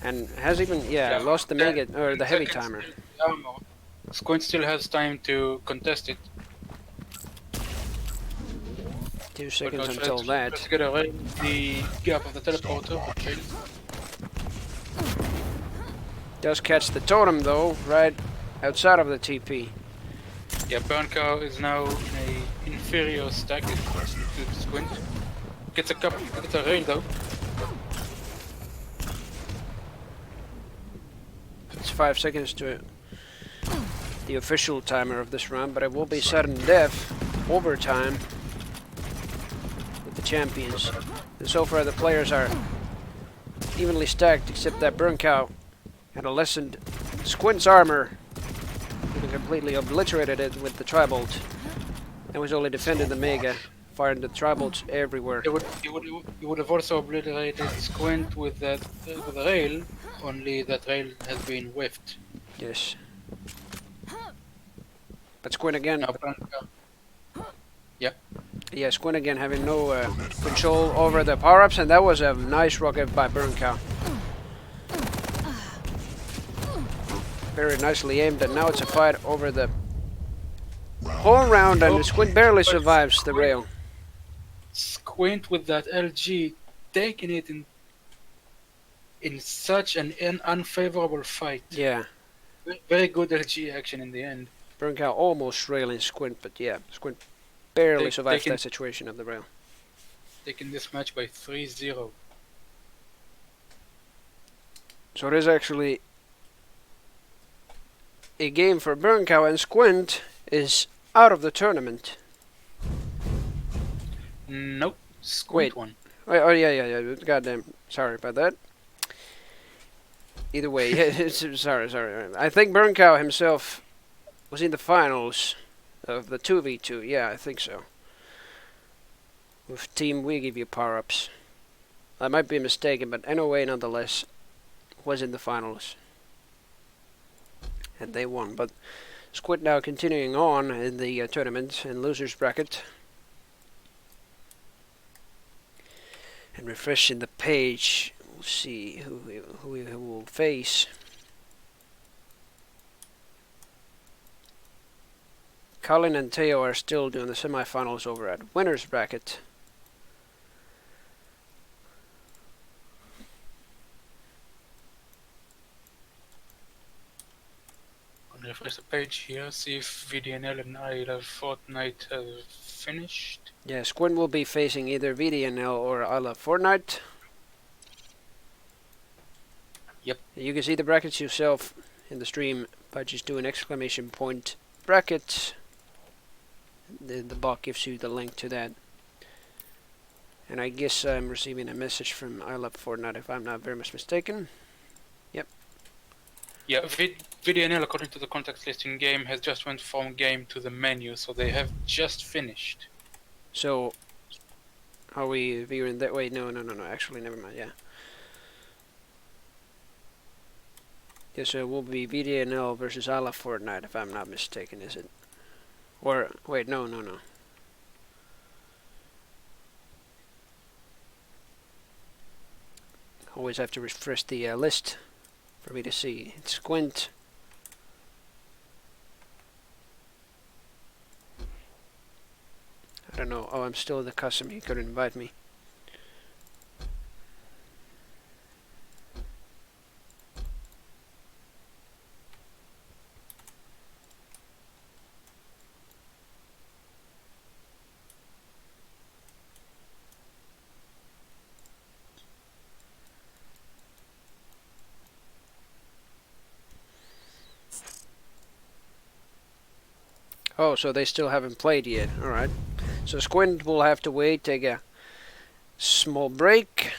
And has even lost the Mega or the heavy timer. Squint still has time to contest it. 2 seconds But until that. Let's get away the gap of the teleporter. Okay. Does catch the totem though, right outside of the TP. Yeah, Burncow is now in a inferior stack to Squint. Gets a rail though. It's 5 seconds to the official timer of this round, but it will be sudden death, overtime, with the champions. And so far the players are evenly stacked, except that Burncow had a lessened Squint's armor. He completely obliterated it with the Tribolt, and was only defending the Mega, firing the Tribolts everywhere. He would have also obliterated Squint with the rail, only that rail has been whiffed. Yes. But Squint again. Now Burncow. Yeah, Squint again having no control over the power-ups, and that was a nice rocket by Burncow. Very nicely aimed, and now it's a fight over the whole round, and Squint barely survives the rail. Squint with that LG, taking it in such an unfavorable fight. Yeah, Very good LG action in the end. Burncow almost railing Squint, but yeah, Squint barely survives taking- that situation of the rail. Taking this match by 3-0. So it is actually a game for Burncow, and Squint is out of the tournament. Nope. Squint won. Oh yeah. Goddamn, sorry about that. Either way, sorry. I think Burncow himself was in the finals of the 2v2. Yeah, I think so. With Team We Give You Power-Ups. I might be mistaken, but NOA nonetheless was in the finals. And they won. But Squid now continuing on in the tournament in losers bracket. And refreshing the page. We'll see who we will face. Colin and Teo are still doing the semifinals over at winners bracket. I'll refresh the page here, see if VDNL and I Love Fortnite have finished. Yeah, Squid will be facing either VDNL or I Love Fortnite. Yep. You can see the brackets yourself in the stream by just doing exclamation point bracket. The bot gives you the link to that. And I guess I'm receiving a message from I Love Fortnite if I'm not very much mistaken. Yeah, VDNL, according to the context listing game, has just went from game to the menu, so they have just finished. So, are we viewing that? Wait, no. Actually, never mind. Yeah. Yes, so it will be VDNL versus I Love Fortnite if I'm not mistaken, is it? Or wait, no. Always have to refresh the list for me to see. It's Squint. I don't know. Oh, I'm still the custom. He couldn't invite me. Oh, so they still haven't played yet. Alright. So Squint will have to wait, take a small break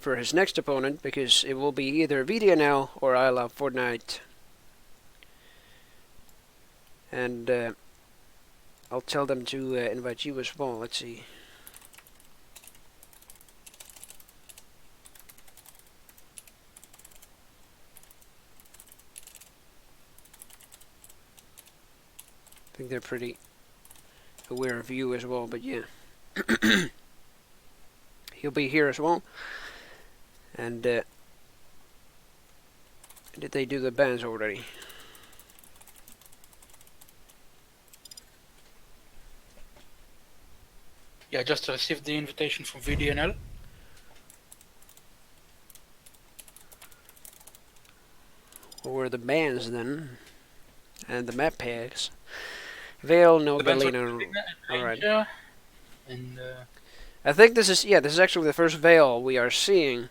for his next opponent, because it will be either VDNL or I Love Fortnite. And I'll tell them to invite you as well. Let's see. I think they're pretty aware of you as well, but yeah. He'll be here as well. And did they do the bans already? Yeah, I just received the invitation from VDNL. What were the bans then? And the map packs? Vale, no The bans were Galena. Galena and Alright. Ranger, and I think this is actually the first Vale we are seeing.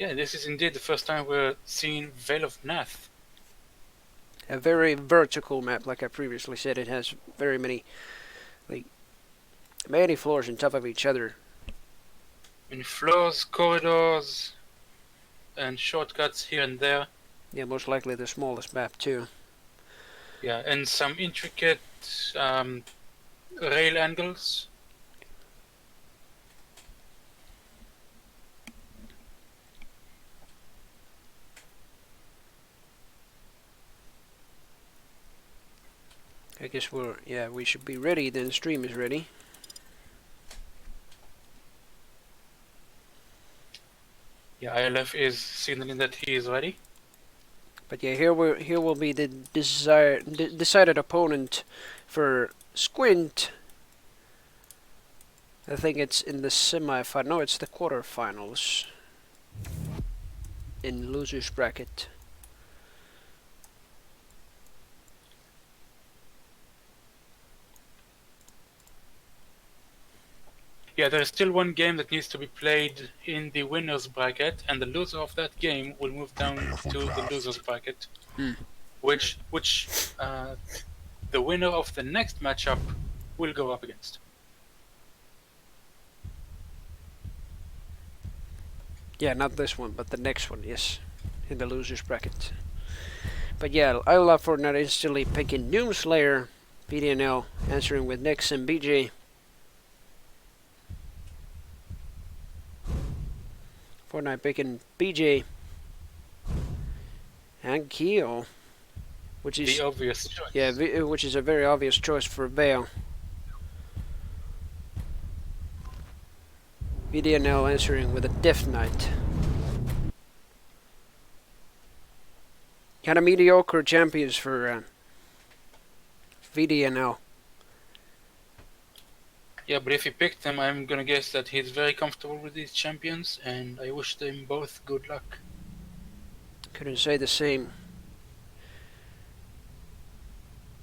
yeah, this is indeed the first time we're seeing Veil of Nath. A very vertical map, like I previously said. It has very many, many floors on top of each other. In floors, corridors, and shortcuts here and there. Yeah, most likely the smallest map too. Yeah, and some intricate rail angles. I guess we should be ready. Then the stream is ready. Yeah, ILF is signaling that he is ready. But yeah, here will be the decided opponent for Squint. I think it's in the semi-final. No, it's the quarterfinals. In losers bracket. Yeah, there is still one game that needs to be played in the winners bracket, and the loser of that game will move down to the losers bracket, which the winner of the next matchup will go up against. Yeah, not this one, but the next one, yes, in the losers bracket. But yeah, I love Fortnite instantly picking Doomslayer, BDNL answering with Nix and BJ. Fortnite picking BJ and Keo, which is The obvious choice. yeah, which is a very obvious choice for Vale. BDNL answering with a Death Knight. Kind of mediocre champions for VDNL. Yeah, but if he picked them, I'm gonna guess that he's very comfortable with these champions, and I wish them both good luck. Couldn't say the same.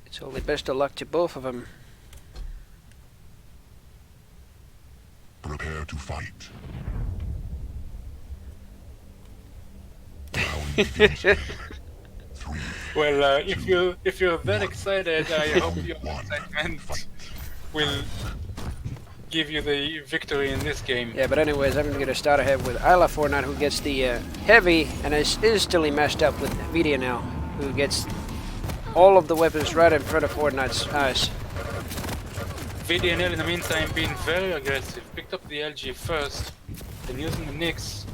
It's only best of luck to both of them. Prepare to fight. Well, if you're that excited, I hope your excitement will give you the victory in this game. Yeah, but anyways, I'm gonna start ahead with Isla Fortnite, who gets the heavy and is instantly matched up with Vidia now, who gets all of the weapons right in front of Fortnite's eyes. VDNL in the meantime being very aggressive, picked up the LG first, then using the Nyx.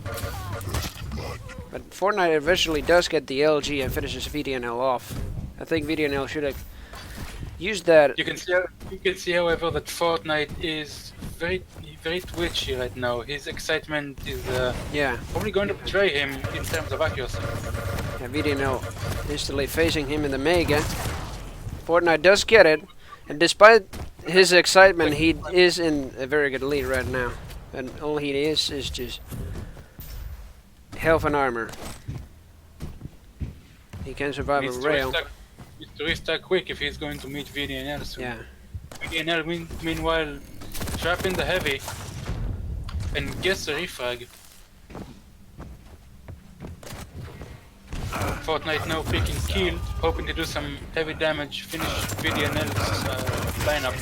But Fortnite eventually does get the LG and finishes VDNL off. I think VDNL should have used that. You can see, however, that Fortnite is very twitchy right now. His excitement is Yeah, probably going to betray him in terms of accuracy. yeah, VDNL instantly facing him in the Mega. Fortnite does get it, and despite his excitement, he is in a very good lead right now. And all he is just health and armor. He can survive a rail. Needs to restart quick if he's going to meet VDNL soon. Yeah. VDNL meanwhile trapping the heavy and gets a refrag. Fortnite now picking kill, hoping to do some heavy damage, finish VDNL's lineup.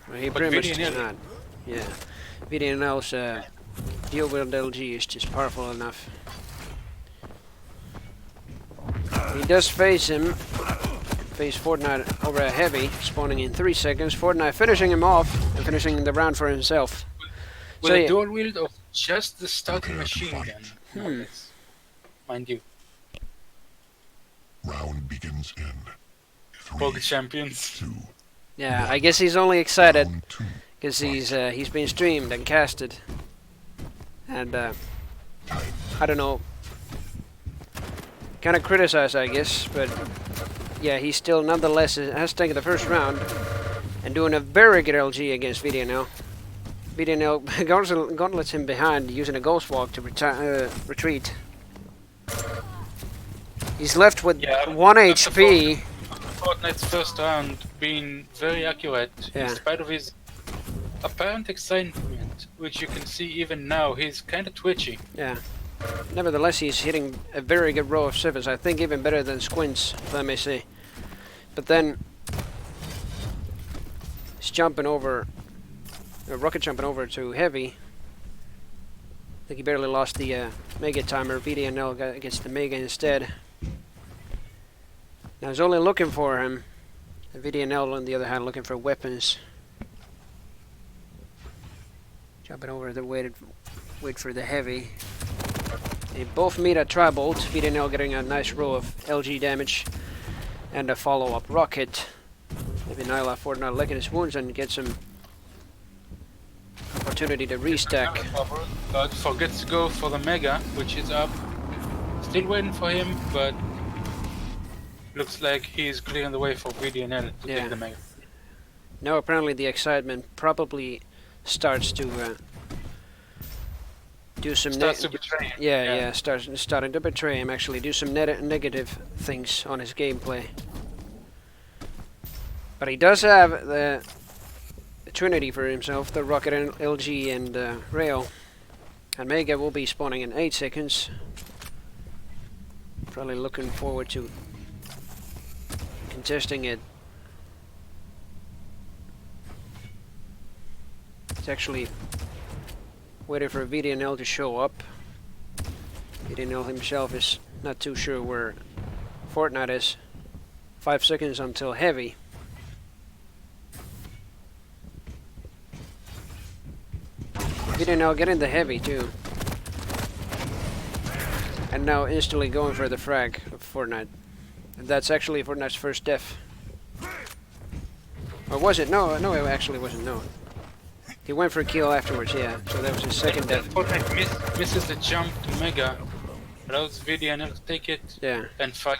Well, he But pretty much VDNL does not. Yeah. VDNL's Duel LG is just powerful enough. He does face Fortnite over a heavy, spawning in 3 seconds. Fortnite finishing him off and finishing the round for himself. With So, a yeah. dual wield of just the starting machine gun. more or less. Mind you. Round begins in Rogue 3, champions. 2, Yeah, I guess he's only excited round 2. because he's been streamed and casted, and I don't know, kind of criticized, I guess, but yeah, he still nonetheless has taken the first round and doing a very good LG against VDNL. VDNL gauntlets him behind using a ghost walk to retreat. He's left with 1 HP. Fortnite's first round being very accurate Yeah. in spite of his apparent excitement, which you can see even now. He's kind of twitchy. Yeah. Nevertheless, he's hitting a very good row of sevens. I think even better than Squints, if I may say. But then he's jumping over, rocket jumping over to heavy. I think he barely lost the Mega timer. VDNL gets the Mega instead. Now he's only looking for him. And VDNL, on the other hand, looking for weapons. Jumping over the wait for the heavy. They both meet at Tri-Bolt. VDNL getting a nice row of LG damage and a follow-up rocket. Maybe Nyla Fortnite licking his wounds and get some opportunity to restack. But forgets to go for the Mega, which is up. Still waiting for him, but looks like he's clearing the way for VDNL to Yeah. take the Mega. Now apparently the excitement probably starts to do some Starts to betray him. yeah, starting to betray him, actually do some negative things on his gameplay. But he does have the Trinity for himself, the Rocket and LG and Rail. And Mega will be spawning in 8 seconds. Probably looking forward to contesting it. It's actually waiting for VDNL to show up. VDNL himself is not too sure where Fortnite is. 5 seconds until heavy. VDNL getting the heavy too. And now instantly going for the frag of Fortnite. And that's actually Fortnite's first death. Or was it? No, it actually wasn't. No. He went for a kill afterwards, yeah. So that was his second death. Fortnite misses the jump to Mega, allows VDNL to take it Yeah. and fight.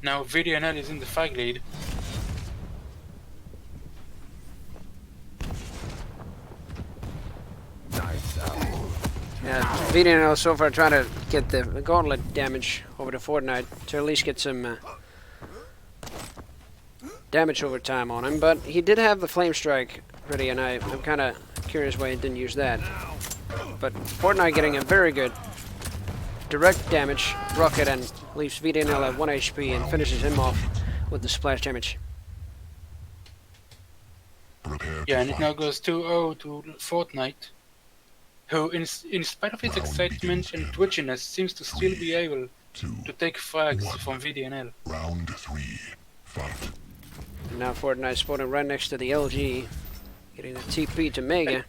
Now VDNL is in the flag lead. Yeah, VDNL so far trying to get the gauntlet damage over to Fortnite to at least get some damage over time on him. But he did have the Flame Strike ready, and I'm kind of curious why he didn't use that. But Fortnite getting a very good direct damage rocket and leaves VDNL at 1 HP and finishes him off with the splash damage. Prepare Yeah, to and it now fight. goes 2-0 to Fortnite, who, in spite of its Round excitement begins and in twitchiness, seems to still be able 2, to take frags 1. from VDNL. Round 3. Fight. And now Fortnite spawning right next to the LG, getting a TP to Mega.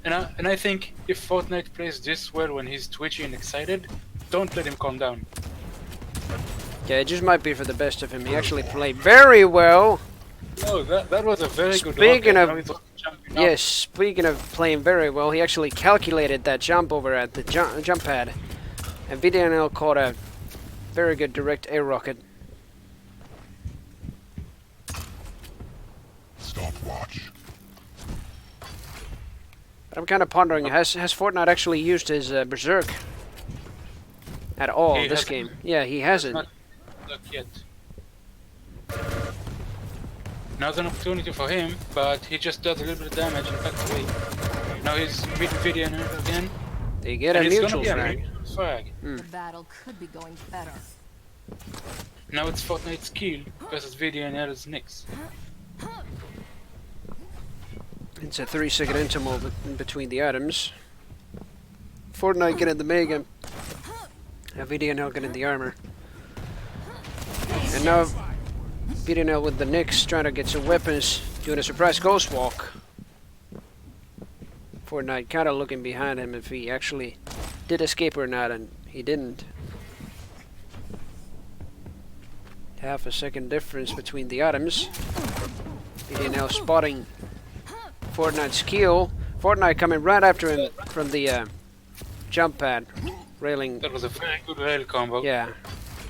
And I think if Fortnite plays this well when he's twitchy and excited, don't let him calm down. Yeah, it just might be for the best of him. He actually played very well. No, that was a very good Speaking rocket. of- Now he's jumping up. Yes, speaking of playing very well, he actually calculated that jump over at the jump pad. And VDNL caught a very good direct air rocket. Stopwatch. But I'm kind of pondering, has Fortnite actually used his Berserk at all He this hasn't. game? Yeah, he hasn't. Not luck yet. Now's an opportunity for him, but he just does a little bit of damage and backs away. Now he's mid VDNL again. They get a and it's neutral gonna be frag. a neutral frag. The battle could be going better. Now it's Fortnite's kill versus VDNL's Nyx. It's a 3-second interval in between the items. Fortnite getting the Mega. And VDNL getting the armor. And now VDNL with the Nyx trying to get some weapons, doing a surprise ghost walk. Fortnite kind of looking behind him if he actually did escape or not, and he didn't. Half a second difference between the items. VDNL spotting Fortnite's kill. Fortnite coming right after him from the jump pad, railing. That was a very good rail combo. Yeah,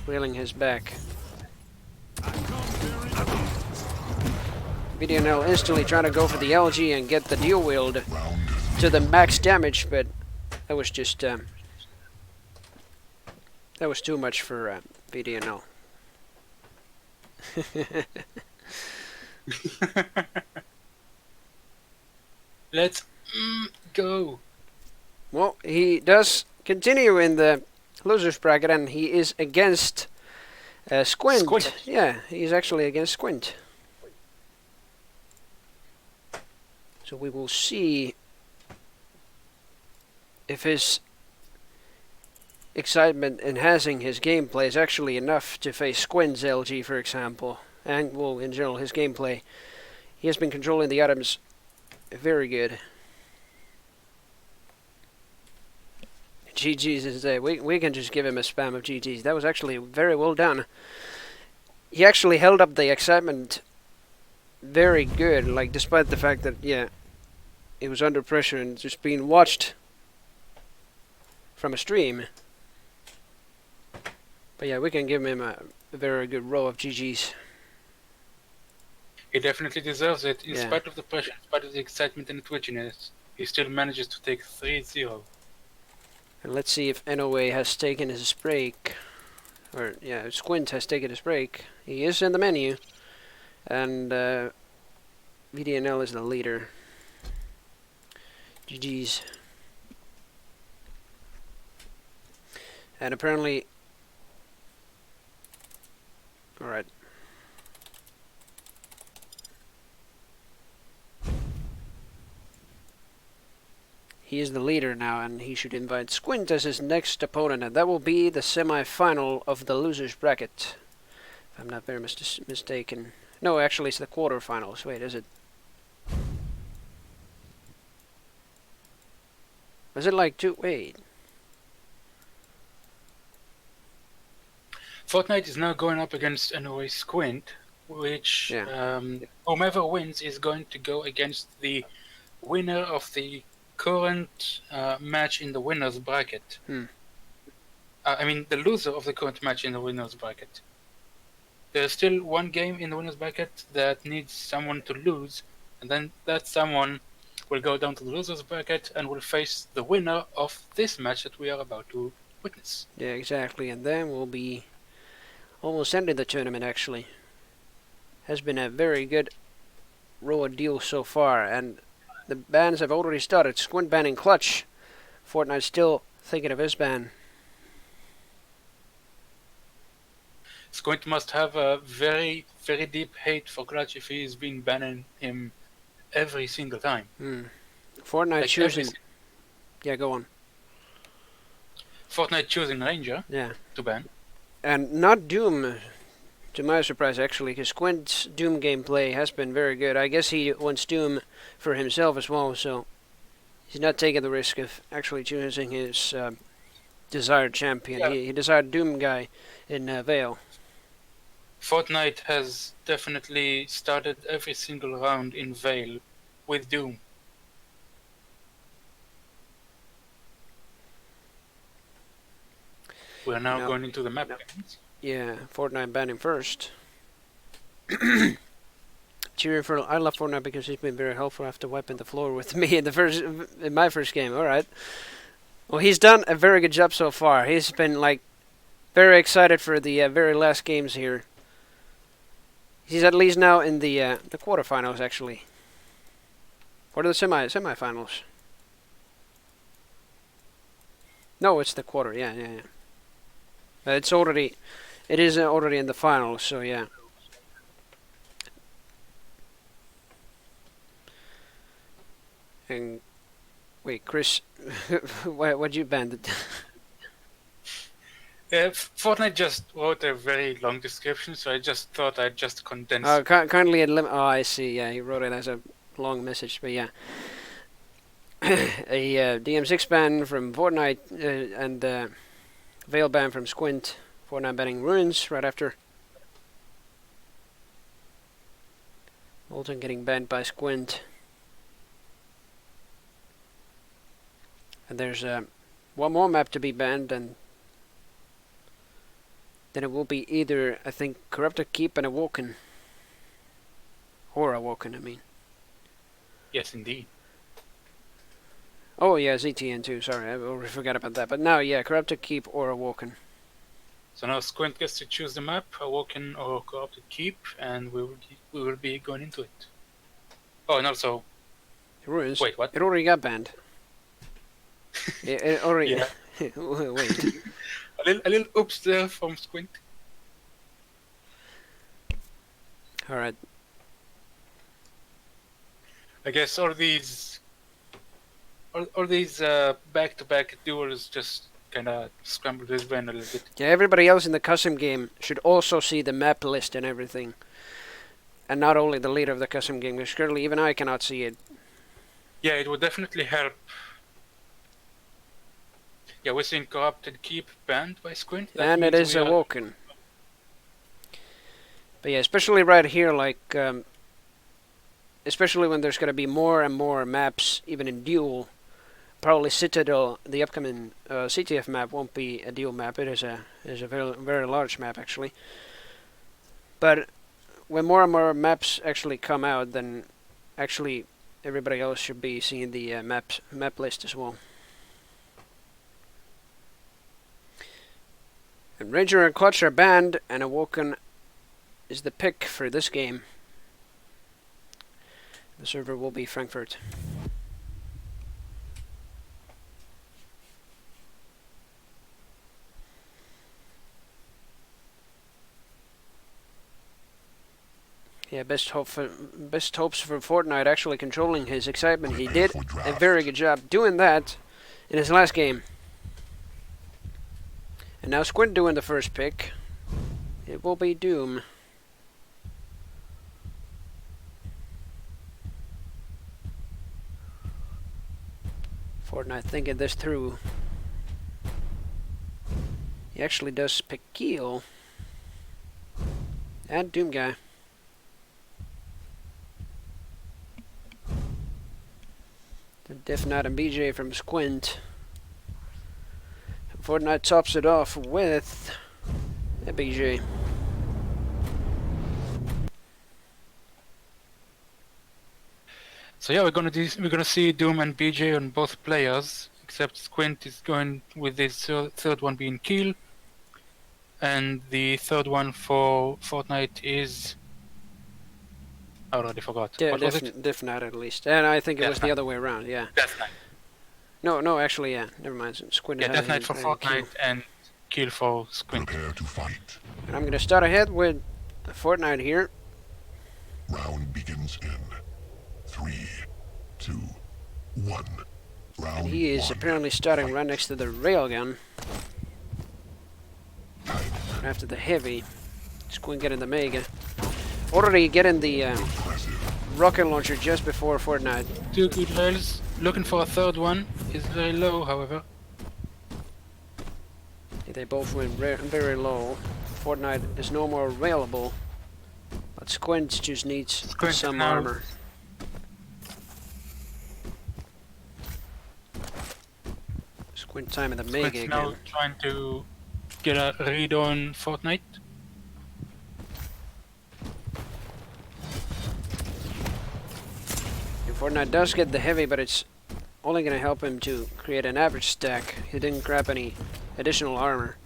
railing his back. VDNL instantly trying to go for the LG and get the dual wield Round to the max damage, but that was just that was too much for VDNL. Let's go. Well, he does continue in the losers bracket, and he is against Squint. Squint. Yeah, he's actually against Squint. So we will see if his excitement enhancing his gameplay is actually enough to face Squint's LG, for example, and well, in general, his gameplay. He has been controlling the items very good. GG's is there. We can just give him a spam of GG's. That was actually very well done. He actually held up the excitement very good, like despite the fact that, yeah, it was under pressure and just being watched from a stream. But yeah, we can give him a very good row of GG's. He definitely deserves it. In Yeah. spite of the pressure, in spite of the excitement and the twitchiness, he still manages to take 3-0. And let's see if NOA has taken his break. Or, yeah, Squint has taken his break. He is in the menu. And VDNL is the leader. GG's. And apparently... Alright. He is the leader now, and he should invite Squint as his next opponent, and that will be the semi-final of the losers bracket. If I'm not very mistaken. No, actually it's the quarterfinals. Wait, is it? Was it like two? Wait. Fortnite is now going up against NOA Squint, which Yeah. whomever wins is going to go against the winner of the current match in the winners bracket. I mean, the loser of the current match in the winners bracket. There's still one game in the winners bracket that needs someone to lose, and then that someone will go down to the losers bracket and will face the winner of this match that we are about to witness. Yeah, exactly. And then we'll be almost ending the tournament, actually. Has been a very good row of deals so far, and the bans have already started. Squint banning Clutch. Fortnite still thinking of his ban. Squint must have a very, very deep hate for Clutch if he's been banning him every single time. Fortnite Like choosing. Yeah, go on. Fortnite choosing Ranger Yeah. to ban. And not Doom, to my surprise, actually, because Squint's Doom gameplay has been very good. I guess he wants Doom for himself as well, so he's not taking the risk of actually choosing his desired champion. Yeah. He desired Doom guy in Vale. Fortnite has definitely started every single round in Vale with Doom. We are now No. going into the map games. Yeah, Fortnite banning first. Cheering for I love Fortnite because he's been very helpful after wiping the floor with me in my first game. All right. Well, he's done a very good job so far. He's been like very excited for the very last games here. He's at least now in the quarterfinals actually. Or the semifinals. No, it's the quarter. Yeah. It is already in the finals. So yeah. And wait, Chris, what'd you ban? Fortnite just wrote a very long description, so I just thought I'd just condense. Kindly oh, I see. Yeah, he wrote it as a long message, but yeah. A DM6 ban from Fortnite and Veil ban from Squint. Fortnite banning Ruins right after. Molten getting banned by Squint. And there's one more map to be banned, and then it will be either, I think, Corrupted Keep and Awoken. Or Awoken, I mean. Yes, indeed. Oh yeah, ZTN too, sorry, I already forgot about that. But now, yeah, Corrupted Keep or Awoken. So now Squint gets to choose the map, Awoken or Corrupted Keep, and we will be going into it. Oh, and also... Ruins? Wait, what? It already got banned. it already... Yeah. Wait. A little oops there from Squint. Alright. I guess all these back-to-back duels just kind of scrambled his brain a little bit. Yeah, everybody else in the custom game should also see the map list and everything. And not only the leader of the custom game, because currently even I cannot see it. Yeah, it would definitely help. Yeah, we're seeing Corrupted Keep banned by Squint. And it is Awoken. But yeah, especially right here, like... especially when there's going to be more and more maps, even in Duel. Probably Citadel, the upcoming CTF map, won't be a Duel map. It is a very, very large map, actually. But when more and more maps actually come out, then actually everybody else should be seeing the map list as well. And Ranger and Clutch are banned, and Awoken is the pick for this game. The server will be Frankfurt. Yeah, best hopes for Fortnite actually controlling his excitement. He did a very good job doing that in his last game. And now Squint doing the first pick. It will be Doom. Fortnite thinking this through. He actually does pick Keel. And Doom guy. The Def Knight and BJ from Squint. Fortnite tops it off with a BJ. So yeah, we're gonna see Doom and BJ on both players, except Squint is going with this third one being Keel, and the third one for Fortnite is I already forgot. Yeah, What was it? Diff Knight at least. And I think it Death was the Knight. other way around, yeah. Death Knight. No, actually, yeah. Never mind. Squint Yeah, had Death Knight his for kill. Fortnite and Kill for Squint. Prepare to fight. And I'm going to start ahead with Fortnite here. Round begins in 3, 2, 1. Round And he is 1. apparently starting Fight. right next to the railgun. After the heavy. Squint getting the Mega. Already getting the Impressive. rocket launcher just before Fortnite. 2 good rails. Looking for a third one. Is very low, however. They both went very low. Fortnite is no more available. But Squint just needs Squint some now. armor. Squint time in the Mega Squint's now again. trying to get a read on Fortnite. And Fortnite does get the heavy, but it's only going to help him to create an average stack. He didn't grab any additional armor.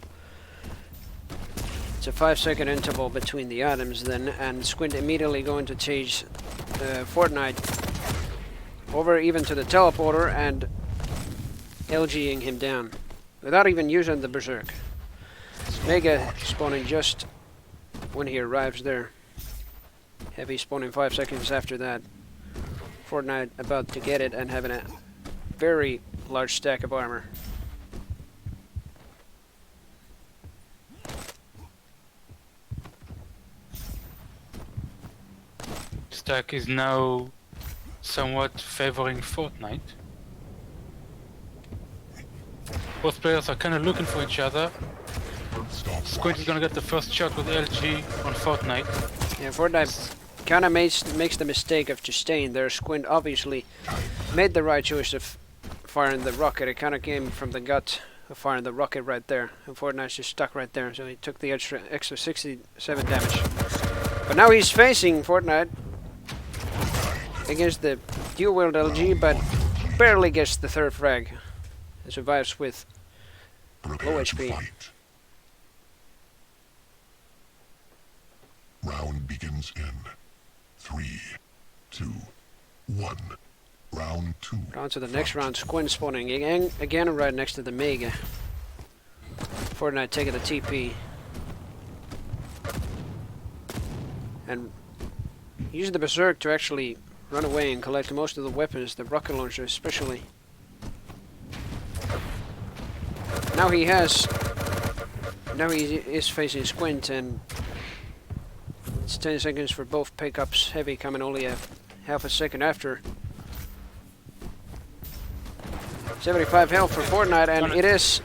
It's a 5-second interval between the items then, and Squint immediately going to change Fortnite over even to the teleporter and LGing him down without even using the Berserk. Mega spawning just when he arrives there. Heavy spawning 5 seconds after that. Fortnite about to get it and having a very large stack of armor. Stack is now somewhat favoring Fortnite. Both players are kind of looking for each other. Squint is gonna get the first shot with LG on Fortnite. Yeah, Fortnite kind of makes the mistake of just staying there. Squint obviously made the right choice of firing the rocket. It kind of came from the gut of firing the rocket right there. And Fortnite's just stuck right there, so he took the extra 67 damage. But now he's facing Fortnite against the dual-wield LG, but barely gets the third frag. And survives with Prepare low to HP. fight. Round begins in 3, 2, 1. Round 2. On to the next round. Squint spawning again right next to the Mega. Fortnite taking the TP. And using the Berserk to actually run away and collect most of the weapons, the rocket launcher especially. Now he is facing Squint, and it's 10 seconds for both pickups. Heavy coming only a half a second after. 75 health for Fortnite, and it is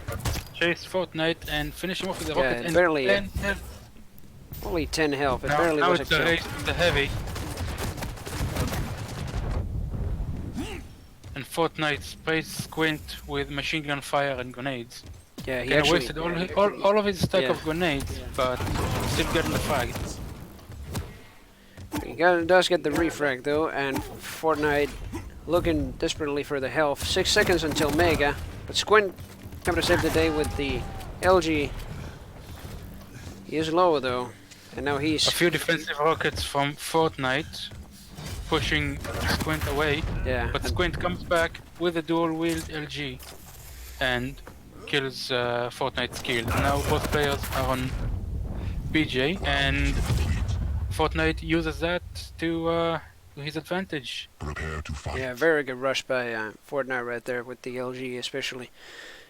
Chase Fortnite and finish him off with the Yeah, rocket. And barely, then, only 10 health. It now, barely now was a it's a kill. race with the heavy. And Fortnite sprays Squint with machine gun fire and grenades. Yeah, he Kinda actually wasted all of his stack Yeah. of grenades, but still getting the frag. does get the refrag though, and Fortnite looking desperately for the health. 6 seconds until Mega, but Squint coming to save the day with the LG. He is low though, and now he's A few defensive rockets from Fortnite pushing Squint away, yeah. but and- Squint comes back with a dual-wield LG and kills Fortnite's kill. Now both players are on BJ, and Fortnite uses that to his advantage. Prepare to fight. Yeah, very good rush by Fortnite right there with the LG especially.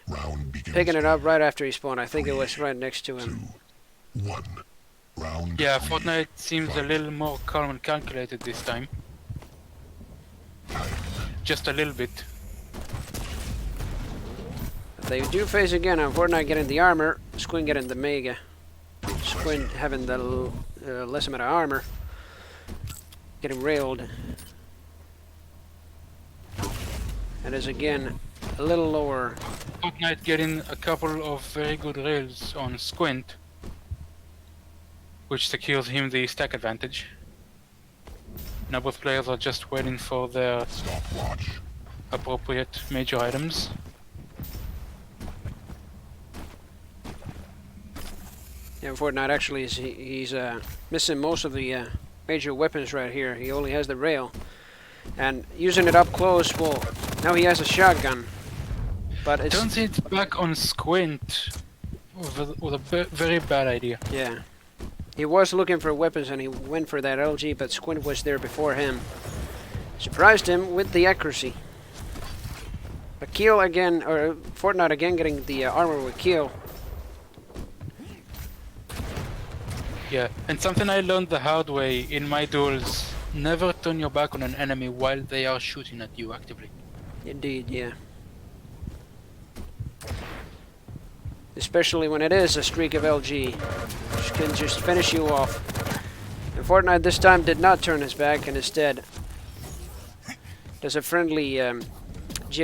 Round begins. Picking it up right after he spawned. I think it was right next to him. 2, 1. Round Yeah, 3. Fortnite seems a little more calm and calculated this time. Just a little bit. They do face again, and Fortnite getting the armor, Squint getting the Mega. Squint having the less amount of armor. Getting railed. And is again a little lower. Fortnite getting a couple of very good rails on Squint, which secures him the stack advantage. Now both players are just waiting for their Stopwatch. appropriate major items. Yeah, Fortnite actually is he's missing most of the major weapons right here. He only has the rail. And using it up close, well, now he has a shotgun. But it's... Turns it back on Squint with a very bad idea. Yeah. He was looking for weapons and he went for that LG, but Squint was there before him. Surprised him with the accuracy. But Keel again, or Fortnite again getting the armor with Keel. Yeah, and something I learned the hard way in my duels: never turn your back on an enemy while they are shooting at you actively. Indeed, yeah. Especially when it is a streak of LG, which can just finish you off. And Fortnite this time did not turn his back and instead does a friendly